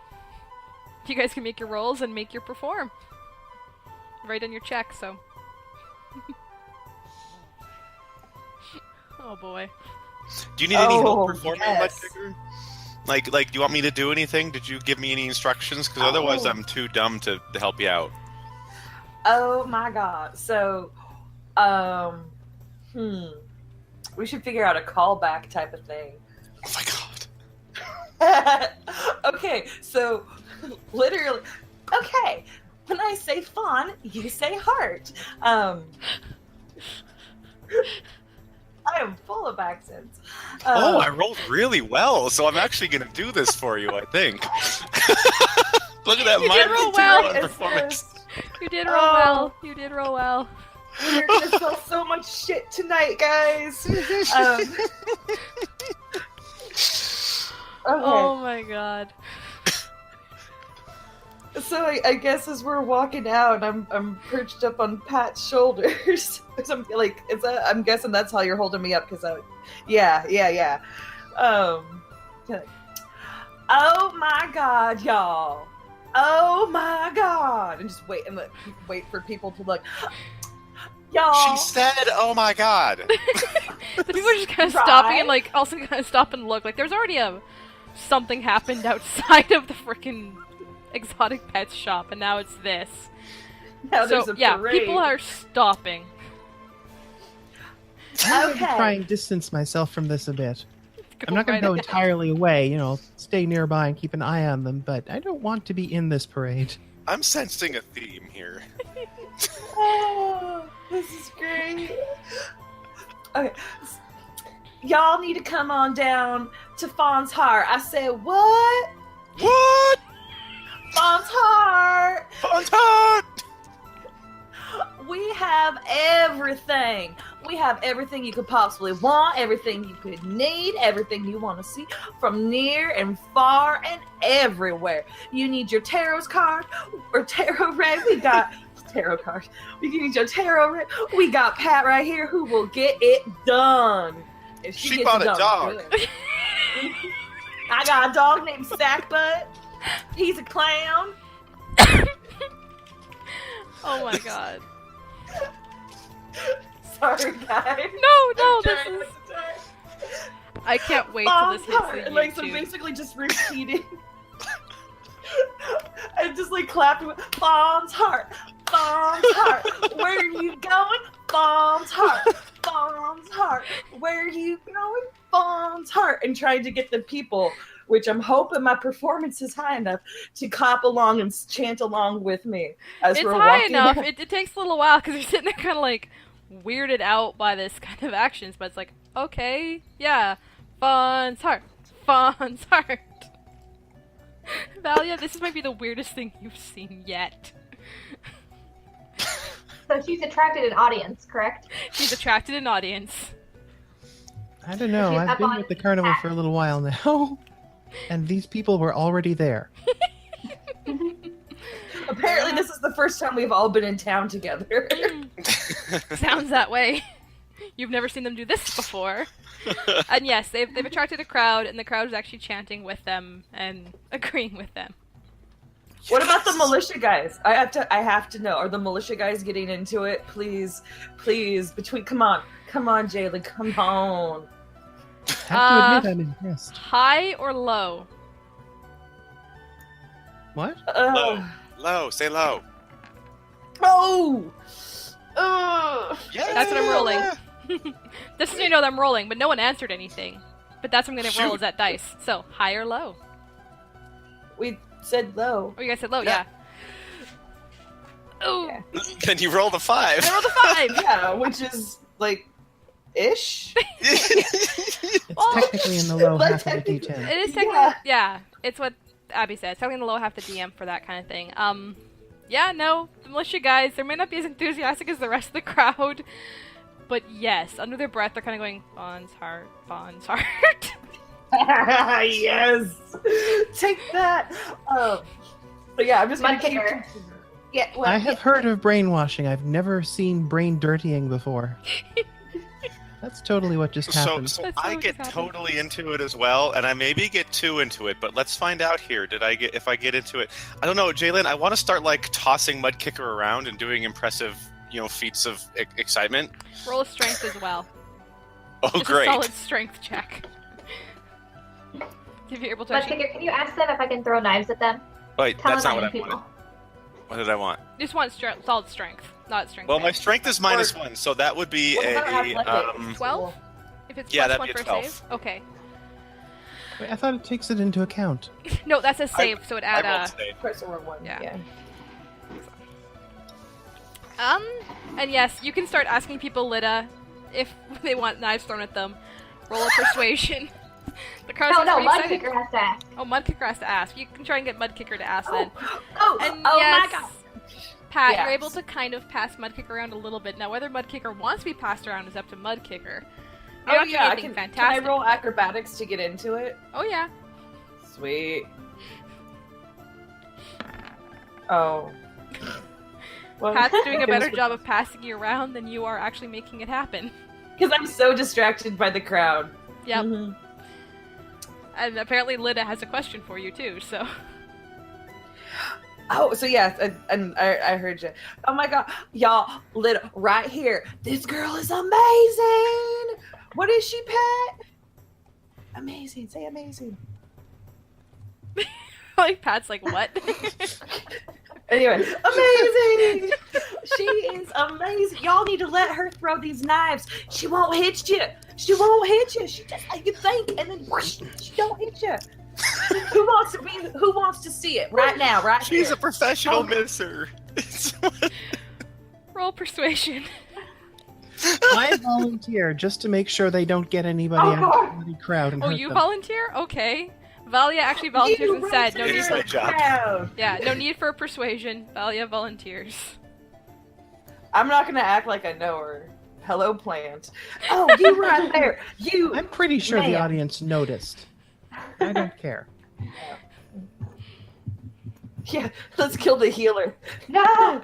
Speaker 2: you guys can make your rolls and make your perform. Write on your check. So. Oh boy.
Speaker 3: Do you need any
Speaker 1: Oh,
Speaker 3: help performing
Speaker 1: yes.
Speaker 3: Mudkicker? Like, do you want me to do anything? Did you give me any instructions? Because otherwise
Speaker 1: Oh.
Speaker 3: I'm too dumb to help you out.
Speaker 1: Oh my god. So, we should figure out a callback type of thing.
Speaker 3: Oh my god.
Speaker 1: Okay, so literally, okay. When I say fawn, you say heart. I am full of accents.
Speaker 3: Oh, I rolled really well, so I'm actually going to do this for you, I think. Look at that
Speaker 2: You did roll
Speaker 3: minus
Speaker 2: well.
Speaker 3: 2 on performance.
Speaker 2: You did roll
Speaker 1: Oh.
Speaker 2: well. You did roll well.
Speaker 1: We're gonna sell so much shit tonight, guys. Okay.
Speaker 2: Oh my god.
Speaker 1: So I guess as we're walking out, I'm perched up on Pat's shoulders. So I'm guessing that's how you're holding me up, because yeah. Oh my god, y'all! Oh my god! And just wait wait for people to look. Y'all.
Speaker 3: She said, "Oh my god."
Speaker 2: The people are just kind of
Speaker 1: Try.
Speaker 2: stopping and like also kind of stop and look. Like there's already something happened outside of the freaking exotic pets shop, and now it's this.
Speaker 1: Now
Speaker 2: So
Speaker 1: there's a
Speaker 2: yeah,
Speaker 1: parade.
Speaker 2: people are stopping.
Speaker 5: I'm
Speaker 1: Okay.
Speaker 5: try and distance myself from this a bit. I'm not going
Speaker 2: right
Speaker 5: to go
Speaker 2: ahead.
Speaker 5: entirely away, stay nearby and keep an eye on them, but I don't want to be in this parade.
Speaker 3: I'm sensing a theme here.
Speaker 1: Oh, this is great. Okay. Y'all need to come on down. to Faun's heart. I said, what?
Speaker 3: What?
Speaker 1: Faun's heart.
Speaker 3: Faun's heart.
Speaker 1: We have everything. We have everything you could possibly want, everything you could need, everything you want to see from near and far and everywhere. You need your tarot card or tarot read. We got tarot card. We need your tarot read. We got Pat right here who will get it done. If
Speaker 3: She
Speaker 1: gets
Speaker 3: bought
Speaker 1: it
Speaker 3: a
Speaker 1: done
Speaker 3: dog.
Speaker 1: good. I got a dog named Sackbutt. He's a clown.
Speaker 2: Oh my god.
Speaker 1: Sorry, guys.
Speaker 2: No,
Speaker 1: I'm
Speaker 2: this
Speaker 1: trying
Speaker 2: is...
Speaker 1: not to die.
Speaker 2: I can't wait till this hits the
Speaker 1: And, like, so
Speaker 2: YouTube.
Speaker 1: basically just repeating. I just like clapping. Faun's heart. Faun's heart. Where are you going? Faun's heart. Faun's heart. Where are you going? Faun's heart. And trying to get the people, which I'm hoping my performance is high enough to clap along and chant along with me as
Speaker 2: It's
Speaker 1: we're
Speaker 2: high
Speaker 1: walking
Speaker 2: enough.
Speaker 1: down.
Speaker 2: It takes a little while because you're sitting there kind of like weirded out by this kind of actions, but it's like, okay, yeah, Faun's heart, Faun's heart. Valia, this might be the weirdest thing you've seen yet.
Speaker 4: So she's attracted an audience, correct?
Speaker 2: She's attracted an audience.
Speaker 5: I don't know.
Speaker 4: She's
Speaker 5: I've
Speaker 4: up
Speaker 5: been
Speaker 4: on
Speaker 5: with the carnival for a little while now, and these people were already there.
Speaker 1: Apparently, this is the first time we've all been in town together.
Speaker 2: Sounds that way. You've never seen them do this before. And yes, they've attracted a crowd, and the crowd is actually chanting with them and agreeing with them.
Speaker 1: What about the militia guys? I have to know. Are the militia guys getting into it? Please, come on, Jalyn, come on.
Speaker 5: I have to admit, I'm impressed.
Speaker 2: High or low?
Speaker 5: What?
Speaker 3: Low. Say low.
Speaker 1: Oh!
Speaker 3: Yeah.
Speaker 2: That's what I'm rolling. Just so you know that I'm rolling, but no one answered anything. But that's what I'm gonna roll
Speaker 3: Shoot.
Speaker 2: is that dice. So, high or low?
Speaker 1: We said low.
Speaker 2: Oh, you guys said low, yeah. Oh,
Speaker 1: Yeah.
Speaker 3: Then you roll the 5.
Speaker 2: I rolled a 5!
Speaker 1: Yeah, which is like ish.
Speaker 5: It's
Speaker 2: Oh.
Speaker 5: technically in the low
Speaker 1: But
Speaker 5: half of the
Speaker 1: technically-
Speaker 5: D10.
Speaker 2: It is technically, yeah, it's what Abbey said. It's technically in the low half the DM for that kind of thing. Yeah, no, the militia guys, they may not be as enthusiastic as the rest of the crowd, but yes, under their breath, they're kind of going, Faun's heart, Faun's heart.
Speaker 1: Yes. Take that. But yeah, I'm just gonna keep.
Speaker 4: Mudkicker.
Speaker 1: Yeah. Well,
Speaker 5: I have heard of brainwashing. I've never seen brain dirtying before. That's totally what just happened.
Speaker 3: So
Speaker 2: That's
Speaker 3: I
Speaker 2: what
Speaker 3: get
Speaker 2: just happened.
Speaker 3: totally into it as well, and I maybe get too into it, but let's find out here. If I get into it? I don't know, Jalyn, I want to start like tossing Mudkicker around and doing impressive, feats of excitement.
Speaker 2: Roll a strength as well.
Speaker 3: Oh,
Speaker 2: Just
Speaker 3: great.
Speaker 2: a solid strength check. If you're able to actually...
Speaker 4: Mudkicker, can you ask them if I can throw knives at them?
Speaker 3: Wait, that's not what I
Speaker 4: Talented
Speaker 3: wanted. What did I want?
Speaker 2: You just want solid strength, not strength.
Speaker 3: Well, my
Speaker 2: check.
Speaker 3: strength is -1, so that would be
Speaker 1: what about
Speaker 3: a
Speaker 1: athletics?
Speaker 2: 12? If it's
Speaker 3: Yeah,
Speaker 2: plus
Speaker 3: that'd
Speaker 2: one
Speaker 3: be a
Speaker 2: for a
Speaker 3: 12.
Speaker 2: save? Okay.
Speaker 5: Wait, I thought it takes it into account.
Speaker 2: No, that's a save, so it
Speaker 3: I
Speaker 2: add
Speaker 3: rolled today.
Speaker 1: press the wrong one.
Speaker 2: Yeah. And yes, you can start asking people Lidda if they want knives thrown at them. Roll a persuasion. The crowd
Speaker 4: No,
Speaker 2: seems pretty excited.
Speaker 4: Mudkicker has to ask.
Speaker 2: Oh, Mudkicker has to ask. You can try and get Mudkicker to ask then.
Speaker 1: Oh,
Speaker 2: And
Speaker 1: oh
Speaker 2: yes,
Speaker 1: my god.
Speaker 2: Pat,
Speaker 1: Yes.
Speaker 2: you're able to kind of pass Mudkicker around a little bit. Now, whether Mudkicker wants to be passed around is up to Mudkicker. You're not doing anything
Speaker 1: Can I
Speaker 2: fantastic.
Speaker 1: roll acrobatics to get into it?
Speaker 2: Oh yeah.
Speaker 1: Sweet. Oh. Well,
Speaker 2: Pat's doing a better job of passing you around than you are actually making it happen.
Speaker 1: because I'm so distracted by the crowd.
Speaker 2: Yep.
Speaker 1: Mhm.
Speaker 2: And apparently Lidda has a question for you too, so.
Speaker 1: Oh, so yes, and I heard you. Oh my god, y'all, Lidda, right here. This girl is amazing. What is she, Pat? Amazing. Say amazing.
Speaker 2: Like Pat's like, what?
Speaker 1: Anyway, amazing. She is amazing. Y'all need to let her throw these knives. She won't hit you. She won't hit you. She just like you think, and then whoosh, she don't hit you. Who wants to see it right now? Right
Speaker 3: She's
Speaker 1: here.
Speaker 3: a professional
Speaker 1: Oh.
Speaker 3: misser.
Speaker 2: Roll persuasion.
Speaker 5: I volunteer just to make sure they don't get anybody
Speaker 4: Oh,
Speaker 5: out of the crowd and
Speaker 2: Oh,
Speaker 5: hurt
Speaker 2: you
Speaker 5: them.
Speaker 2: volunteer? Okay. Valia actually volunteers
Speaker 1: You
Speaker 2: and said, no
Speaker 1: run
Speaker 2: need
Speaker 3: It's
Speaker 1: to
Speaker 3: my
Speaker 2: for...
Speaker 1: the
Speaker 3: job.
Speaker 1: crowd.
Speaker 2: Yeah, no need for persuasion. Valia volunteers.
Speaker 1: I'm not gonna act like I know her. Hello, plant. Oh, you right there. You.
Speaker 5: I'm pretty sure the
Speaker 1: Man.
Speaker 5: audience noticed. I don't care.
Speaker 1: Yeah, let's kill the healer.
Speaker 4: No!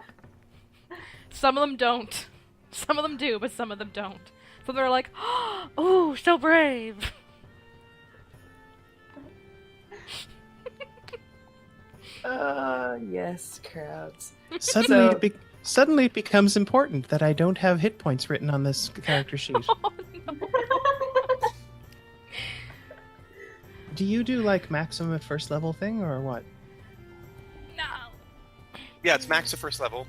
Speaker 2: Some of them don't. Some of them do, but some of them don't. So they're like, oh, so brave.
Speaker 1: Yes, crowds.
Speaker 5: Suddenly it becomes important that I don't have hit points written on this character sheet.
Speaker 2: Oh, no.
Speaker 5: Do you do like maximum at first level thing or what?
Speaker 2: No.
Speaker 3: Yeah, it's max to first level.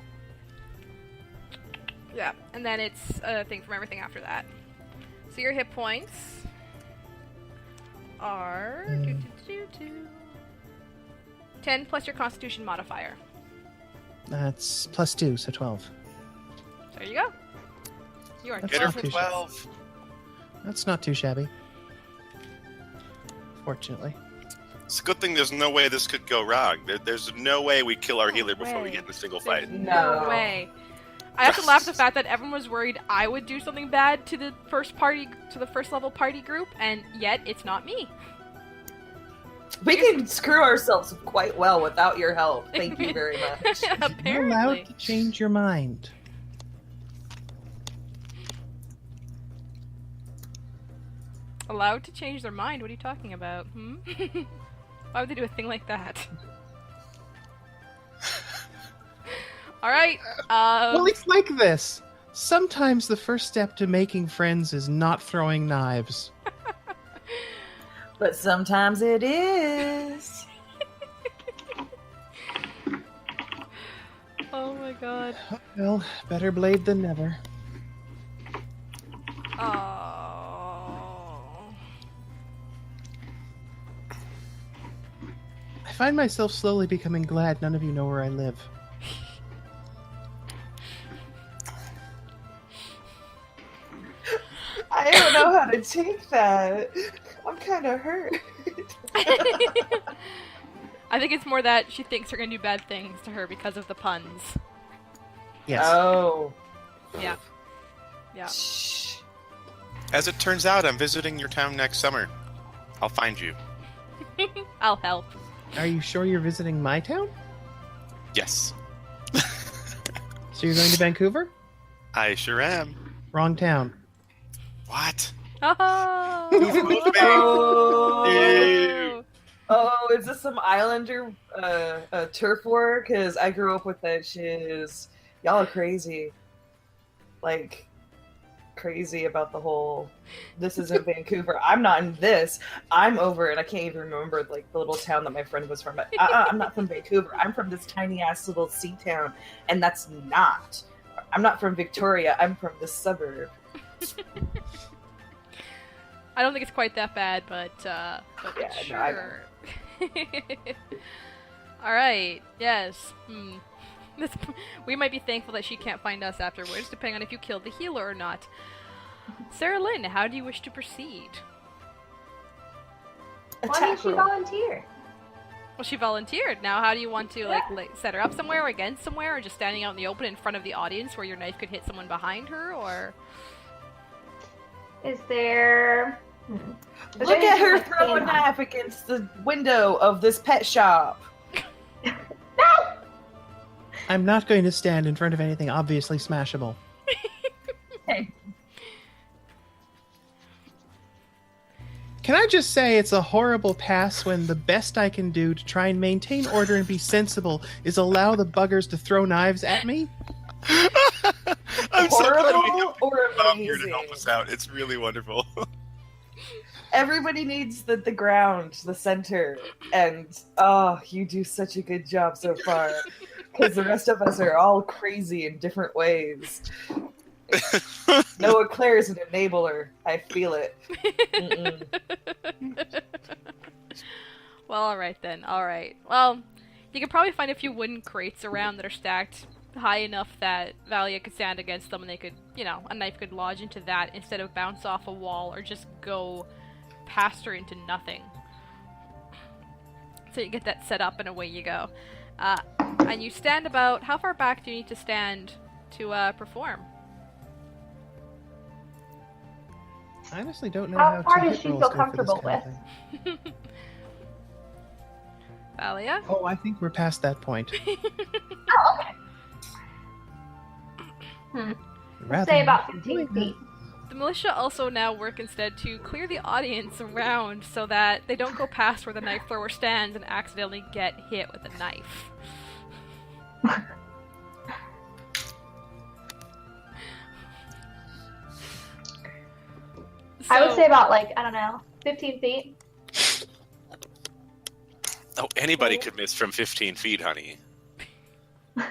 Speaker 2: Yeah, and then it's a thing from everything after that. So your hit points are 10 plus your Constitution modifier.
Speaker 5: That's +2, so 12.
Speaker 2: There you go. You are
Speaker 5: That's
Speaker 3: Get her
Speaker 5: not
Speaker 3: for
Speaker 5: too
Speaker 3: 12.
Speaker 5: That's not too shabby. Fortunately.
Speaker 3: It's a good thing there's no way this could go wrong. There's no way we kill our
Speaker 2: No
Speaker 3: healer before we
Speaker 2: way.
Speaker 3: get in a single
Speaker 2: There's
Speaker 3: fight.
Speaker 2: no
Speaker 1: No.
Speaker 2: way. I have to laugh at the fact that everyone was worried I would do something bad to the first level party group, and yet it's not me.
Speaker 1: We can screw ourselves quite well without your help. Thank you very much.
Speaker 5: You're
Speaker 2: Apparently.
Speaker 5: allowed to change your mind.
Speaker 2: Allowed to change their mind? What are you talking about? Why would they do a thing like that? Alright,
Speaker 5: Well, it's like this. Sometimes the first step to making friends is not throwing knives.
Speaker 1: But sometimes it is.
Speaker 2: oh my god.
Speaker 5: Well, better blade than never.
Speaker 2: Oh.
Speaker 5: I find myself slowly becoming glad none of you know where I live.
Speaker 1: I don't know how to take that. I'm kind of hurt.
Speaker 2: I think it's more that she thinks they're gonna do bad things to her because of the puns.
Speaker 5: Yes.
Speaker 1: Oh.
Speaker 2: Yeah. Yeah.
Speaker 1: Shh.
Speaker 3: As it turns out, I'm visiting your town next summer. I'll find you.
Speaker 2: I'll help.
Speaker 5: Are you sure you're visiting my town?
Speaker 3: Yes,
Speaker 5: So you're going to Vancouver?
Speaker 3: I sure am.
Speaker 5: Wrong town.
Speaker 3: What?
Speaker 2: Oh.
Speaker 1: Oh. Oh, is this some Islander turf war? Because I grew up with that shiz. Y'all are crazy. Like, crazy about the whole, this isn't Vancouver. I'm not in this. I'm over it. I can't even remember, like, the little town that my friend was from. But I'm not from Vancouver. I'm from this tiny-ass little sea town. And that's not. I'm not from Victoria. I'm from the suburb.
Speaker 2: I don't think it's quite that bad, but
Speaker 1: Yeah,
Speaker 2: sure.
Speaker 1: no, I know.
Speaker 2: Alright, yes. We might be thankful that she can't find us afterwards, depending on if you killed the healer or not. Saralynn, how do you wish to proceed?
Speaker 4: Why didn't she
Speaker 1: roll.
Speaker 4: volunteer?
Speaker 2: Well, she volunteered. Now, how do you want to, like, set her up somewhere, or against somewhere, or just standing out in the open in front of the audience where your knife could hit someone behind her, or...
Speaker 4: Is there... Is
Speaker 1: Look
Speaker 4: there
Speaker 1: at her
Speaker 4: anything
Speaker 1: throw a
Speaker 4: in-
Speaker 1: knife against the window of this pet shop.
Speaker 4: No!
Speaker 5: I'm not going to stand in front of anything obviously smashable. Can I just say it's a horrible pass when the best I can do to try and maintain order and be sensible is allow the buggers to throw knives at me?
Speaker 3: I'm so glad we
Speaker 1: Horrible
Speaker 3: have
Speaker 1: or
Speaker 3: Tom here to
Speaker 1: amazing?
Speaker 3: help us out. It's really wonderful.
Speaker 1: Everybody needs the ground, the center, and oh, you do such a good job so far. Because the rest of us are all crazy in different ways. Noah Claire is an enabler. I feel it. Mm-mm.
Speaker 2: Well, alright then. Alright. Well, you can probably find a few wooden crates around that are stacked high enough that Valia could stand against them and they could, a knife could lodge into that instead of bounce off a wall or just go past her into nothing. So you get that set up and away you go. And you stand about, how far back do you need to stand to perform?
Speaker 5: I honestly don't know
Speaker 4: How far
Speaker 5: to
Speaker 4: does
Speaker 5: hit
Speaker 4: she
Speaker 5: rolls
Speaker 4: feel
Speaker 5: go for this
Speaker 4: comfortable
Speaker 5: kind of
Speaker 4: with?
Speaker 5: thing.
Speaker 2: Valia?
Speaker 5: Oh, I think we're past that point.
Speaker 4: Oh, okay. Let's say about 15 feet.
Speaker 2: The militia also now work instead to clear the audience around so that they don't go past where the knife thrower stands and accidentally get hit with a knife.
Speaker 4: I would say about, 15 feet.
Speaker 3: Oh, anybody could miss from 15 feet, honey.
Speaker 4: I'm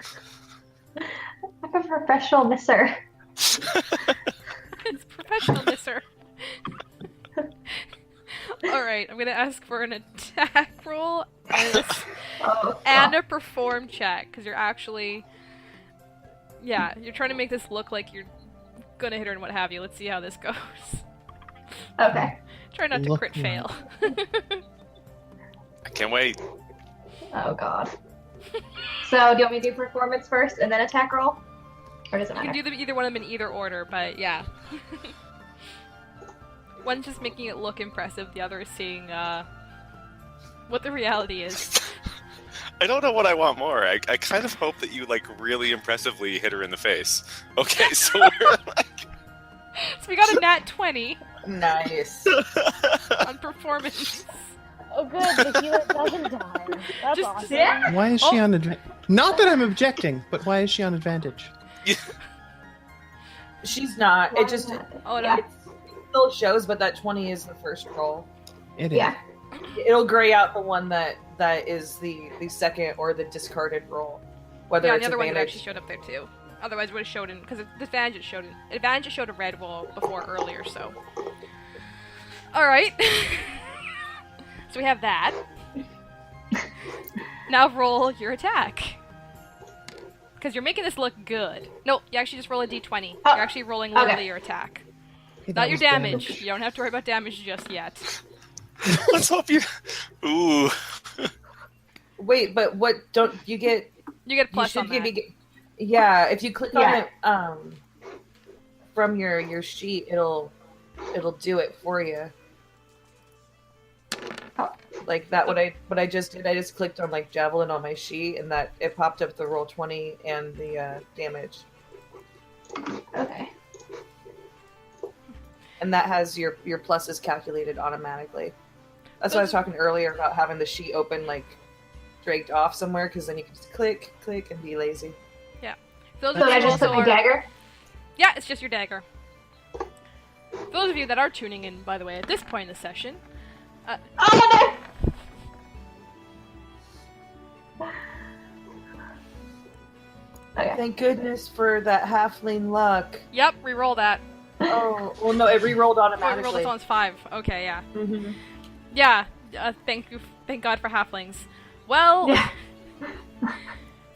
Speaker 4: a professional misser.
Speaker 2: It's professional misser. Alright, I'm gonna ask for an attack roll and a perform check, because you're actually... Yeah, you're trying to make this look like you're gonna hit her and what have you. Let's see how this goes.
Speaker 4: Okay.
Speaker 2: Try not to crit fail.
Speaker 3: I can't wait.
Speaker 4: Oh, God. So, do you want me to do performance first and then attack roll? Or does it
Speaker 2: You
Speaker 4: matter?
Speaker 2: can do either one of them in either order, but yeah. One's just making it look impressive, the other is seeing what the reality is.
Speaker 3: I don't know what I want more. I kind of hope that you, really impressively hit her in the face. Okay, so we're
Speaker 2: So we got a nat 20
Speaker 1: Nice.
Speaker 2: on performance.
Speaker 6: Oh, good. The healer doesn't die. That's
Speaker 2: Just-
Speaker 6: awesome.
Speaker 4: Yeah.
Speaker 5: Why is she on advantage? Not that I'm objecting, but why is she on advantage?
Speaker 1: She's not. It just
Speaker 2: Oh no.
Speaker 4: Yeah.
Speaker 1: still shows, but that 20 is the first roll.
Speaker 5: It is.
Speaker 4: Yeah.
Speaker 1: It'll gray out the one that is the second or the discarded roll. Whether
Speaker 2: Yeah,
Speaker 1: it's
Speaker 2: the other one
Speaker 1: advantage.
Speaker 2: actually showed up there too. Otherwise, it would have showed in because the advantage showed a red wall before earlier. So, all right. So we have that. Now roll your attack. Because you're making this look good. No, you actually just roll a d20.
Speaker 4: Oh,
Speaker 2: You're actually rolling literally
Speaker 4: okay.
Speaker 2: your attack.
Speaker 5: Hey, that
Speaker 2: Not your
Speaker 5: was
Speaker 2: damage. You don't have to worry about damage just yet.
Speaker 3: let's hope you. Ooh.
Speaker 1: Wait, but what? Don't you get?
Speaker 2: You get a
Speaker 1: You
Speaker 2: plus
Speaker 1: should
Speaker 2: on that.
Speaker 1: yeah, if you click
Speaker 4: Yeah.
Speaker 1: on it from your sheet, it'll do it for you.
Speaker 4: Oh.
Speaker 1: Like that. What I just did, I just clicked on javelin on my sheet, and that it popped up the roll 20 and the damage,
Speaker 4: Okay.
Speaker 1: and that has your pluses calculated automatically. That's why I was talking earlier about having the sheet open draped off somewhere, because then you can just click and be lazy.
Speaker 2: Those
Speaker 4: So
Speaker 2: of
Speaker 4: I
Speaker 2: you
Speaker 4: just put
Speaker 2: also
Speaker 4: my
Speaker 2: are-
Speaker 4: dagger?
Speaker 2: Yeah, it's just your dagger. For those of you that are tuning in, by the way, at this point in the session,
Speaker 4: Oh, no! Okay.
Speaker 1: Thank goodness for that halfling luck.
Speaker 2: yep, re-roll that.
Speaker 1: Oh, well, no, it re-rolled
Speaker 2: Oh, re-roll
Speaker 1: automatically.
Speaker 2: this one's 5. Okay, yeah.
Speaker 1: Mhm.
Speaker 2: Yeah, thank God for halflings. Well,
Speaker 4: Yeah.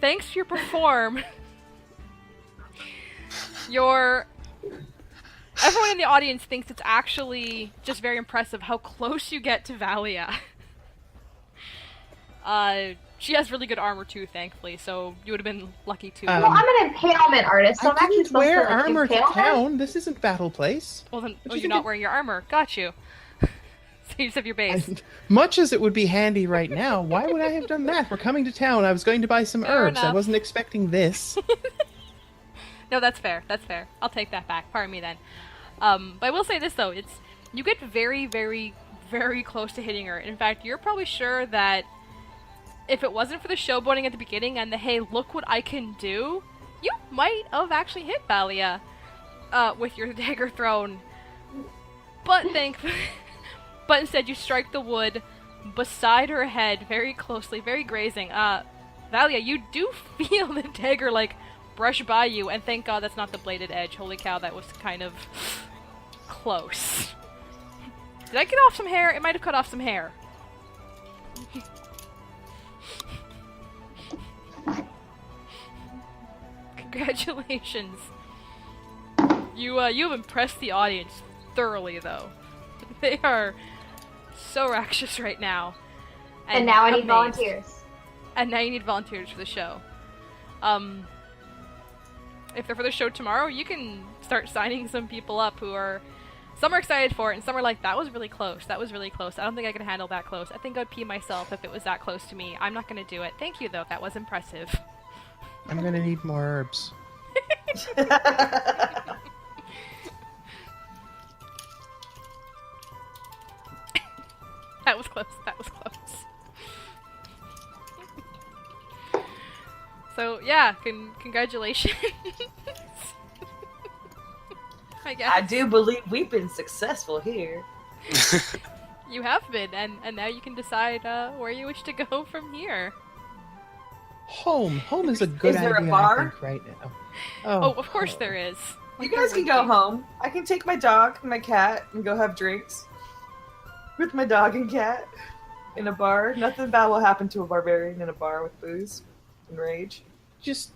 Speaker 2: thanks to your perform, everyone in the audience thinks it's actually just very impressive how close you get to Valia. She has really good armor too, thankfully, so you would have been lucky too.
Speaker 4: Well, I'm an impalement artist, so I'm
Speaker 5: I
Speaker 4: actually
Speaker 5: didn't
Speaker 4: supposed
Speaker 5: wear
Speaker 4: to
Speaker 5: armor to
Speaker 4: impale her?
Speaker 5: town. This isn't Battle Place.
Speaker 2: Well then,
Speaker 5: What
Speaker 2: oh,
Speaker 5: do you
Speaker 2: you're
Speaker 5: think
Speaker 2: not
Speaker 5: it-
Speaker 2: wearing your armor. Got you. So you just have your base.
Speaker 5: Much as it would be handy right now, why would I have done that? We're coming to town. I was going to buy some
Speaker 2: Fair
Speaker 5: herbs. I
Speaker 2: enough.
Speaker 5: wasn't expecting this.
Speaker 2: No, that's fair. That's fair. I'll take that back. Pardon me then. But I will say this though, you get very, very, very close to hitting her. In fact, you're probably sure that if it wasn't for the showboating at the beginning and the hey, look what I can do, you might have actually hit Valia with your dagger thrown. But but instead you strike the wood beside her head very closely, very grazing. Valia, you do feel the dagger brush by you, and thank God that's not the bladed edge. Holy cow, that was kind of close. Did I get off some hair? It might have cut off some hair. Congratulations. You have impressed the audience thoroughly, though. They are so anxious right now.
Speaker 4: And now I need
Speaker 2: amazed.
Speaker 4: volunteers.
Speaker 2: And now you need volunteers for the show. If they're for the show tomorrow, you can start signing some people up who are... Some are excited for it, and some are like, that was really close. That was really close. I don't think I can handle that close. I think I'd pee myself if it was that close to me. I'm not going to do it. Thank you, though. That was impressive.
Speaker 5: I'm going to need more herbs.
Speaker 2: That was close. That was close. So, yeah, congratulations. I guess.
Speaker 1: I do believe we've been successful here.
Speaker 2: You have been, and now you can decide where you wish to go from here.
Speaker 5: Home. Home is a good
Speaker 1: Is there a
Speaker 5: idea,
Speaker 1: bar?
Speaker 5: I think, right now.
Speaker 2: Oh, of course there is.
Speaker 1: You guys can go home. I can take my dog and my cat and go have drinks with my dog and cat in a bar. Nothing bad will happen to a barbarian in a bar with booze and rage.
Speaker 5: Just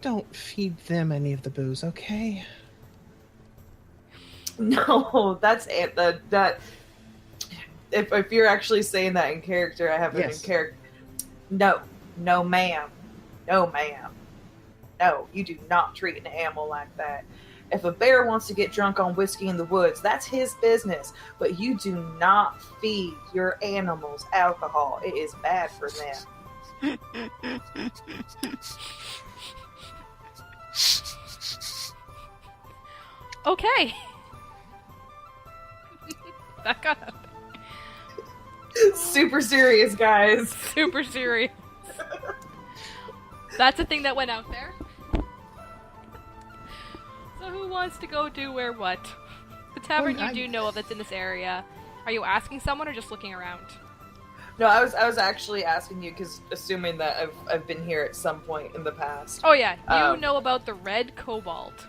Speaker 5: don't feed them any of the booze, okay?
Speaker 1: No, that's that. If you're actually saying that in character, I have it
Speaker 5: Yes.
Speaker 1: in character. No, ma'am. No, ma'am. No, you do not treat an animal like that. If a bear wants to get drunk on whiskey in the woods, that's his business. But you do not feed your animals alcohol. It is bad for them.
Speaker 2: Okay. That got up.
Speaker 1: Super serious, guys.
Speaker 2: Super serious. That's a thing that went out there. So who wants to go do where what? The tavern you do know of that's in this area. Are you asking someone or just looking around?
Speaker 1: No, I was actually asking you because assuming that I've been here at some point in the past.
Speaker 2: Oh yeah, you know about the red cobalt.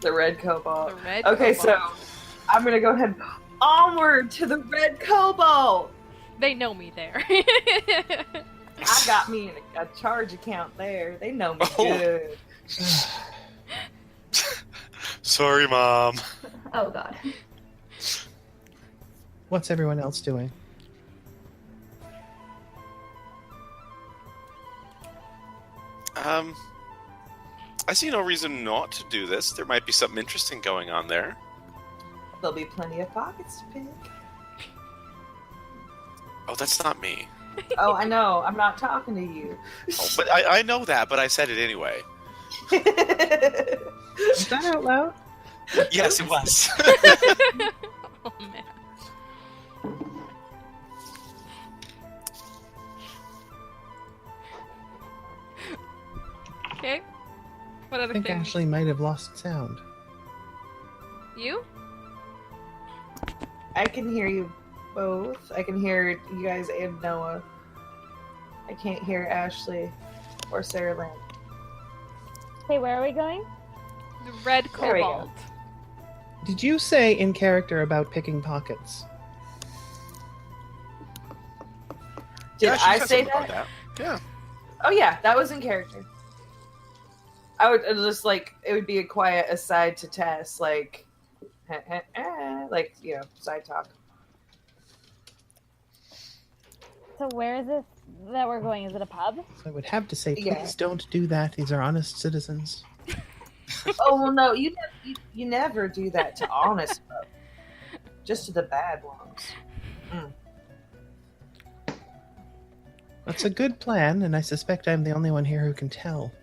Speaker 1: The red cobalt.
Speaker 2: The red
Speaker 1: Okay,
Speaker 2: cobalt.
Speaker 1: so I'm gonna go ahead onward to the red cobalt.
Speaker 2: They know me there.
Speaker 1: I got me a charge account there. They know me
Speaker 3: Oh.
Speaker 1: good.
Speaker 3: Sorry, Mom.
Speaker 4: Oh god.
Speaker 5: What's everyone else doing?
Speaker 3: I see no reason not to do this. There might be something interesting going on there.
Speaker 1: There'll be plenty of pockets to pick.
Speaker 3: Oh, that's not me.
Speaker 1: Oh, I know. I'm not talking to you.
Speaker 3: Oh, but I know that, but I said it anyway.
Speaker 5: Is that out loud?
Speaker 3: Yes, it was.
Speaker 2: Oh man. Okay. What
Speaker 5: I
Speaker 2: other
Speaker 5: think
Speaker 2: things?
Speaker 5: Ashley might have lost sound.
Speaker 2: You?
Speaker 1: I can hear you both. I can hear you guys and Noah. I can't hear Ashley or Saralynn.
Speaker 6: Okay, where are we going?
Speaker 2: The red
Speaker 1: There we go.
Speaker 2: cobalt.
Speaker 5: Did you say in character about picking pockets?
Speaker 1: Did
Speaker 3: she
Speaker 1: I
Speaker 3: said
Speaker 1: say
Speaker 3: something about
Speaker 1: that?
Speaker 3: Yeah.
Speaker 1: Oh yeah, that was in character. I would just like it would be a quiet aside to Tess, like, like side talk.
Speaker 6: So where is this that we're going? Is it a pub?
Speaker 5: So I would have to say, please
Speaker 1: Yeah.
Speaker 5: don't do that. These are honest citizens.
Speaker 1: Oh well, no, you never do that to honest folk, just to the bad ones.
Speaker 5: That's a good plan, and I suspect I'm the only one here who can tell.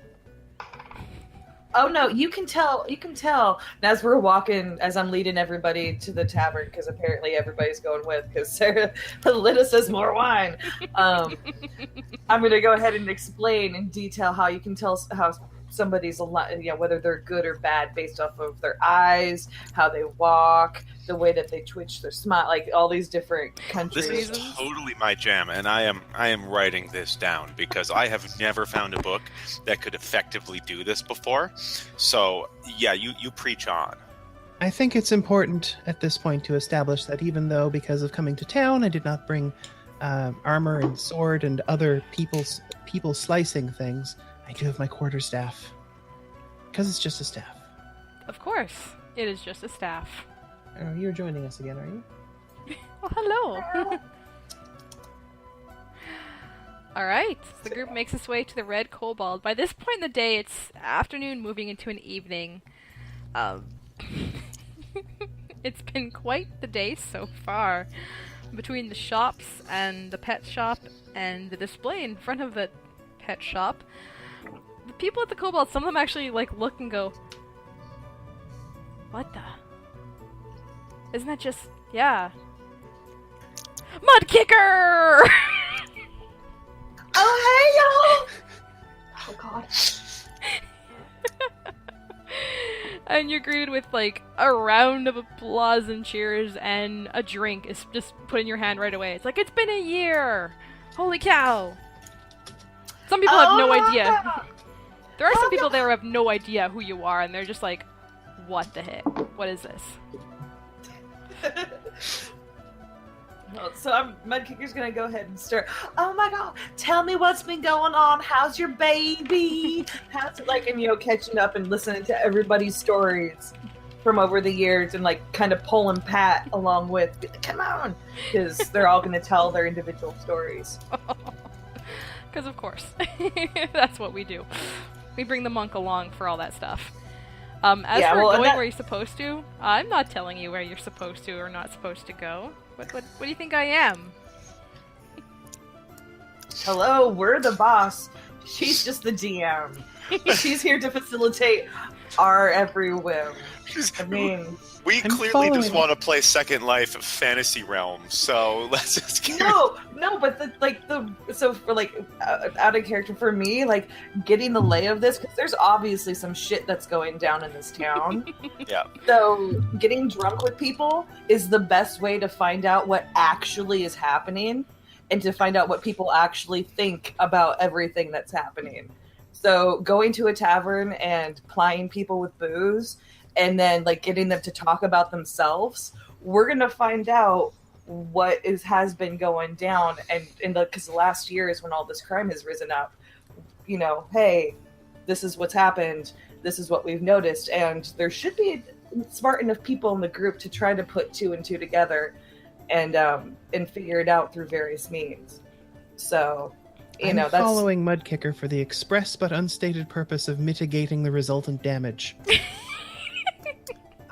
Speaker 1: Oh no, you can tell. You can tell. And as we're walking, as I'm leading everybody to the tavern, because apparently everybody's going with, because Sarah Lidda says more wine. I'm going to go ahead and explain in detail how you can tell how somebody's a lot, whether they're good or bad based off of their eyes, how they walk, the way that they twitch their smile, like all these different countries.
Speaker 3: This is totally my jam, and I am writing this down because I have never found a book that could effectively do this before. So yeah, you preach on.
Speaker 5: I think it's important at this point to establish that even though, because of coming to town, I did not bring armor and sword and other people slicing things, I do have my quarterstaff. Because it's just a staff.
Speaker 2: Of course, it is just a staff.
Speaker 5: Oh, you're joining us again, are you?
Speaker 2: Oh, hello. Alright, so the group makes its way to the Red Kobold. By this point in the day, it's afternoon moving into an evening. It's been quite the day so far. Between the shops and the pet shop and the display in front of the pet shop, the people at the Kobold, some of them actually like look and go, "What the? Isn't that just, yeah. Mud kicker!"
Speaker 1: Oh, hey, y'all!
Speaker 4: Oh god.
Speaker 2: And you're greeted with like a round of applause and cheers, and a drink is just put in your hand right away. It's like, it's been a year! Holy cow! Some people have no idea. There are some people there who have no idea who you are, and they're just like, what the heck? What is this?
Speaker 1: So Mudkicker's gonna go ahead and start. Oh my god! Tell me what's been going on. How's your baby? How's it like? And catching up and listening to everybody's stories from over the years, and like kind of pulling Pat along with. Come on, because they're all gonna tell their individual stories.
Speaker 2: Because of course, that's what we do. We bring the monk along for all that stuff. As for going where you're supposed to, I'm not telling you where you're supposed to or not supposed to go. What do you think I am?
Speaker 1: Hello, we're the boss. She's just the DM. She's here to facilitate our every whim.
Speaker 3: I mean, we clearly just want to play Second Life Fantasy Realm, so let's just get
Speaker 1: no, but so for out of character for me, like getting the lay of this, because there's obviously some shit that's going down in this town.
Speaker 3: Yeah.
Speaker 1: So getting drunk with people is the best way to find out what actually is happening, and to find out what people actually think about everything that's happening. So going to a tavern and plying people with booze, and then like getting them to talk about themselves, we're gonna find out what has been going down, and because the last year is when all this crime has risen up. Hey, this is what's happened. This is what we've noticed, and there should be smart enough people in the group to try to put two and two together, and figure it out through various means. So.
Speaker 5: I'm following Mudkicker for the express but unstated purpose of mitigating the resultant damage.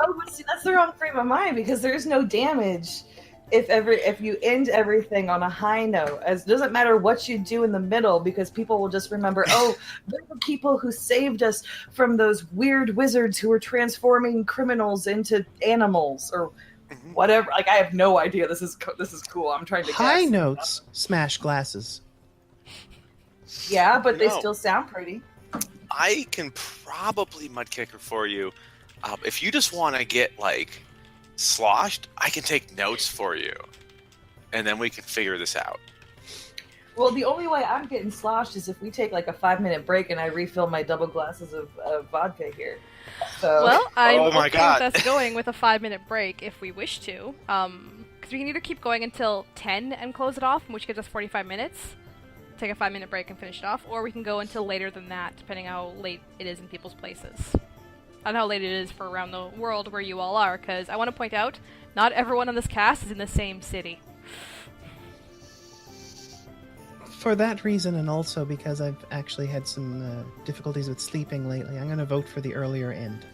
Speaker 1: Oh, but see, that's the wrong frame of mind, because there's no damage if you end everything on a high note. It doesn't matter what you do in the middle, because people will just remember, oh, there were people who saved us from those weird wizards who were transforming criminals into animals or whatever. Like, I have no idea. This is cool. I'm trying to
Speaker 5: high
Speaker 1: guess.
Speaker 5: Notes smash glasses.
Speaker 1: Yeah, but they still sound pretty.
Speaker 3: I can probably Mudkicker for you. If you just want to get, like, sloshed, I can take notes for you. And then we can figure this out.
Speaker 1: Well, the only way I'm getting sloshed is if we take, like, a 5-minute break and I refill my double glasses of vodka here. So.
Speaker 2: Well, I'm okay with us going with a 5-minute break if we wish to. Because we can either keep going until 10 and close it off, which gives us 45 minutes. Take a 5-minute break and finish it off, or we can go until later than that, depending how late it is in people's places. And how late it is for around the world where you all are, because I want to point out, not everyone on this cast is in the same city.
Speaker 5: For that reason, and also because I've actually had some difficulties with sleeping lately, I'm going to vote for the earlier end.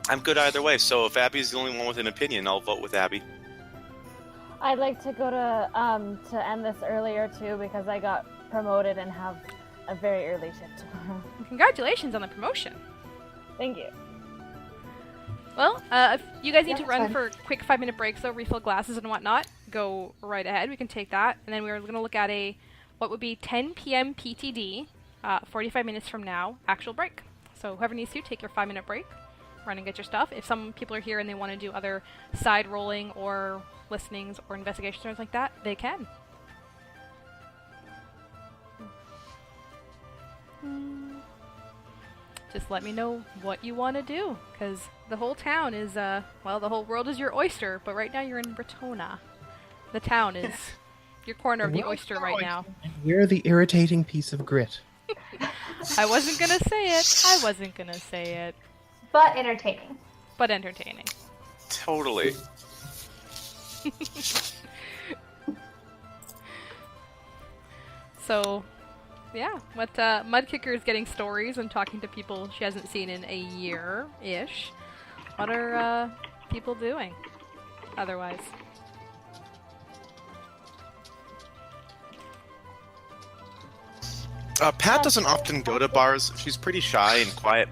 Speaker 3: I'm good either way, so if Abby's the only one with an opinion, I'll vote with Abbey.
Speaker 6: I'd like to go to end this earlier too, because I got promoted and have a very early shift tomorrow.
Speaker 2: Congratulations on the promotion.
Speaker 6: Thank you.
Speaker 2: Well, if you guys need to run for quick 5-minute breaks, though, refill glasses and whatnot, go right ahead. We can take that, and then we're going to look at what would be 10 p.m. PTD, 45 minutes from now, actual break. So whoever needs to, take your 5-minute break, run and get your stuff. If some people are here and they want to do other side rolling or listenings or investigations or things like that, they can. Just let me know what you want to do, because the whole town is, the whole world is your oyster, but right now you're in Bretona. The town is your corner of the oyster right now.
Speaker 5: We're the irritating piece of grit.
Speaker 2: I wasn't gonna say it. I wasn't gonna say it.
Speaker 4: But entertaining.
Speaker 2: But entertaining.
Speaker 3: Totally.
Speaker 2: So, yeah, what Mudkicker is getting stories and talking to people she hasn't seen in a year-ish. What are people doing otherwise?
Speaker 3: Pat doesn't often go to bars. She's pretty shy and quiet,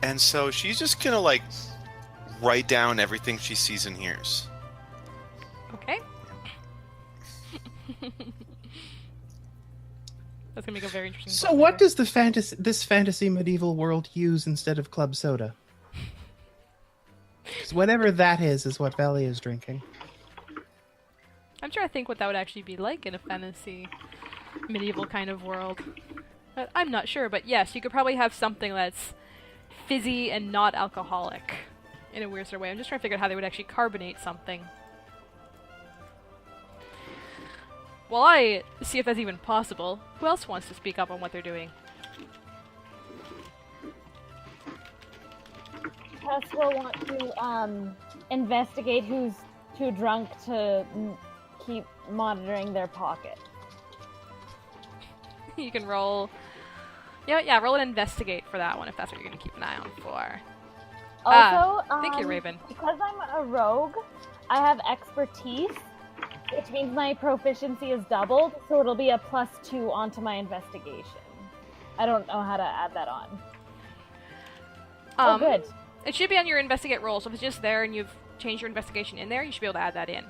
Speaker 3: and so she's just gonna like write down everything she sees and hears.
Speaker 2: Okay. That's gonna make a very interesting.
Speaker 5: So, what does this fantasy medieval world use instead of club soda? 'Cause whatever that is what Valia is drinking.
Speaker 2: I'm trying to think what that would actually be like in a fantasy medieval kind of world. But I'm not sure, but yes, you could probably have something that's fizzy and not alcoholic in a weird sort of way. I'm just trying to figure out how they would actually carbonate something. While I see if that's even possible, who else wants to speak up on what they're doing?
Speaker 6: Tess will want to investigate who's too drunk to keep monitoring their pocket.
Speaker 2: You can roll... Yeah, roll an investigate for that one if that's what you're going to keep an eye on for.
Speaker 6: Also,
Speaker 2: thank you, Raven.
Speaker 6: Because I'm a rogue, I have expertise, which means my proficiency is doubled, so it'll be a +2 onto my investigation. I don't know how to add that on. Oh, good.
Speaker 2: It should be on your investigate roll, so if it's just there and you've changed your investigation in there, you should be able to add that in.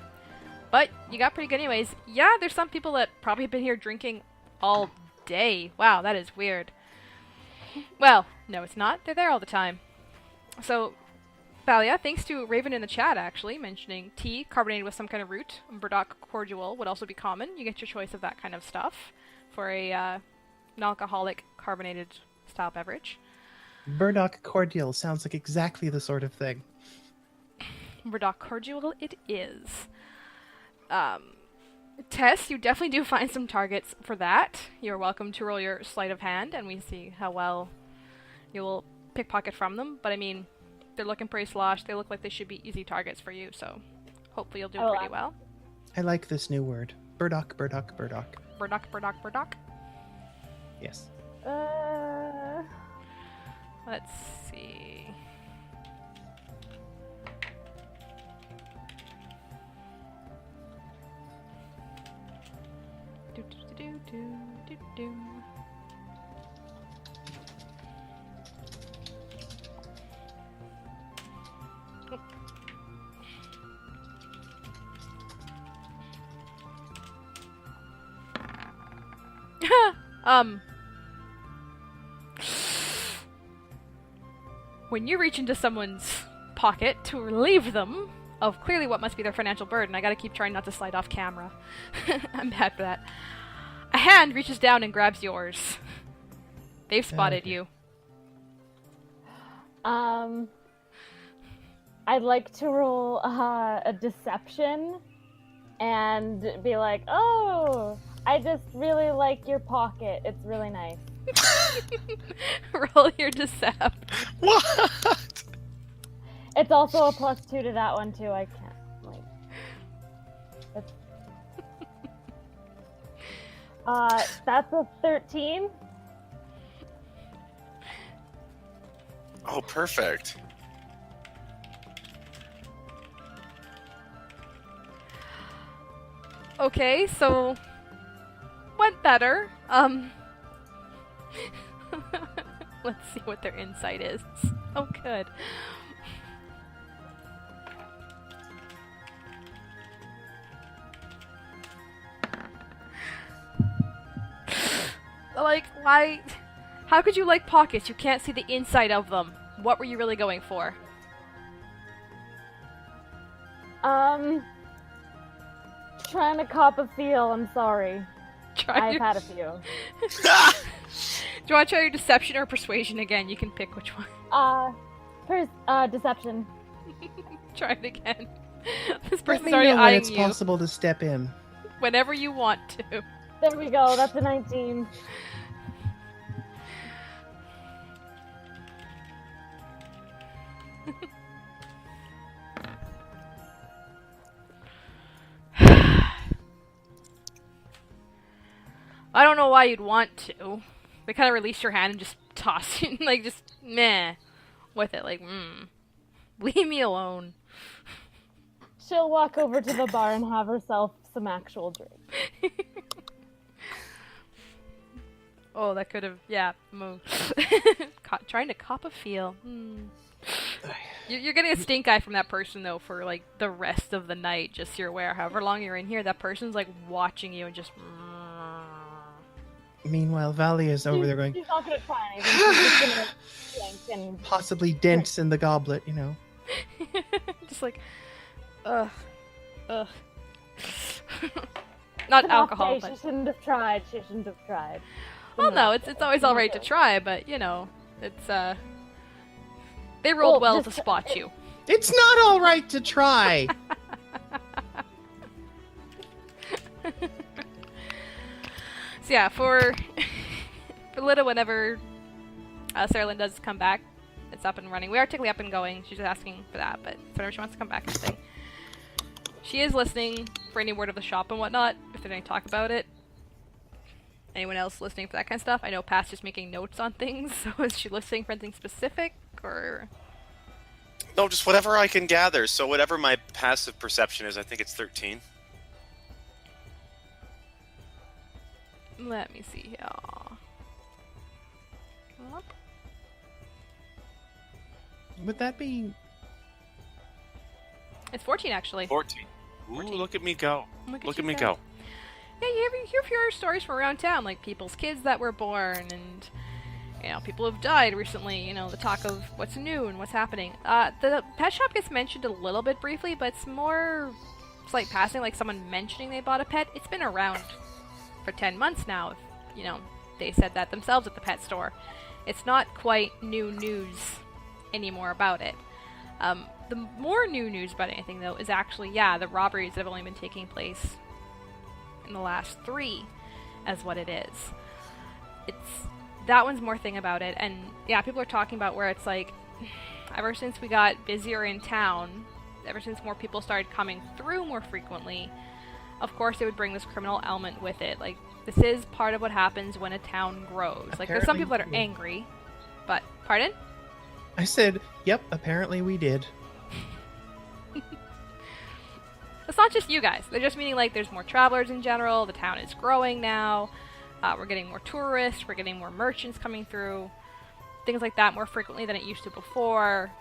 Speaker 2: But you got pretty good anyways. Yeah, there's some people that probably have been here drinking all day. Wow, that is weird. Well, no it's not. They're there all the time. So, Valia, thanks to Raven in the chat actually, mentioning tea carbonated with some kind of root. Burdock cordial would also be common. You get your choice of that kind of stuff for a non-alcoholic carbonated style beverage.
Speaker 5: Burdock cordial sounds like exactly the sort of thing.
Speaker 2: Burdock cordial it is. Tess, you definitely do find some targets for that. You're welcome to roll your sleight of hand, and we see how well you will pickpocket from them. But I mean, they're looking pretty sloshed. They look like they should be easy targets for you, so hopefully you'll do pretty well.
Speaker 5: I like this new word. Burdock, burdock, burdock.
Speaker 2: Burdock, burdock, burdock.
Speaker 5: Yes.
Speaker 2: Let's see. Do, do, do, do, do, do. When you reach into someone's pocket to relieve them of clearly what must be their financial burden, I gotta keep trying not to slide off camera. I'm bad for that. A hand reaches down and grabs yours. They've spotted you.
Speaker 6: I'd like to roll a deception and be like, oh, I just really like your pocket. It's really nice.
Speaker 2: Roll your decept.
Speaker 3: What?
Speaker 6: It's also a +2 to that one too. I can't that's a 13.
Speaker 3: Oh, perfect.
Speaker 2: Okay, so went better. Let's see what their insight is. Oh, good. Like, why? How could you like pockets? You can't see the inside of them. What were you really going for?
Speaker 6: Trying to cop a feel. I'm sorry. I've had a few.
Speaker 2: Do you want to try your deception or persuasion again? You can pick which one.
Speaker 6: Deception.
Speaker 2: Try it again. This
Speaker 5: Let
Speaker 2: person's
Speaker 5: me
Speaker 2: already
Speaker 5: know when
Speaker 2: eyeing
Speaker 5: it's
Speaker 2: you.
Speaker 5: possible to step in.
Speaker 2: Whenever you want to.
Speaker 6: There we go. That's a 19.
Speaker 2: I don't know why you'd want to. They kind of release your hand and just toss you, like, just meh with it, like, leave me alone.
Speaker 6: She'll walk over to the bar and have herself some actual drink.
Speaker 2: Oh, that could have, yeah, trying to cop a feel. You're getting a stink eye from that person, though, for, like, the rest of the night, just so you're aware. However long you're in here, that person's, like, watching you and just...
Speaker 5: Meanwhile, Valia is over there going...
Speaker 6: She's not going to try anything. She's just going to drink and...
Speaker 5: Possibly dents in the goblet, you know.
Speaker 2: Just like, ugh. Not alcohol, but...
Speaker 6: She shouldn't have tried.
Speaker 2: Well, no, it's always alright to try, but, you know, it's, they rolled well to spot you.
Speaker 5: It's not alright to try!
Speaker 2: So yeah, for Lidda, whenever Saralynn does come back, it's up and running. We are technically up and going. She's just asking for that, but whenever she wants to come back and thing. She is listening for any word of the shop and whatnot, if there's any talk about it. Anyone else listening for that kind of stuff? I know Pat's just making notes on things, so is she listening for anything specific, or...?
Speaker 3: No, just whatever I can gather. So whatever my passive perception is, I think it's 13.
Speaker 2: Let me see here.
Speaker 5: Would that be...
Speaker 2: It's 14, actually.
Speaker 3: 14. Ooh,
Speaker 2: 14.
Speaker 3: Look at me go. Look at me go.
Speaker 2: Yeah, you hear fewer stories from around town, like people's kids that were born, and, you know, people who've died recently, you know, the talk of what's new and what's happening. The pet shop gets mentioned a little bit briefly, but it's more slight passing, like someone mentioning they bought a pet. It's been around for 10 months now, if, you know, they said that themselves at the pet store. It's not quite new news anymore about it. The more new news about anything, though, is actually, yeah, the robberies that have only been taking place in the last 3 as what it is. That one's more thing about it, and yeah, people are talking about where it's like, ever since we got busier in town, ever since more people started coming through more frequently, of course it would bring this criminal element with it. Like, this is part of what happens when a town grows. Like, there's some people that are angry, but, pardon?
Speaker 5: I said, yep, apparently we did.
Speaker 2: It's not just you guys. They're just meaning, like, there's more travelers in general, the town is growing now, we're getting more tourists, we're getting more merchants coming through, things like that more frequently than it used to before.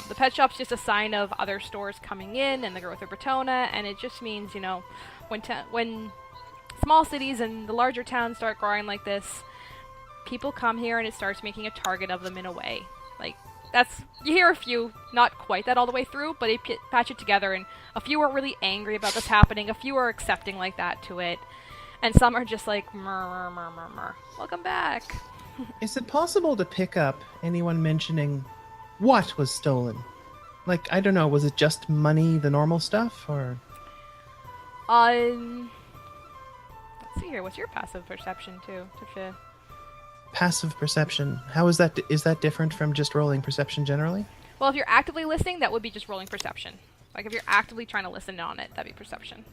Speaker 2: The pet shop's just a sign of other stores coming in and the growth of Bretona, and it just means, you know, when small cities and the larger towns start growing like this, people come here and it starts making a target of them in a way. Like, you hear a few, not quite that all the way through, but they patch it together, and a few are really angry about this happening, a few are accepting like that to it, and some are just like, murr. Welcome back.
Speaker 5: Is it possible to pick up anyone mentioning what was stolen? Like, I don't know, was it just money, the normal stuff, or...?
Speaker 2: Let's see here, what's your passive perception, too?
Speaker 5: Passive perception. How is that? Is that different from just rolling perception generally?
Speaker 2: Well, if you're actively listening, that would be just rolling perception. Like, if you're actively trying to listen on it, that'd be perception.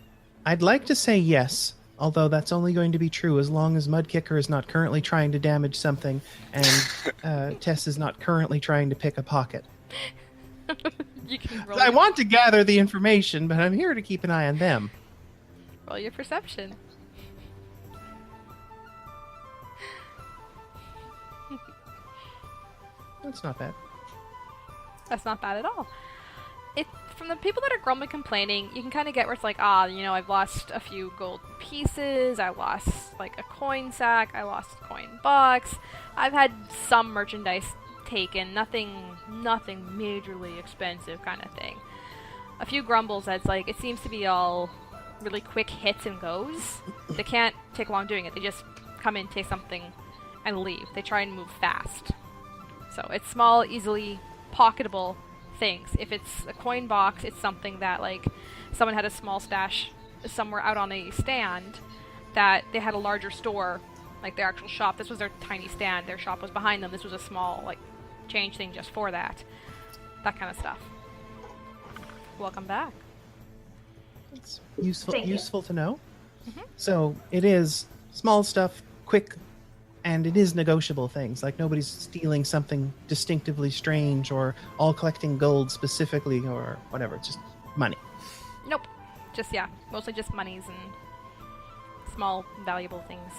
Speaker 5: I'd like to say yes, although that's only going to be true as long as Mudkicker is not currently trying to damage something, and Tess is not currently trying to pick a pocket.
Speaker 2: You can roll.
Speaker 5: I want to gather the information, but I'm here to keep an eye on them.
Speaker 2: Roll your perception.
Speaker 5: That's not bad.
Speaker 2: That's not bad at all. From the people that are grumbling, complaining, you can kind of get where it's like, you know, I've lost a few gold pieces, I lost, like, a coin sack, I lost a coin box, I've had some merchandise taken, nothing majorly expensive kind of thing. A few grumbles that's like, it seems to be all really quick hits and goes. They can't take long doing it, they just come in, take something, and leave. They try and move fast. So it's small, easily pocketable things. If it's a coin box, it's something that, like, someone had a small stash somewhere out on a stand that they had a larger store, like their actual shop. This was their tiny stand. Their shop was behind them. This was a small, like, change thing just for that. That kind of stuff. Welcome back.
Speaker 5: It's useful to know.
Speaker 2: Mm-hmm.
Speaker 5: So it is small stuff, quick, and it is negotiable things. Like nobody's stealing something distinctively strange or all collecting gold specifically or whatever. It's just money.
Speaker 2: Nope. Just, yeah, mostly just monies and small, valuable things.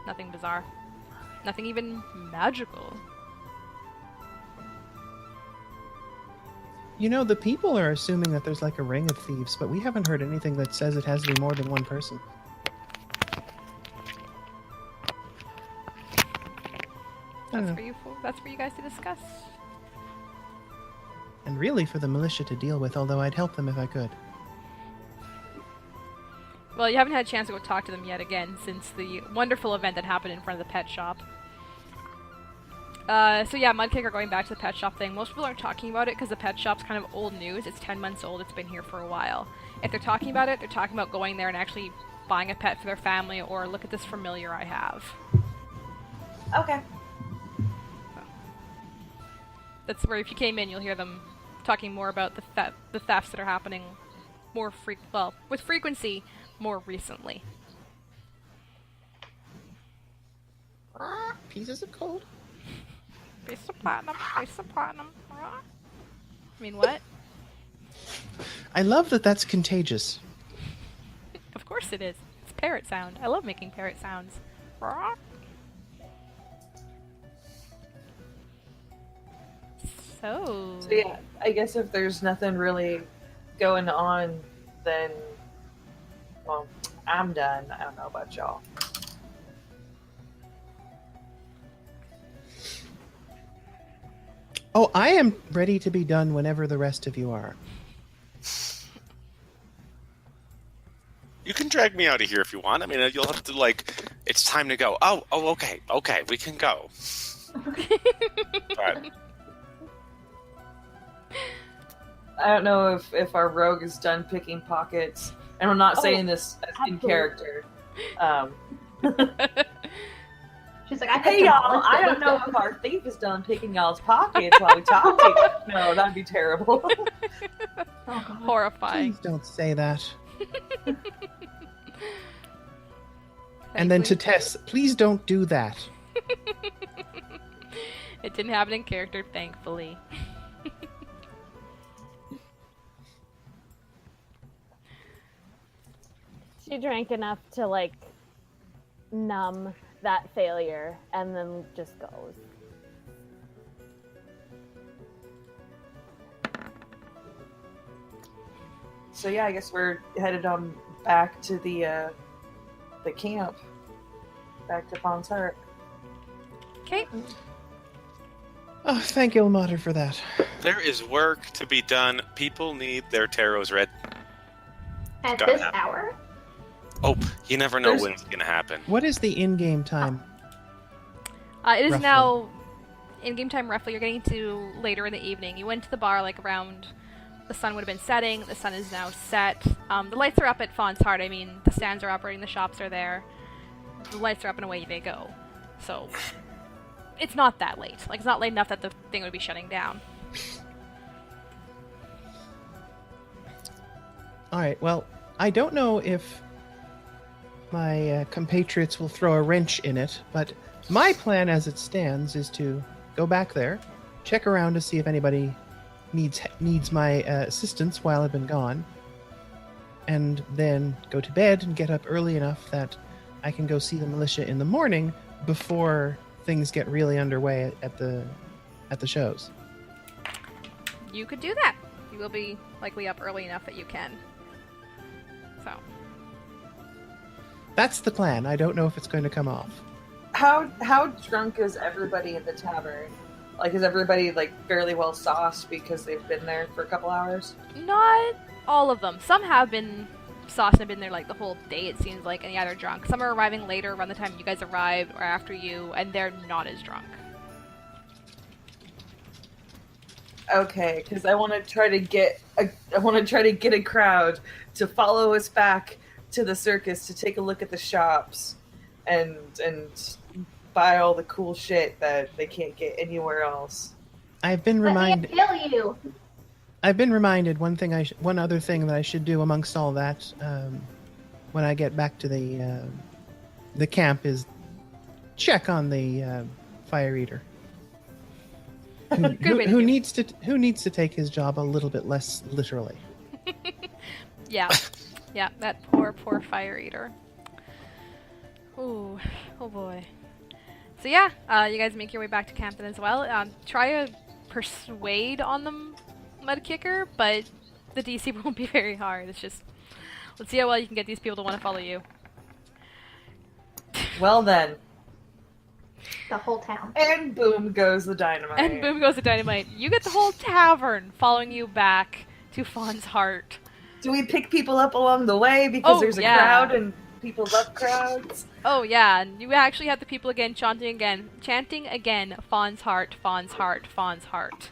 Speaker 2: Nothing bizarre. Nothing even magical.
Speaker 5: You know, the people are assuming that there's like a ring of thieves, but we haven't heard anything that says it has to be more than one person.
Speaker 2: That's for you guys to discuss.
Speaker 5: And really for the militia to deal with, although I'd help them if I could.
Speaker 2: Well, you haven't had a chance to go talk to them yet again since the wonderful event that happened in front of the pet shop. So yeah, Mudkicker going back to the pet shop thing. Most people aren't talking about it because the pet shop's kind of old news. It's 10 months old. It's been here for a while. If they're talking about it, they're talking about going there and actually buying a pet for their family or look at this familiar I have.
Speaker 1: Okay.
Speaker 2: That's where if you came in, you'll hear them talking more about the thefts that are happening with frequency more recently.
Speaker 5: Pieces of gold?
Speaker 2: Piece of platinum, piece of platinum. I mean, what?
Speaker 5: I love that that's contagious.
Speaker 2: Of course it is. It's parrot sound. I love making parrot sounds. So
Speaker 1: yeah, I guess if there's nothing really going on, then, well, I'm done. I don't know about y'all.
Speaker 5: Oh, I am ready to be done whenever the rest of you are.
Speaker 3: You can drag me out of here if you want. I mean, you'll have to, like, it's time to go. Oh, okay, we can go. Right.
Speaker 1: I don't know if our rogue is done picking pockets, and I'm not saying this as in
Speaker 6: absolutely.
Speaker 1: character.
Speaker 4: She's like, I
Speaker 1: Hey y'all, I don't know if our thief is done picking y'all's pockets while we talk to you. No, that'd be terrible.
Speaker 4: Oh, God.
Speaker 2: horrifying.
Speaker 5: Please don't say that. And then to Tess, please don't do that.
Speaker 2: It didn't happen in character, thankfully.
Speaker 6: She drank enough to, like, numb that failure and then just goes.
Speaker 1: So yeah, I guess we're headed on back to the camp, back to Faun's Heart.
Speaker 2: Okay.
Speaker 5: Oh, thank Ilmater for that.
Speaker 3: There is work to be done. People need their tarots read.
Speaker 4: At
Speaker 3: Gotta
Speaker 4: this
Speaker 3: happen.
Speaker 4: hour?
Speaker 3: Oh, you never know
Speaker 1: There's-
Speaker 3: when it's going to happen.
Speaker 5: What is the in-game time?
Speaker 2: It is
Speaker 5: Roughly.
Speaker 2: now in-game time roughly. You're getting to later in the evening. You went to the bar like around the sun would have been setting. The sun is now set. The lights are up at Faun's Heart. I mean, the stands are operating, the shops are there. The lights are up and away they go. So it's not that late. Like, it's not late enough that the thing would be shutting down.
Speaker 5: All right, well, I don't know if my compatriots will throw a wrench in it, but my plan as it stands is to go back there, check around to see if anybody needs my assistance while I've been gone, and then go to bed and get up early enough that I can go see the militia in the morning before things get really underway at the shows.
Speaker 2: You could do that. You will be likely up early enough that you can. So.
Speaker 5: That's the plan. I don't know if it's going to come off.
Speaker 1: How drunk is everybody in the tavern? Like, is everybody like fairly well sauced because they've been there for a couple hours?
Speaker 2: Not all of them. Some have been sauced and have been there like the whole day, it seems like, and yeah, they're drunk. Some are arriving later around the time you guys arrived or after you, and they're not as drunk.
Speaker 1: Okay, because I want to try to get a crowd to follow us back to the circus to take a look at the shops and buy all the cool shit that they can't get anywhere else.
Speaker 5: I've been
Speaker 4: Let
Speaker 5: reminded.
Speaker 4: me kill you.
Speaker 5: I've been reminded one other thing that I should do amongst all that when I get back to the the camp is check on the fire eater.
Speaker 2: Good way to
Speaker 5: Who
Speaker 2: do
Speaker 5: needs to take his job a little bit less literally.
Speaker 2: Yeah. Yeah, that poor fire eater. Ooh, oh boy. So yeah, you guys make your way back to camp then as well. Try to persuade on the mud kicker, but the DC won't be very hard. It's just, let's see how well you can get these people to want to follow you.
Speaker 1: Well then.
Speaker 4: The whole town.
Speaker 1: And boom goes the dynamite.
Speaker 2: And boom goes the dynamite. You get the whole tavern following you back to Faun's Heart.
Speaker 1: Do we pick people up along the way because there's a crowd and people love crowds?
Speaker 2: Oh yeah, and you actually have the people again chanting again, Faun's Heart, Faun's Heart, Faun's Heart.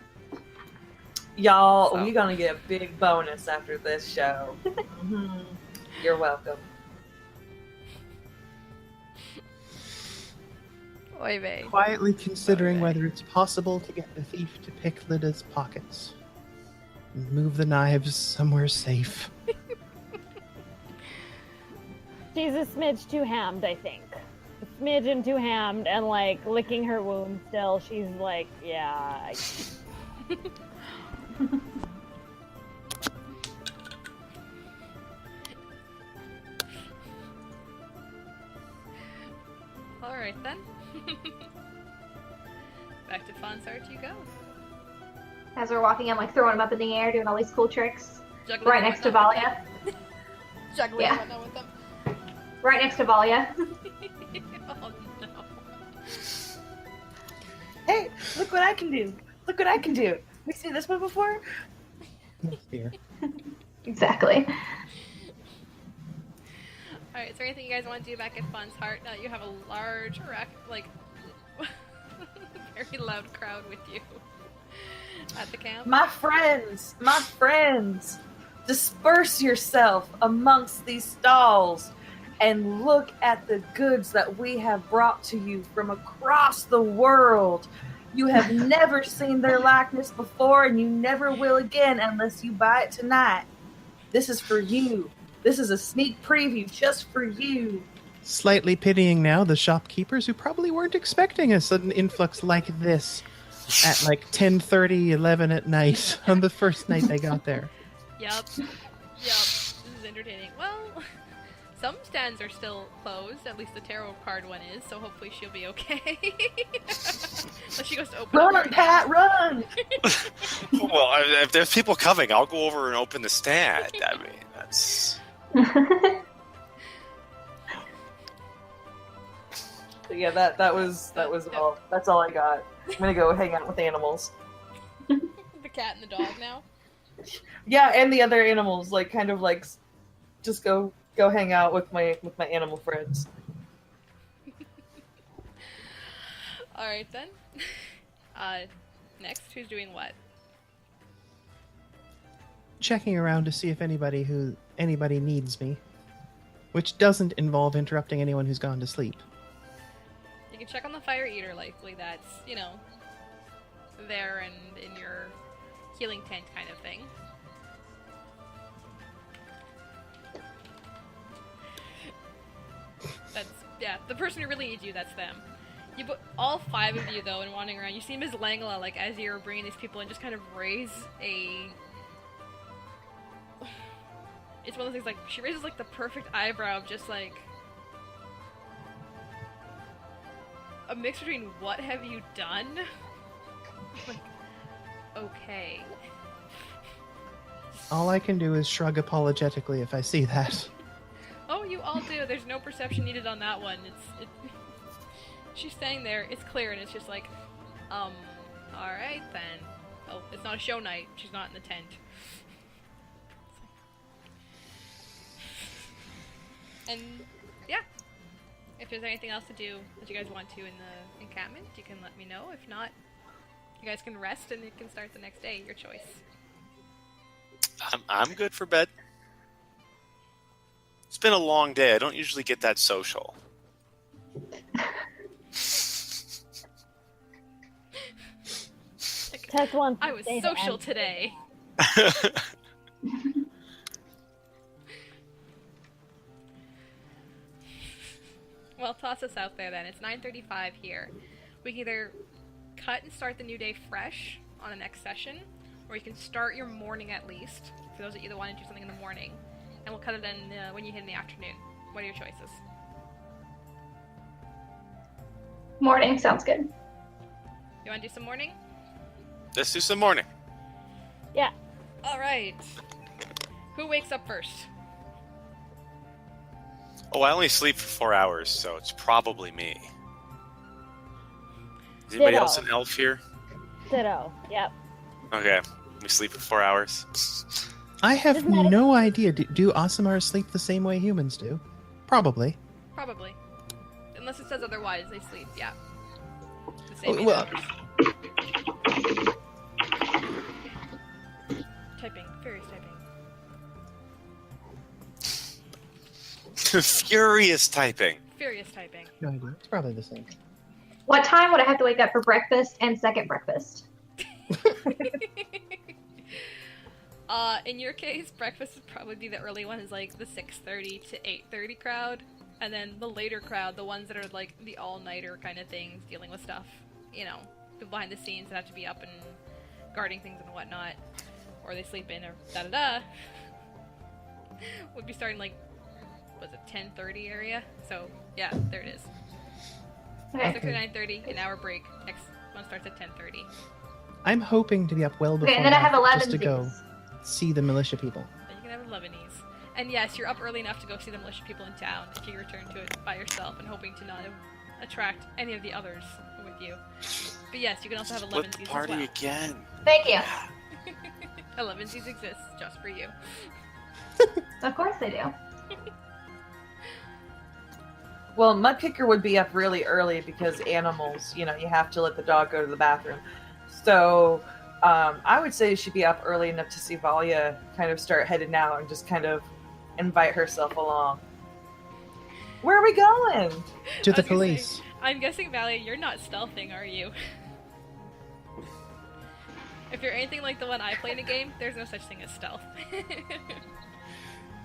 Speaker 1: Y'all,
Speaker 2: So.
Speaker 1: we're gonna get a big bonus after this show. You're welcome.
Speaker 2: Oy vey.
Speaker 5: Quietly considering
Speaker 2: Okay.
Speaker 5: whether it's possible to get the thief to pick Lidda's pockets. And move the knives somewhere safe.
Speaker 6: She's a smidge too hammed, I think. A smidgen too hammed, and like licking her wound still. She's like, yeah.
Speaker 2: Alright then. Back to Faun's Heart you go.
Speaker 4: As we're walking, I'm like throwing them up in the air, doing all these cool tricks.
Speaker 2: Juggling
Speaker 4: Right
Speaker 2: and
Speaker 4: next to
Speaker 2: whatnot with
Speaker 4: Valia.
Speaker 2: them. Juggling
Speaker 4: Yeah.
Speaker 2: and whatnot with them.
Speaker 4: Right next to Valia.
Speaker 2: Oh no.
Speaker 1: Hey, look what I can do. Look what I can do. We seen this one before?
Speaker 5: Here.
Speaker 4: Exactly.
Speaker 2: Alright, is there anything you guys want to do back at Faun's Heart? You have a large, very loud crowd with you at the camp.
Speaker 1: My friends, disperse yourself amongst these stalls and look at the goods that we have brought to you from across the world. You have never seen their likeness before, and you never will again unless you buy it tonight. This is for you. This is a sneak preview just for you.
Speaker 5: Slightly pitying now the shopkeepers who probably weren't expecting a sudden influx like this at like 10:30, 11 at night on the first night they got there.
Speaker 2: Yep. This is entertaining. Well, some stands are still closed. At least the tarot card one is, so hopefully she'll be okay. Unless she goes to open
Speaker 1: Run,
Speaker 2: up
Speaker 1: Pat, run!
Speaker 3: Well, if there's people coming, I'll go over and open the stand. I mean, that's...
Speaker 1: So yeah, that was all. That's all I got. I'm gonna go hang out with animals.
Speaker 2: the cat and the dog now.
Speaker 1: Yeah, and the other animals, like kind of like just go hang out with my animal friends.
Speaker 2: Alright then. Next, who's doing what?
Speaker 5: Checking around to see if anybody needs me, which doesn't involve interrupting anyone who's gone to sleep.
Speaker 2: You can check on the fire eater, likely that's, there and in your healing tent kind of thing. The person who really needs you, that's them. You put all 5 of you, though, and wandering around, you see Ms. Langla, like, as you're bringing these people in, just kind of raise a... It's one of those things, like, she raises, like, the perfect eyebrow of just, like... a mix between, what have you done? Like, okay.
Speaker 5: All I can do is shrug apologetically if I see that.
Speaker 2: Oh, you all do. There's no perception needed on that one. She's standing there, it's clear, and it's just like, alright then. Oh, it's not a show night. She's not in the tent. And, yeah. If there's anything else to do that you guys want to in the encampment, you can let me know. If not, you guys can rest and it can start the next day. Your choice.
Speaker 3: I'm good for bed. It's been a long day. I don't usually get that social.
Speaker 6: Tess wants
Speaker 2: I was
Speaker 6: to stay to
Speaker 2: social
Speaker 6: end.
Speaker 2: today. Well, toss us out there then. It's 9:35 here. We can either cut and start the new day fresh on the next session, or you can start your morning at least, for those of you that want to do something in the morning, and we'll cut it in when you hit in the afternoon. What are your choices?
Speaker 4: Morning sounds good.
Speaker 2: You want to do some morning?
Speaker 3: Let's do some morning.
Speaker 6: Yeah.
Speaker 2: Alright. Who wakes up first?
Speaker 3: Oh, I only sleep for 4 hours, so it's probably me. Is anybody
Speaker 6: Ditto.
Speaker 3: else an elf here?
Speaker 6: Ditto. Yep.
Speaker 3: Okay, we sleep for 4 hours.
Speaker 5: I have
Speaker 6: Isn't that a-
Speaker 5: no idea. Do aasimars sleep the same way humans do? Probably.
Speaker 2: Probably. Unless it says otherwise, they sleep, yeah. The same
Speaker 5: Well-
Speaker 2: hours. Typing. Furious typing.
Speaker 3: Furious typing.
Speaker 2: Furious typing.
Speaker 5: No idea. It's probably the same.
Speaker 4: What time would I have to wake up for breakfast and second breakfast?
Speaker 2: In your case, breakfast would probably be the early one, is like the 6:30 to 8:30 crowd, and then the later crowd, the ones that are like the all-nighter kind of things, dealing with stuff, you know, people behind the scenes that have to be up and guarding things and whatnot, or they sleep in or da-da-da, would be starting like, was it 10:30 area? So, yeah, there it is.
Speaker 4: Okay.
Speaker 2: 6 to 9:30, an hour break. Next one starts at 10:30.
Speaker 5: I'm hoping to be up well before
Speaker 4: Okay, and then I have
Speaker 5: that,
Speaker 4: 11
Speaker 5: just to go see the militia people.
Speaker 2: Then you can have 11s. And yes, you're up early enough to go see the militia people in town if you return to it by yourself and hoping to not attract any of the others with you. But yes, you can also have 11s
Speaker 3: Split the
Speaker 2: as
Speaker 3: party
Speaker 2: well.
Speaker 3: again.
Speaker 4: Thank you.
Speaker 2: 11s exist just for you.
Speaker 4: Of course they do.
Speaker 1: Well, Mudkicker would be up really early because animals, you have to let the dog go to the bathroom. So I would say she'd be up early enough to see Valia kind of start heading out and just kind of invite herself along. Where are we going?
Speaker 5: To
Speaker 2: I
Speaker 5: the
Speaker 2: was gonna
Speaker 5: police.
Speaker 2: say, I'm guessing, Valia, you're not stealthing, are you? If you're anything like the one I play in a game, there's no such thing as stealth.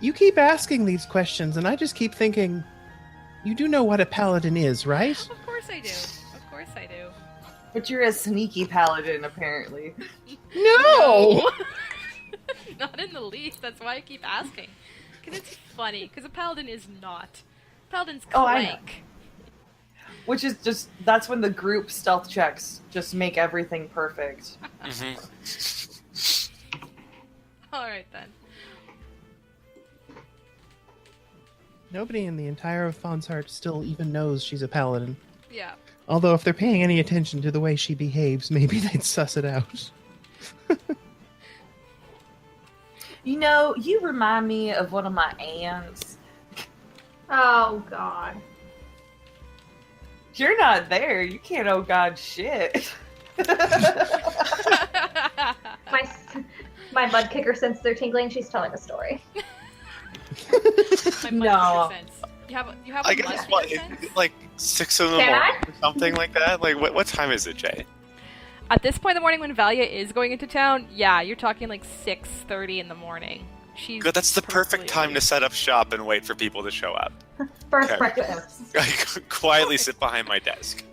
Speaker 5: You keep asking these questions, and I just keep thinking, you do know what a paladin is, right?
Speaker 2: Of course I do. Of course I do.
Speaker 1: But you're a sneaky paladin, apparently.
Speaker 5: No!
Speaker 2: Not in the least. That's why I keep asking. Because it's funny. Because a paladin is not. Paladin's
Speaker 1: Oh, I know.
Speaker 2: clank.
Speaker 1: Which is just, that's when the group stealth checks just make everything perfect.
Speaker 2: Alright then.
Speaker 5: Nobody in the entire of Faun's Heart still even knows she's a paladin.
Speaker 2: Yeah.
Speaker 5: Although if they're paying any attention to the way she behaves, maybe they'd suss it out.
Speaker 1: You remind me of one of my aunts.
Speaker 4: Oh, God.
Speaker 1: You're not there. You can't oh God shit.
Speaker 4: My mud kicker sense they're tingling. She's telling a story.
Speaker 2: My
Speaker 1: No.
Speaker 2: mud sense. You have
Speaker 3: I
Speaker 2: a
Speaker 3: guess
Speaker 2: mud
Speaker 3: what,
Speaker 2: sense?
Speaker 3: like 6 in the
Speaker 4: Can
Speaker 3: morning
Speaker 4: I?
Speaker 3: or something like that. Like what time is it, Jay?
Speaker 2: At this point in the morning when Valia is going into town, yeah, you're talking like 6:30 in the morning. She's
Speaker 3: Good. That's the perfect
Speaker 2: perfectly
Speaker 3: time to
Speaker 2: awake.
Speaker 3: set up shop and wait for people to show up.
Speaker 4: First
Speaker 3: Okay.
Speaker 4: breakfast.
Speaker 3: I quietly sit behind my desk.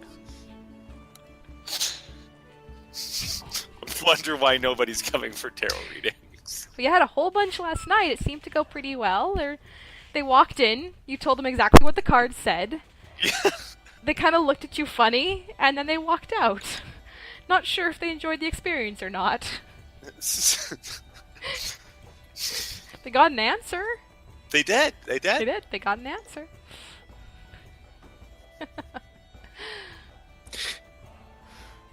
Speaker 3: Wonder why nobody's coming for tarot readings.
Speaker 2: We had a whole bunch last night. It seemed to go pretty well. They walked in. You told them exactly what the card said.
Speaker 3: Yeah.
Speaker 2: They kind of looked at you funny, and then they walked out. Not sure if they enjoyed the experience or not. They got an answer.
Speaker 3: They did. They
Speaker 2: They
Speaker 3: did.
Speaker 2: did. They got an answer.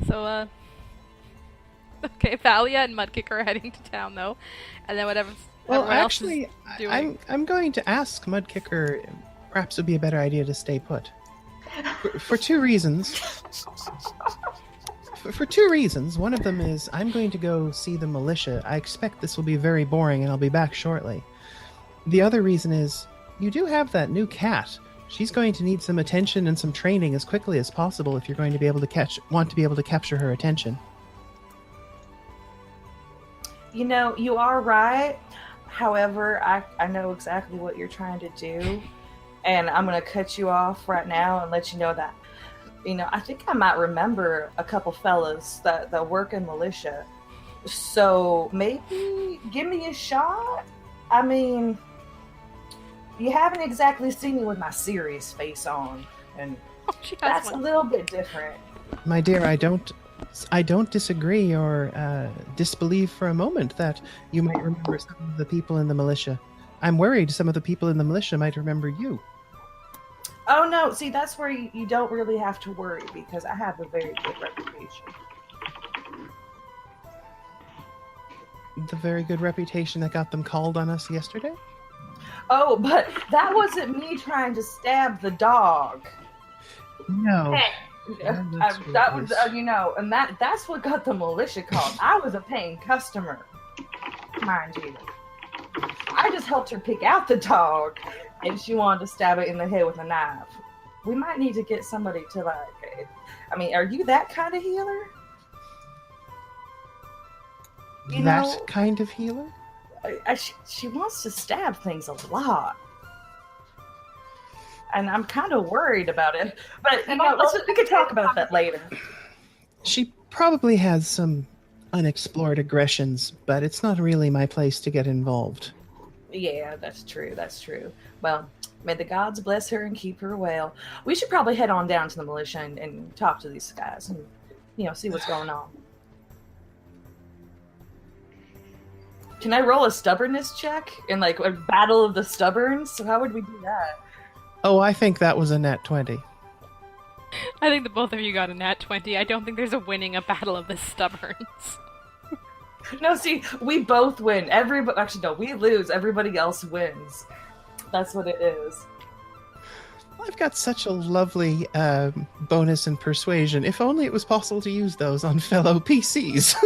Speaker 2: So, okay, Valia and Mudkicker are heading to town, though. And then whatever
Speaker 5: Well,
Speaker 2: everyone
Speaker 5: actually,
Speaker 2: else is doing.
Speaker 5: I'm going to ask Mudkicker. Perhaps it would be a better idea to stay put. For two reasons. For two reasons. One of them is I'm going to go see the militia. I expect this will be very boring, and I'll be back shortly. The other reason is you do have that new cat. She's going to need some attention and some training as quickly as possible if you're going to be able to want to be able to capture her attention.
Speaker 1: You are right. However, I know exactly what you're trying to do. and I'm gonna cut you off right now and let you know that, I think I might remember a couple fellas that work in militia. So maybe give me a shot. I mean, you haven't exactly seen me with my serious face on, and that's a little bit different.
Speaker 5: My dear, I don't disagree or disbelieve for a moment that you might remember some of the people in the militia. I'm worried some of the people in the militia might remember you.
Speaker 1: Oh no, see, that's where you don't really have to worry, because I have a very good reputation.
Speaker 5: The very good reputation that got them called on us yesterday?
Speaker 1: Oh, but that wasn't me trying to stab the dog.
Speaker 5: No.
Speaker 1: That was, and that's what got the militia called. I was a paying customer, mind you. I just helped her pick out the dog, and she wanted to stab it in the head with a knife. We might need to get somebody to, are you that kind of healer?
Speaker 5: Kind of healer?
Speaker 1: She wants to stab things a lot. And I'm kind of worried about it. But, we can talk about that later.
Speaker 5: She probably has some unexplored aggressions, but it's not really my place to get involved.
Speaker 1: Yeah, that's true. Well, may the gods bless her and keep her well. We should probably head on down to the militia and talk to these guys and, see what's going on. Can I roll a stubbornness check in, a battle of the stubborns? So how would we do that?
Speaker 5: Oh, I think that was a nat 20.
Speaker 2: I think the both of you got a nat 20. I don't think there's a winning a battle of the stubborns.
Speaker 1: No, see, we both win. Actually, no, we lose. Everybody else wins. That's what it is.
Speaker 5: I've got such a lovely bonus in persuasion. If only it was possible to use those on fellow PCs.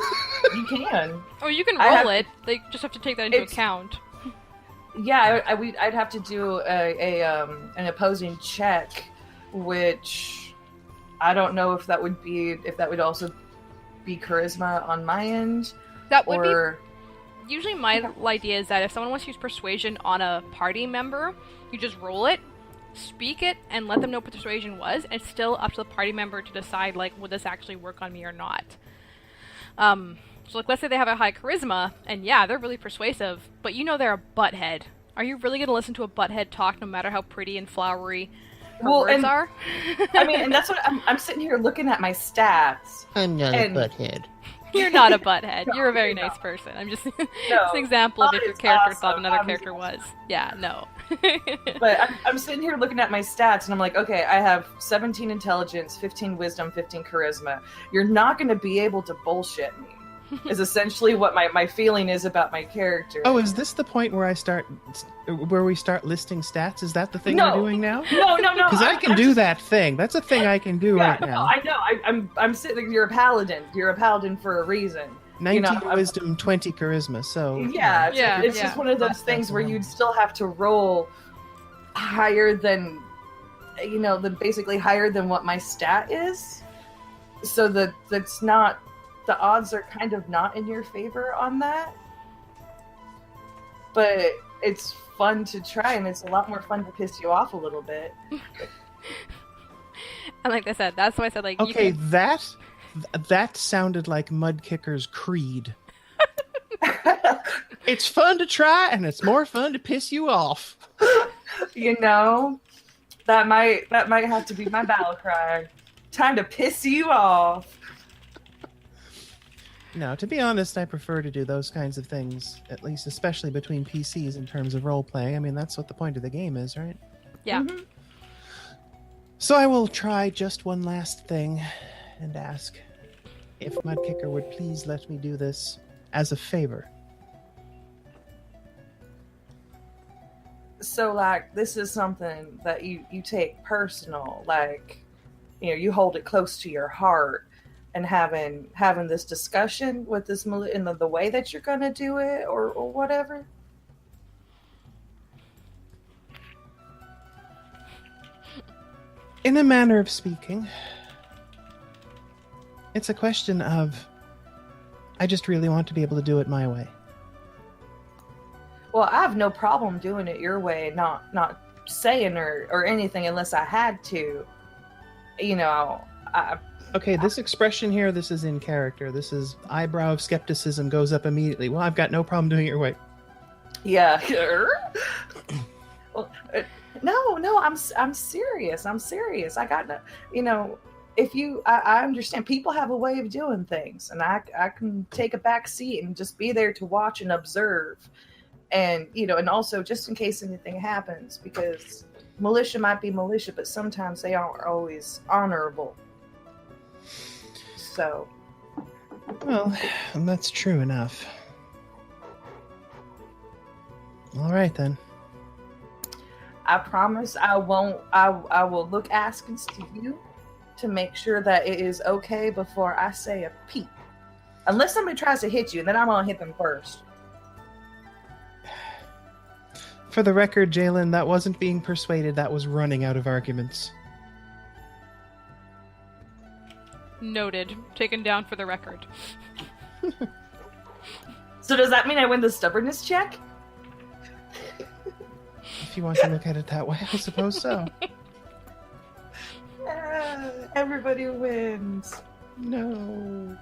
Speaker 1: You can.
Speaker 2: Oh, you can roll it. They just have to take that into account.
Speaker 1: Yeah, I'd have to do an opposing check, which I don't know if that would also be charisma on my end.
Speaker 2: That would be. Usually, my idea is that if someone wants to use persuasion on a party member, you just roll it, speak it, and let them know what persuasion was. And it's still up to the party member to decide, would this actually work on me or not. So, let's say they have a high charisma, and yeah, they're really persuasive, but they're a butthead. Are you really going to listen to a butthead talk no matter how pretty and flowery her words are?
Speaker 1: And that's what I'm sitting here looking at my stats.
Speaker 5: I'm not a butthead.
Speaker 2: You're not a butthead. You're a very nice person. I'm just it's an example of if your character thought another character was. Yeah, no.
Speaker 1: But I'm sitting here looking at my stats, and I'm like, okay, I have 17 intelligence, 15 wisdom, 15 charisma. You're not going to be able to bullshit me. Is essentially what my feeling is about my character.
Speaker 5: Oh, is this the point where we start listing stats? Is that the thing we're doing now?
Speaker 1: No.
Speaker 5: Because I can do that thing. That's a thing I can do right now.
Speaker 1: I know. I'm sitting. You're a paladin. You're a paladin for a reason.
Speaker 5: 19 wisdom, 20 charisma. So
Speaker 1: yeah. It's just one of those things where you'd still have to roll higher than, basically higher than what my stat is. So that's not. The odds are kind of not in your favor on that. But it's fun to try, and it's a lot more fun to piss you off a little bit.
Speaker 2: And like I said, that's why I said,
Speaker 5: okay, that sounded like Mudkicker's creed. It's fun to try, and it's more fun to piss you off.
Speaker 1: That might have to be my battle cry. Time to piss you off.
Speaker 5: No, to be honest, I prefer to do those kinds of things, at least especially between PCs in terms of role-playing. That's what the point of the game is, right?
Speaker 2: Yeah.
Speaker 1: Mm-hmm.
Speaker 5: So I will try just one last thing and ask if Mudkicker would please let me do this as a favor.
Speaker 1: So, this is something that you take personal, you hold it close to your heart. And having this discussion with this in the way that you're going to do it or whatever?
Speaker 5: In a manner of speaking, it's a question of I just really want to be able to do it my way.
Speaker 1: Well, I have no problem doing it your way, not saying or anything unless I had to. You know,
Speaker 5: Okay, this expression here, this is in character. This is eyebrow of skepticism goes up immediately. Well, I've got no problem doing it your way.
Speaker 1: yeah. Well, no, I'm serious. I'm serious. I got no, you know, if you, I understand people have a way of doing things, and I can take a back seat and just be there to watch and observe, and you know, and also just in case anything happens, because militia might be militia, but sometimes they aren't always honorable. So,
Speaker 5: Well, that's true enough. All right, then.
Speaker 1: I promise I won't. I will look askance to you to make sure that it is okay before I say a peep. Unless somebody tries to hit you, then I'm gonna hit them first.
Speaker 5: For the record, Jalyn, that wasn't being persuaded. That was running out of arguments.
Speaker 2: Noted. Taken down for the record.
Speaker 1: So does that mean I win the stubbornness check?
Speaker 5: If you want to look at it that way, I suppose so.
Speaker 1: Everybody wins.
Speaker 5: No.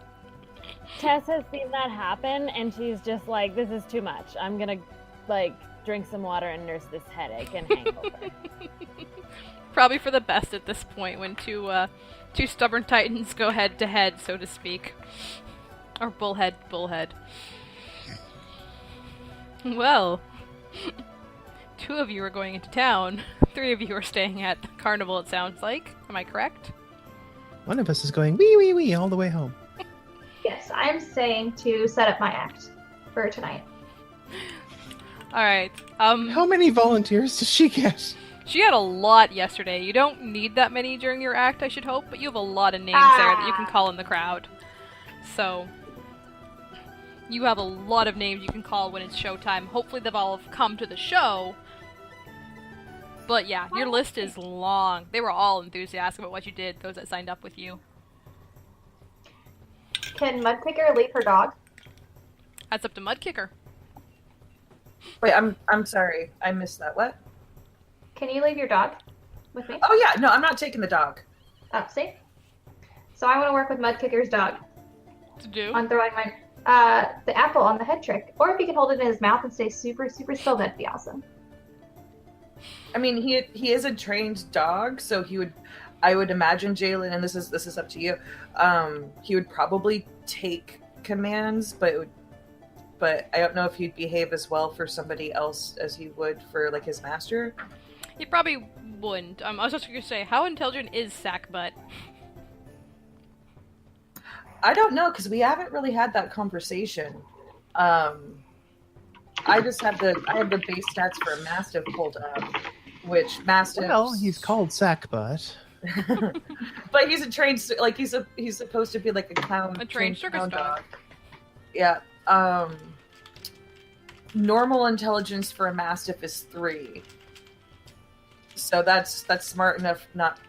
Speaker 6: Tess has seen that happen, and she's just like, this is too much. I'm gonna, like, drink some water and nurse this headache and hangover.
Speaker 2: Probably for the best at this point when two stubborn titans go head to head, so to speak. Or bullhead. Well, 2 of you are going into town. 3 of you are staying at the carnival, it sounds like. Am I correct?
Speaker 5: One of us is going wee wee wee all the way home.
Speaker 4: Yes, I'm staying to set up my act for tonight.
Speaker 2: Alright.
Speaker 5: How many volunteers does she get?
Speaker 2: She had a lot yesterday. You don't need that many during your act, I should hope, but you have a lot of names there that you can call in the crowd. So, you have a lot of names you can call when it's showtime. Hopefully they've all come to the show. But yeah, your list is long. They were all enthusiastic about what you did, those that signed up with you.
Speaker 4: Can Mudkicker leave her dog?
Speaker 2: That's up to Mudkicker.
Speaker 1: Wait, I'm sorry. I missed that. What?
Speaker 4: Can you leave your dog with me?
Speaker 1: Oh yeah, no, I'm not taking the dog.
Speaker 4: Oh, see? So I want to work with Mudkicker's dog
Speaker 2: To do?
Speaker 4: on throwing my the apple on the head trick. Or if he could hold it in his mouth and stay super, super still, that'd be awesome.
Speaker 1: I mean, he is a trained dog, so I would imagine Jalyn, and this is up to you. He would probably take commands, but I don't know if he'd behave as well for somebody else as he would for like his master.
Speaker 2: He probably wouldn't. I was just going to say, how intelligent is Sackbutt?
Speaker 1: I don't know, because we haven't really had that conversation. I just have the base stats for a Mastiff pulled up, which Mastiff.
Speaker 5: Well, he's called Sackbutt.
Speaker 1: But he's a trained, like he's supposed to be like a clown,
Speaker 2: A trained circus dog.
Speaker 1: Yeah. Normal intelligence for a Mastiff is 3. So that's smart enough, not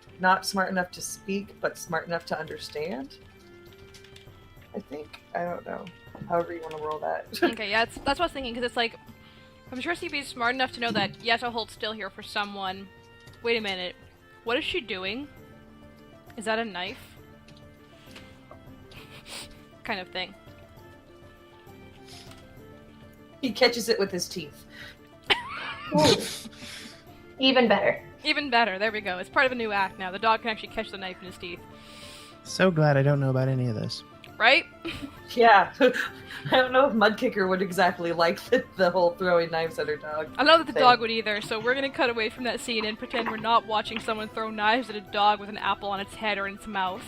Speaker 1: smart enough to speak, but smart enough to understand. I think. I don't know. However you want to roll that.
Speaker 2: Okay, yeah, that's what I was thinking, because it's like, I'm sure CB's smart enough to know that, yes, I'll hold still here for someone. Wait a minute. What is she doing? Is that a knife? Kind of thing.
Speaker 1: He catches it with his teeth.
Speaker 4: Even better.
Speaker 2: Even better, there we go. It's part of a new act now. The dog can actually catch the knife in his teeth.
Speaker 5: So glad I don't know about any of this.
Speaker 2: Right?
Speaker 1: Yeah. I don't know if Mudkicker would exactly like the whole throwing knives at her dog.
Speaker 2: I don't know that the
Speaker 1: thing.
Speaker 2: dog would either, so we're gonna cut away from that scene and pretend we're not watching someone throw knives at a dog with an apple on its head or in its mouth.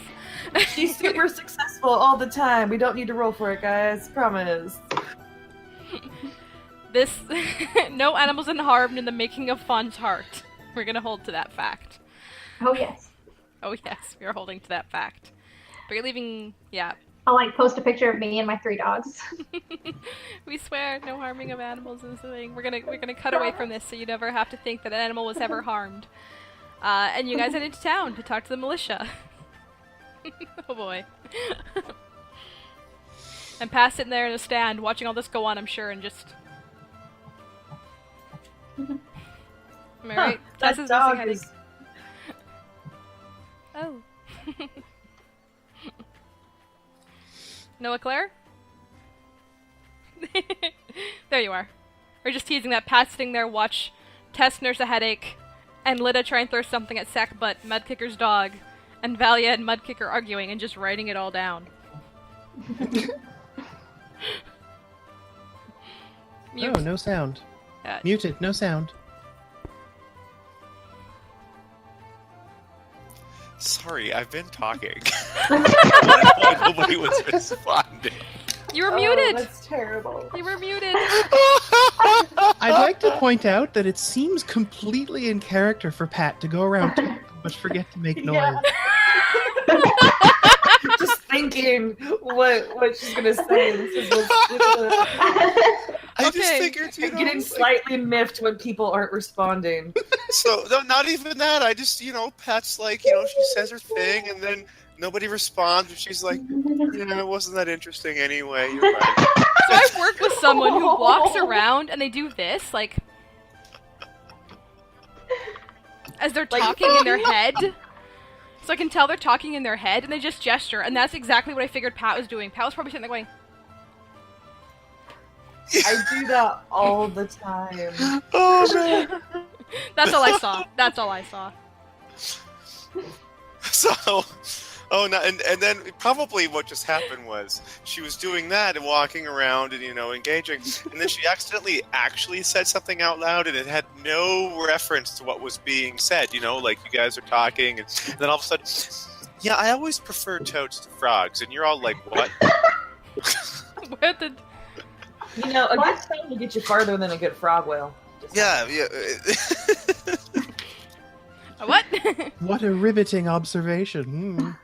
Speaker 1: She's super successful all the time. We don't need to roll for it, guys. Promise.
Speaker 2: This... no animals unharmed in the making of Faun's heart. We're gonna hold to that fact.
Speaker 4: Oh, yes.
Speaker 2: Oh yes, we are holding to that fact. But you're leaving... yeah.
Speaker 4: I'll post a picture of me and my 3 dogs.
Speaker 2: We swear, no harming of animals is the thing. We're gonna cut away from this so you never have to think that an animal was ever harmed. And you guys head into town to talk to the militia. Oh boy. And Pat's sitting there in a stand watching all this go on, I'm sure, and just... Am I right?
Speaker 1: That
Speaker 2: Tess is
Speaker 1: dog
Speaker 2: missing
Speaker 1: is...
Speaker 2: Oh. Noah Claire? There you are. We're just teasing that Pat's sitting there, watch Tess nurse a headache, and Lidda try and throw something at Sackbutt, Mudkicker's dog, and Valia and Mudkicker arguing and just writing it all down. Mute.
Speaker 5: Oh, no sound.
Speaker 2: Uh,
Speaker 5: Muted, no sound.
Speaker 3: Sorry, I've been talking. Why nobody was responding.
Speaker 2: You were
Speaker 1: Oh,
Speaker 2: muted!
Speaker 1: that's terrible.
Speaker 2: You were muted!
Speaker 5: I'd like to point out that it seems completely in character for Pat to go around talking but forget to make noise.
Speaker 1: Yeah. Just thinking what she's gonna say. This is
Speaker 3: I just
Speaker 2: Okay.
Speaker 3: figured, you know,
Speaker 1: getting
Speaker 3: like-
Speaker 1: slightly miffed when people aren't responding.
Speaker 3: So, no, not even that. I just, Pat's like, she says her thing, and then nobody responds, and she's like, yeah, it wasn't that interesting anyway. You're right.
Speaker 2: So I've worked with someone who walks around and they do this, like, as they're
Speaker 1: Like-
Speaker 2: talking in their head. So I can tell they're talking in their head, and they just gesture, and that's exactly what I figured Pat was doing. Pat was probably sitting there going,
Speaker 1: I do that all the time.
Speaker 3: Oh, man.
Speaker 2: that's all I saw. That's all I saw.
Speaker 3: So, no, and then probably what just happened was she was doing that and walking around and, engaging, and then she accidentally actually said something out loud, and it had no reference to what was being said, like you guys are talking, and then all of a sudden, yeah, I always prefer toads to frogs, and you're all like, what?
Speaker 2: Where did...
Speaker 1: A good song will get you farther than a good frog will. Just
Speaker 3: Yeah.
Speaker 2: A what?
Speaker 5: What a riveting observation.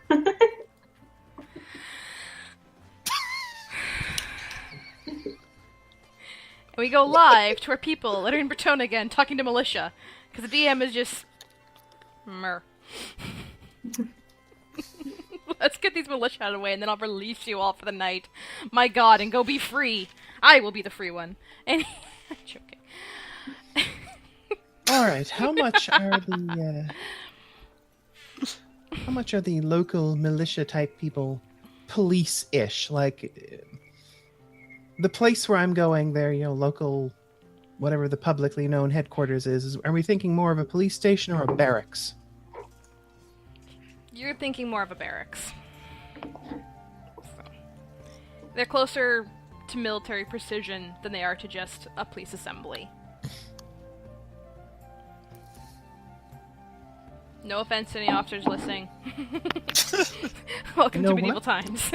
Speaker 2: And we go live to our people that are in Bretona again, talking to militia. Because the DM is just... Mer. Let's get these militia out of the way, and then I'll release you all for the night. My god, and go be free. I will be the free one. And I'm joking.
Speaker 5: All right, how much are the local militia type people police-ish? Like the place where I'm going, their local, whatever the publicly known headquarters is. Are we thinking more of a police station or a barracks?
Speaker 2: You're thinking more of a barracks. So. They're closer to military precision than they are to just a police assembly. No offense to any officers listening. Welcome
Speaker 5: No
Speaker 2: to medieval
Speaker 5: what?
Speaker 2: times.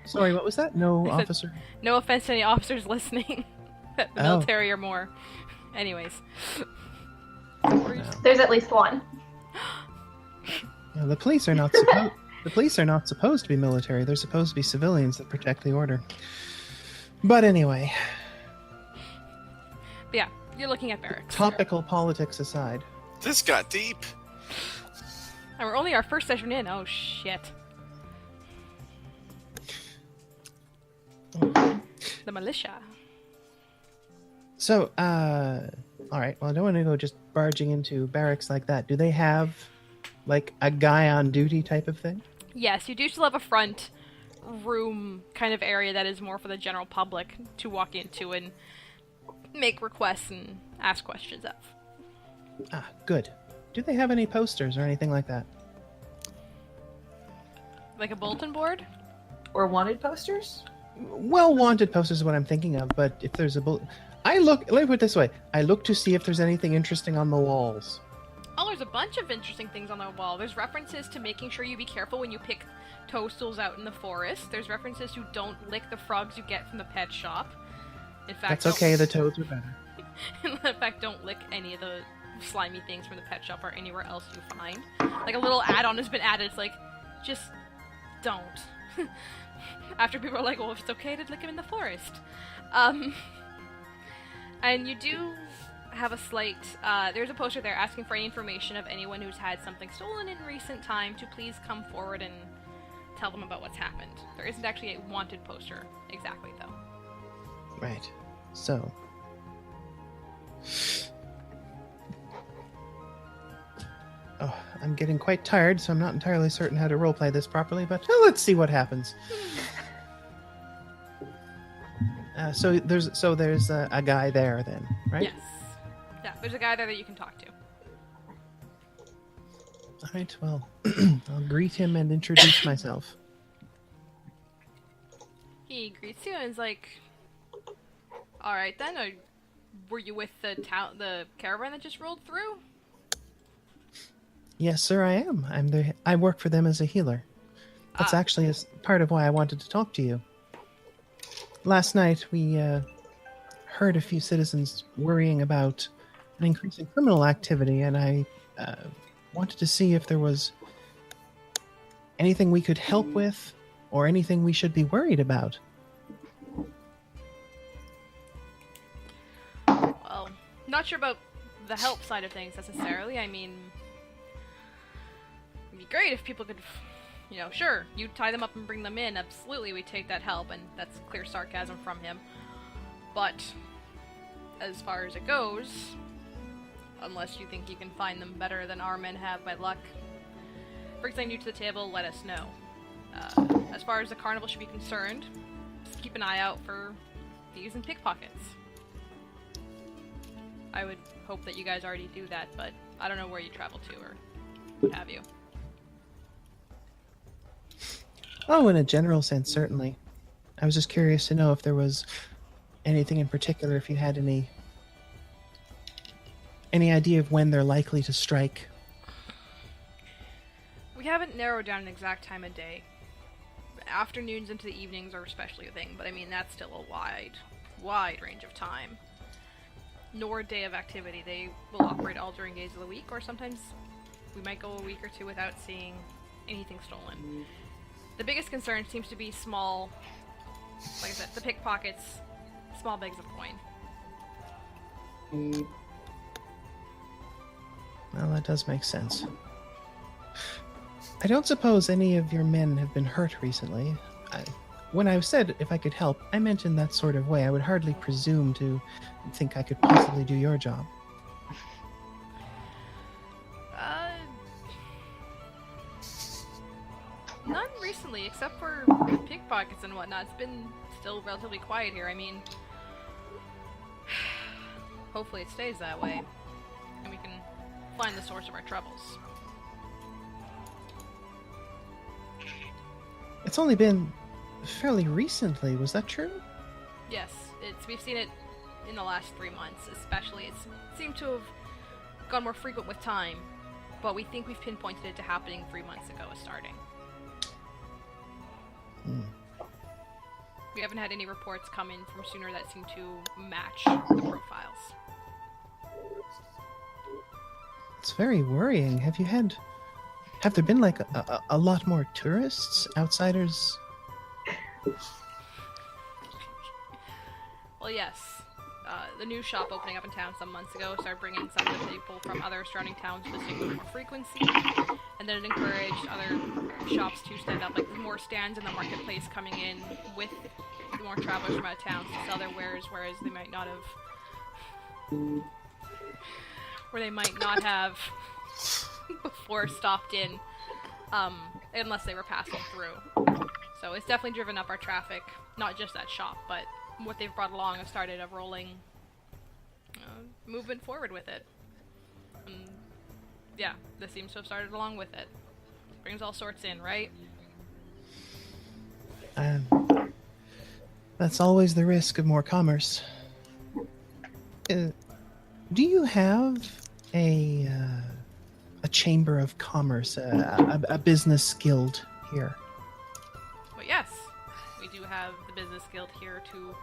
Speaker 5: Sorry, what was that? No
Speaker 2: I said-
Speaker 5: officer.
Speaker 2: No offense to any officers listening. The
Speaker 5: Oh.
Speaker 2: military or more. Anyways.
Speaker 4: There's at least one.
Speaker 5: No, the police are not supposed. The police are not supposed to be military. They're supposed to be civilians that protect the order. But anyway,
Speaker 2: But yeah, you're looking at barracks.
Speaker 5: topical politics aside.
Speaker 3: This got deep.
Speaker 2: And we're only our first session in. Oh shit. The militia.
Speaker 5: So, all right. Well, I don't want to go just barging into barracks like that. Do they have, like, a guy on duty type of thing?
Speaker 2: Yes, you do still have a front room kind of area that is more for the general public to walk into and make requests and ask questions of.
Speaker 5: Ah, good. Do they have any posters or anything like that?
Speaker 2: Like a bulletin board?
Speaker 1: Or wanted posters?
Speaker 5: Well, wanted posters is what I'm thinking of, but if there's a let me put it this way. I look to see if there's anything interesting on the walls.
Speaker 2: Oh, there's a bunch of interesting things on the wall. There's references to making sure you be careful when you pick toadstools out in the forest. There's references to don't lick the frogs you get from the pet shop. In fact,
Speaker 5: That's okay, the toads are better.
Speaker 2: In fact, don't lick any of the slimy things from the pet shop or anywhere else you find. Like a little add-on has been added. It's like, just don't. After people are like, well, if it's okay to lick them in the forest. And you do have a slight, there's a poster there asking for any information of anyone who's had something stolen in recent time to please come forward and tell them about what's happened. There isn't actually a wanted poster exactly, though.
Speaker 5: Right. So, Oh, I'm getting quite tired, so I'm not entirely certain how to roleplay this properly, but let's see what happens. So there's a guy there then, right?
Speaker 2: Yes. Yeah, there's a guy there that you can talk to.
Speaker 5: All right, well, I'll greet him and introduce myself.
Speaker 2: He greets you and is like, "Alright then, were you with the caravan that just rolled through?"
Speaker 5: Yes, sir, I am. I work for them as a healer. That's actually part of why I wanted to talk to you. Last night, we heard a few citizens worrying about an increase in criminal activity, and I wanted to see if there was anything we could help with, or anything we should be worried about.
Speaker 2: Well, not sure about the help side of things necessarily. I mean, it'd be great if people could, sure, you tie them up and bring them in. Absolutely, we take that help, and that's clear sarcasm from him. But as far as it goes, unless you think you can find them better than our men have by luck, bring something new to the table, let us know. As far as the carnival should be concerned, just keep an eye out for thieves and pickpockets. I would hope that you guys already do that, but I don't know where you travel to or what have you.
Speaker 5: Oh, in a general sense, certainly. I was just curious to know if there was anything in particular, if you had any idea of when they're likely to strike.
Speaker 2: We haven't narrowed down an exact time of day. Afternoons into the evenings are especially a thing, but I mean, that's still a wide range of time. Nor a day of activity. They will operate all during days of the week, or sometimes we might go a week or two without seeing anything stolen. The biggest concern seems to be small, like I said, the pickpockets, small bags of coin.
Speaker 5: Well, that does make sense. I don't suppose any of your men have been hurt recently. When I said if I could help, I meant in that sort of way. I would hardly presume to think I could possibly do your job.
Speaker 2: None recently, except for pickpockets and whatnot. It's been still relatively quiet here. I mean, hopefully it stays that way, and we can find the source of our troubles.
Speaker 5: It's only been fairly recently, was that true?
Speaker 2: Yes, we've seen it in the last 3 months, especially. It seemed to have gone more frequent with time, but we think we've pinpointed it to happening 3 months ago as starting. We haven't had any reports come in from sooner that seem to match the profiles.
Speaker 5: It's very worrying. Have there been like a lot more tourists, outsiders?
Speaker 2: Well, yes. The new shop opening up in town some months ago started bringing some of the people from other surrounding towns visiting with more frequency, and then it encouraged other shops to stand up. Like, there's more stands in the marketplace coming in with more travelers from out of town to sell their wares, whereas they might not have before stopped in, unless they were passing through. So it's definitely driven up our traffic, not just that shop, but what they've brought along has started a rolling movement forward with it. And yeah, this seems to have started along with it. Brings all sorts in, right?
Speaker 5: That's always the risk of more commerce. Do you have a chamber of commerce, a business guild here?
Speaker 2: Well, yes. We do have the business guild here to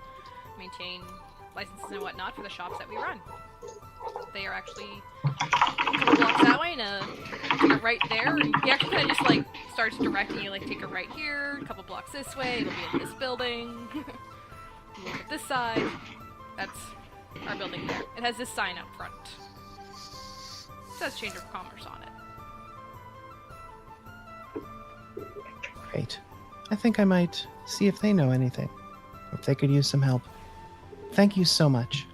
Speaker 2: maintain licenses and whatnot for the shops that we run. They are actually a couple blocks that way and take a right there. And he actually kind of just like starts directing you, like take a right here, a couple blocks this way, it'll be in this building. Look at this side. That's our building there. It has this sign up front. It says Chamber of Commerce on it.
Speaker 5: Great. I think I might see if they know anything. If they could use some help. Thank you so much.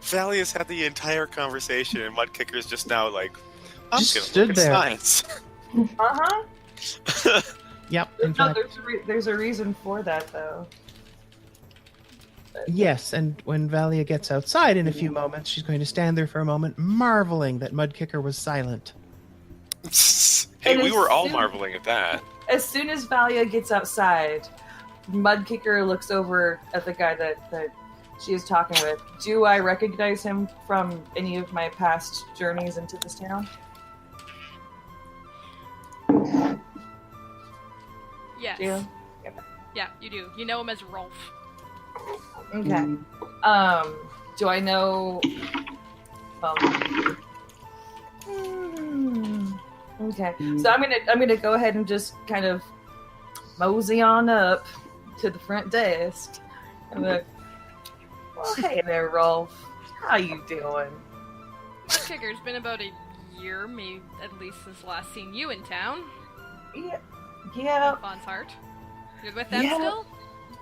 Speaker 3: Valia's had the entire conversation, and Mudkicker's just now like, I'm
Speaker 5: Just
Speaker 3: gonna
Speaker 5: stood
Speaker 3: look at
Speaker 5: there.
Speaker 3: science.
Speaker 5: Yep. In
Speaker 1: No,
Speaker 5: fact,
Speaker 1: there's a reason for that, though.
Speaker 5: yes. And when Valia gets outside in a few moments, she's going to stand there for a moment, marveling that Mudkicker was silent.
Speaker 3: Hey,
Speaker 1: And
Speaker 3: we
Speaker 1: as
Speaker 3: were all
Speaker 1: soon-
Speaker 3: marveling at that.
Speaker 1: As soon as Valia gets outside, Mudkicker looks over at the guy that she is talking with. Do I recognize him from any of my past journeys into this town?
Speaker 2: Yes.
Speaker 1: Do you?
Speaker 2: Yeah, you do. You know him as Rolf.
Speaker 1: Okay. Do I know? Okay. So I'm gonna go ahead and just kind of mosey on up to the front desk. I'm like, well, hey there, Rolf. How you doing?
Speaker 2: Mudkicker, it's been about a year, maybe at least since last seen you in town.
Speaker 1: Yeah.
Speaker 2: Faun's Heart. You're with them
Speaker 1: Yeah.
Speaker 2: still?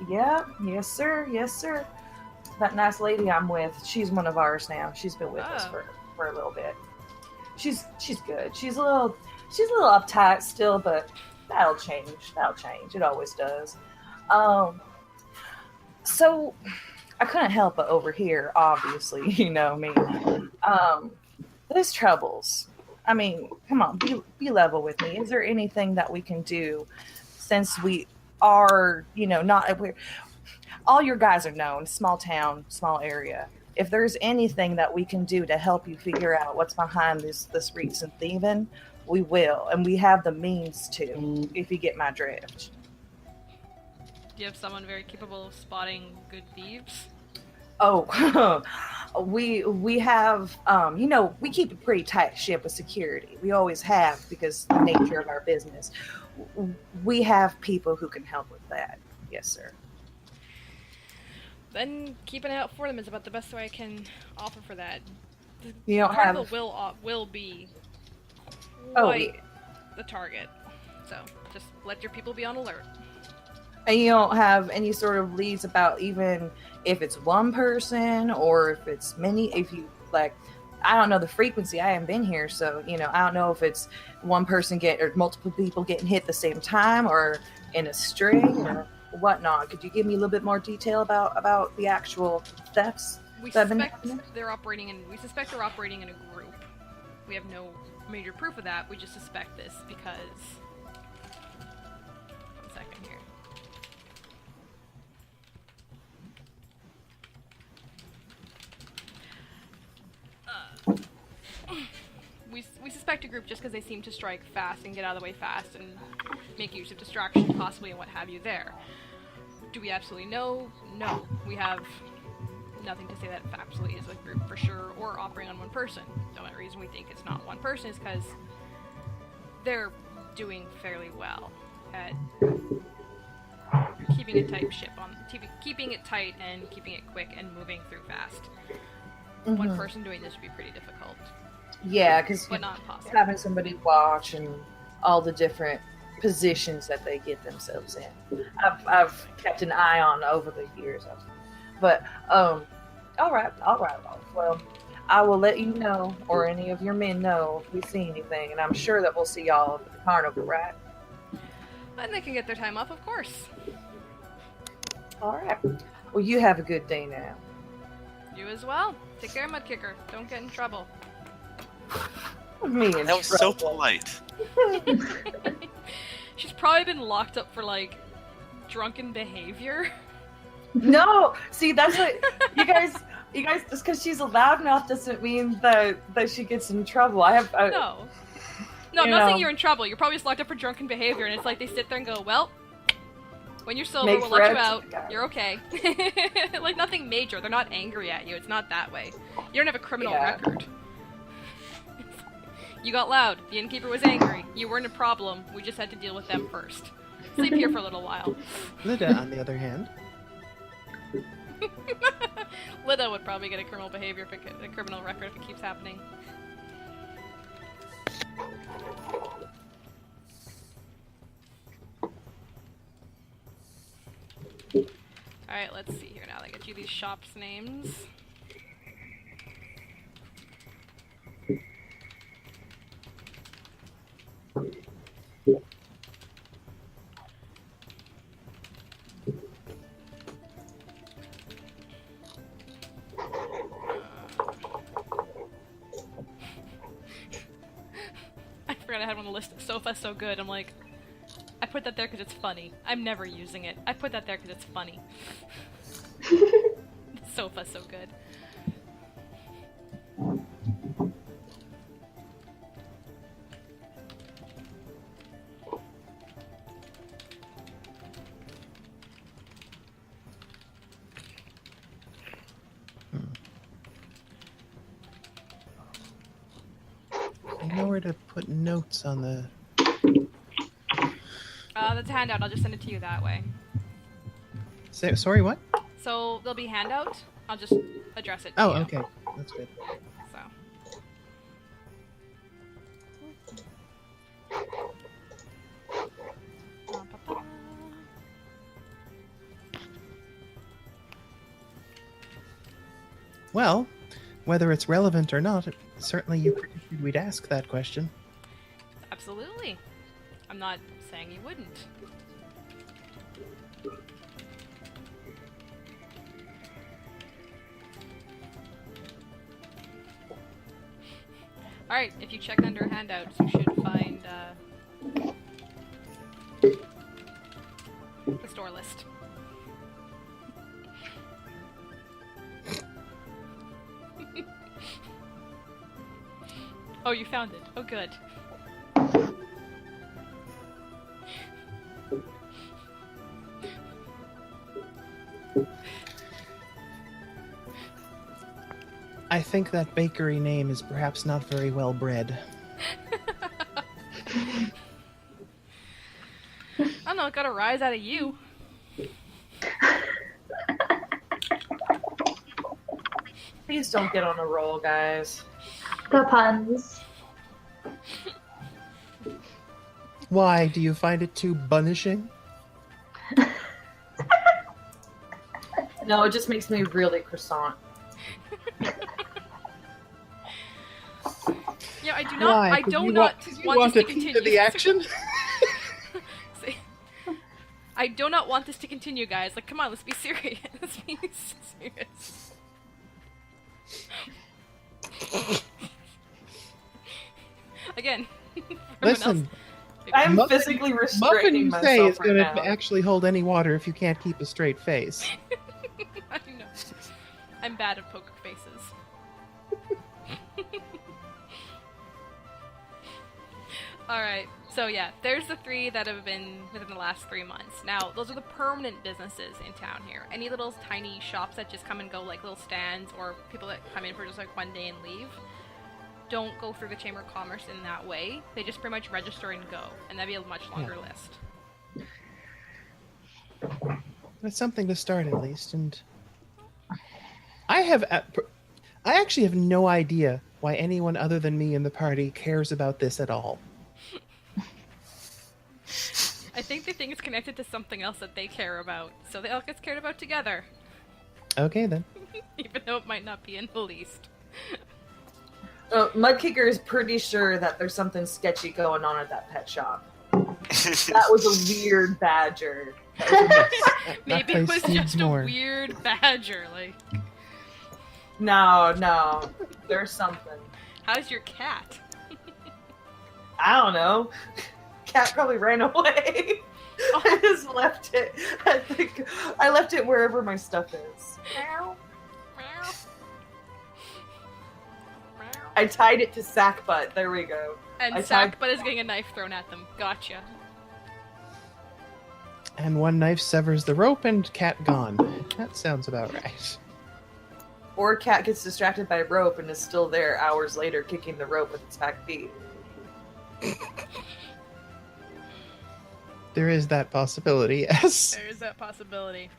Speaker 1: Yeah. Yes, sir. Yes, sir. That nice lady I'm with, she's one of ours now. She's been with us
Speaker 2: Oh.
Speaker 1: for a little bit. She's good. She's a little uptight still, but that'll change. It always does. So I couldn't help but overhear, obviously, you know me. There's troubles. I mean, come on, be level with me. Is there anything that we can do since we are, we're all your guys are known, small town, small area. If there's anything that we can do to help you figure out what's behind this recent thieving, we will, and we have the means to, if you get my drift.
Speaker 2: Do you have someone very capable of spotting good thieves?
Speaker 1: Oh, we have, we keep a pretty tight ship with security. We always have, because the nature of our business. We have people who can help with that. Yes, sir.
Speaker 2: Then keep an eye out for them is about the best way I can offer for that.
Speaker 1: You don't
Speaker 2: Part
Speaker 1: have.
Speaker 2: of the will be
Speaker 1: Oh,
Speaker 2: quite the target. So just let your people be on alert.
Speaker 1: And you don't have any sort of leads about even if it's one person or if it's many. If you like, I don't know the frequency. I haven't been here, so I don't know if it's one person or multiple people getting hit at the same time or in a string or whatnot. Could you give me a little bit more detail about the actual thefts?
Speaker 2: We
Speaker 1: that have been
Speaker 2: suspect
Speaker 1: happening?
Speaker 2: they're operating in a group. We have no major proof of that. We just suspect this because. One second here. We suspect a group just because they seem to strike fast and get out of the way fast and make use of distraction, possibly, and what have you there. Do we absolutely know? No. We have nothing to say that it absolutely is a group for sure, or operating on one person. The only reason we think it's not one person is because they're doing fairly well at keeping a tight ship on, keeping it tight and keeping it quick and moving through fast. One person doing this would be pretty difficult,
Speaker 1: Yeah, because
Speaker 2: but not impossible.
Speaker 1: having somebody watch and all the different positions that they get themselves in. I've kept an eye on over the years. But all right. Well, I will let you know, or any of your men know, if we see anything, and I'm sure that we'll see y'all at the carnival, right?
Speaker 2: And they can get their time off, of course.
Speaker 1: All right. Well, you have a good day now.
Speaker 2: You as well. Take care, Mudkicker. Don't get in trouble.
Speaker 1: Me and
Speaker 3: That was so polite.
Speaker 2: She's probably been locked up for, like, drunken behavior.
Speaker 1: No, see, that's what you guys. Just because she's loud enough doesn't mean that she gets in trouble.
Speaker 2: No. No, I'm not saying
Speaker 1: know.
Speaker 2: you're in trouble. You're probably just locked up for drunken behavior, and it's like they sit there and go, well, when you're sober,
Speaker 1: Make
Speaker 2: we'll let you
Speaker 1: friends.
Speaker 2: out. You're okay. Like, nothing major. They're not angry at you. It's not that way. You don't have a criminal
Speaker 1: Yeah.
Speaker 2: record. You got loud. The innkeeper was angry. You weren't a problem. We just had to deal with them first. Sleep here for a little while.
Speaker 5: Lidda, on the other hand,
Speaker 2: Lidda would probably get a criminal behavior if a criminal record if it keeps happening. Alright, let's see here now. They get you these shops' names. I had on the list, sofa so good. I'm like, I put that there because it's funny. I'm never using it. I put that there because it's funny. Sofa so good.
Speaker 5: I know where to put notes on the...
Speaker 2: That's a handout. I'll just send it to you that way.
Speaker 5: Sorry, what?
Speaker 2: So there'll be handout. I'll just address it to
Speaker 5: Oh,
Speaker 2: you.
Speaker 5: okay. That's good.
Speaker 2: So.
Speaker 5: Well, whether it's relevant or not, certainly you predicted we'd ask that question.
Speaker 2: Absolutely. I'm not saying you wouldn't. Alright, if you check under handouts, you should find the store list. Oh, you found it. Oh, good.
Speaker 5: I think that bakery name is perhaps not very well bred.
Speaker 2: I don't know, it got a rise out of you.
Speaker 1: Please don't get on a roll, guys.
Speaker 4: The puns.
Speaker 5: Why? Do you find it too punishing?
Speaker 1: No, it just makes me really croissant.
Speaker 2: Yeah, I do not.
Speaker 5: Why?
Speaker 2: I do not want this to continue.
Speaker 5: The action?
Speaker 2: See? I do not want this to continue, guys. Like, come on, let's be serious. Let's be serious. Again.
Speaker 5: Listen,
Speaker 1: I'm
Speaker 5: Muffin-
Speaker 1: physically
Speaker 5: Muffin
Speaker 1: restraining
Speaker 5: you say
Speaker 1: myself
Speaker 5: is
Speaker 1: right
Speaker 5: going
Speaker 1: now.
Speaker 5: to actually hold any water if you can't keep a straight face.
Speaker 2: I know. I'm bad at poker faces. Alright, so yeah, there's the 3 that have been within the last 3 months. Now, those are the permanent businesses in town here. Any little tiny shops that just come and go, like little stands, or people that come in for just like one day and leave, don't go through the Chamber of Commerce in that way. They just pretty much register and go, and that'd be a much longer list.
Speaker 5: It's something to start at least, and I actually have no idea why anyone other than me in the party cares about this at all.
Speaker 2: I think they think it's connected to something else that they care about, so they all get cared about together.
Speaker 5: Okay, then.
Speaker 2: Even though it might not be in the least.
Speaker 1: Mudkicker is pretty sure that there's something sketchy going on at that pet shop. That was a weird badger.
Speaker 2: Maybe it was just a weird badger, like...
Speaker 1: No, there's something.
Speaker 2: How's your cat?
Speaker 1: I don't know. Cat probably ran away. I just left it. I left it wherever my stuff is. I tied it to Sackbutt. There we go.
Speaker 2: And Sackbutt is getting a knife thrown at them. Gotcha.
Speaker 5: And one knife severs the rope and cat gone. That sounds about right.
Speaker 1: Or cat gets distracted by rope and is still there hours later kicking the rope with its back feet.
Speaker 5: There is that possibility, yes.
Speaker 2: There is that possibility.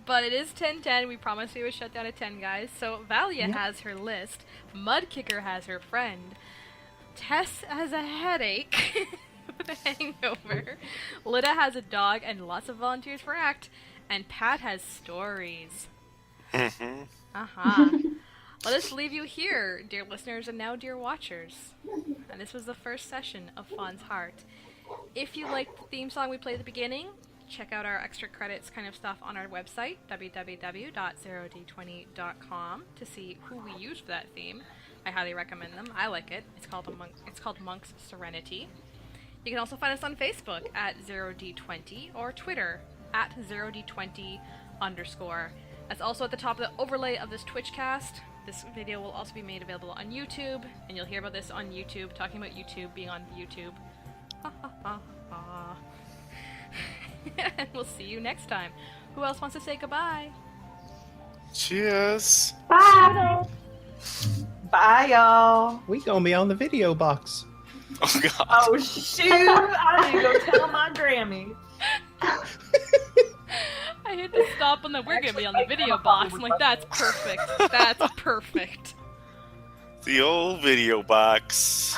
Speaker 2: But it is 10:10. We promised we would shut down at 10, guys. So Valia has her list. Mudkicker has her friend. Tess has a headache with a hangover. Lidda has a dog and lots of volunteers for ACT. And Pat has stories. Uh-huh. Let us leave you here, dear listeners and now dear watchers. And this was the first session of Faun's Heart. If you liked the theme song we played at the beginning, check out our extra credits kind of stuff on our website, www.0d20.com, to see who we used for that theme. I highly recommend them. I like it. It's called Monk's Serenity. You can also find us on Facebook at 0D20 or Twitter at 0D20_. That's also at the top of the overlay of this Twitch cast. This video will also be made available on YouTube, and you'll hear about this on YouTube, talking about YouTube being on YouTube. Ha ha ha ha. And we'll see you next time. Who else wants to say goodbye?
Speaker 3: Cheers.
Speaker 4: Bye.
Speaker 1: Bye, y'all.
Speaker 5: We gonna be on the video box.
Speaker 3: Oh god.
Speaker 1: Oh, shoot. I need to go tell my Grammy.
Speaker 2: I hit the stop on the we're gonna be on the video box. I'm like, that's perfect. That's perfect.
Speaker 3: The old video box.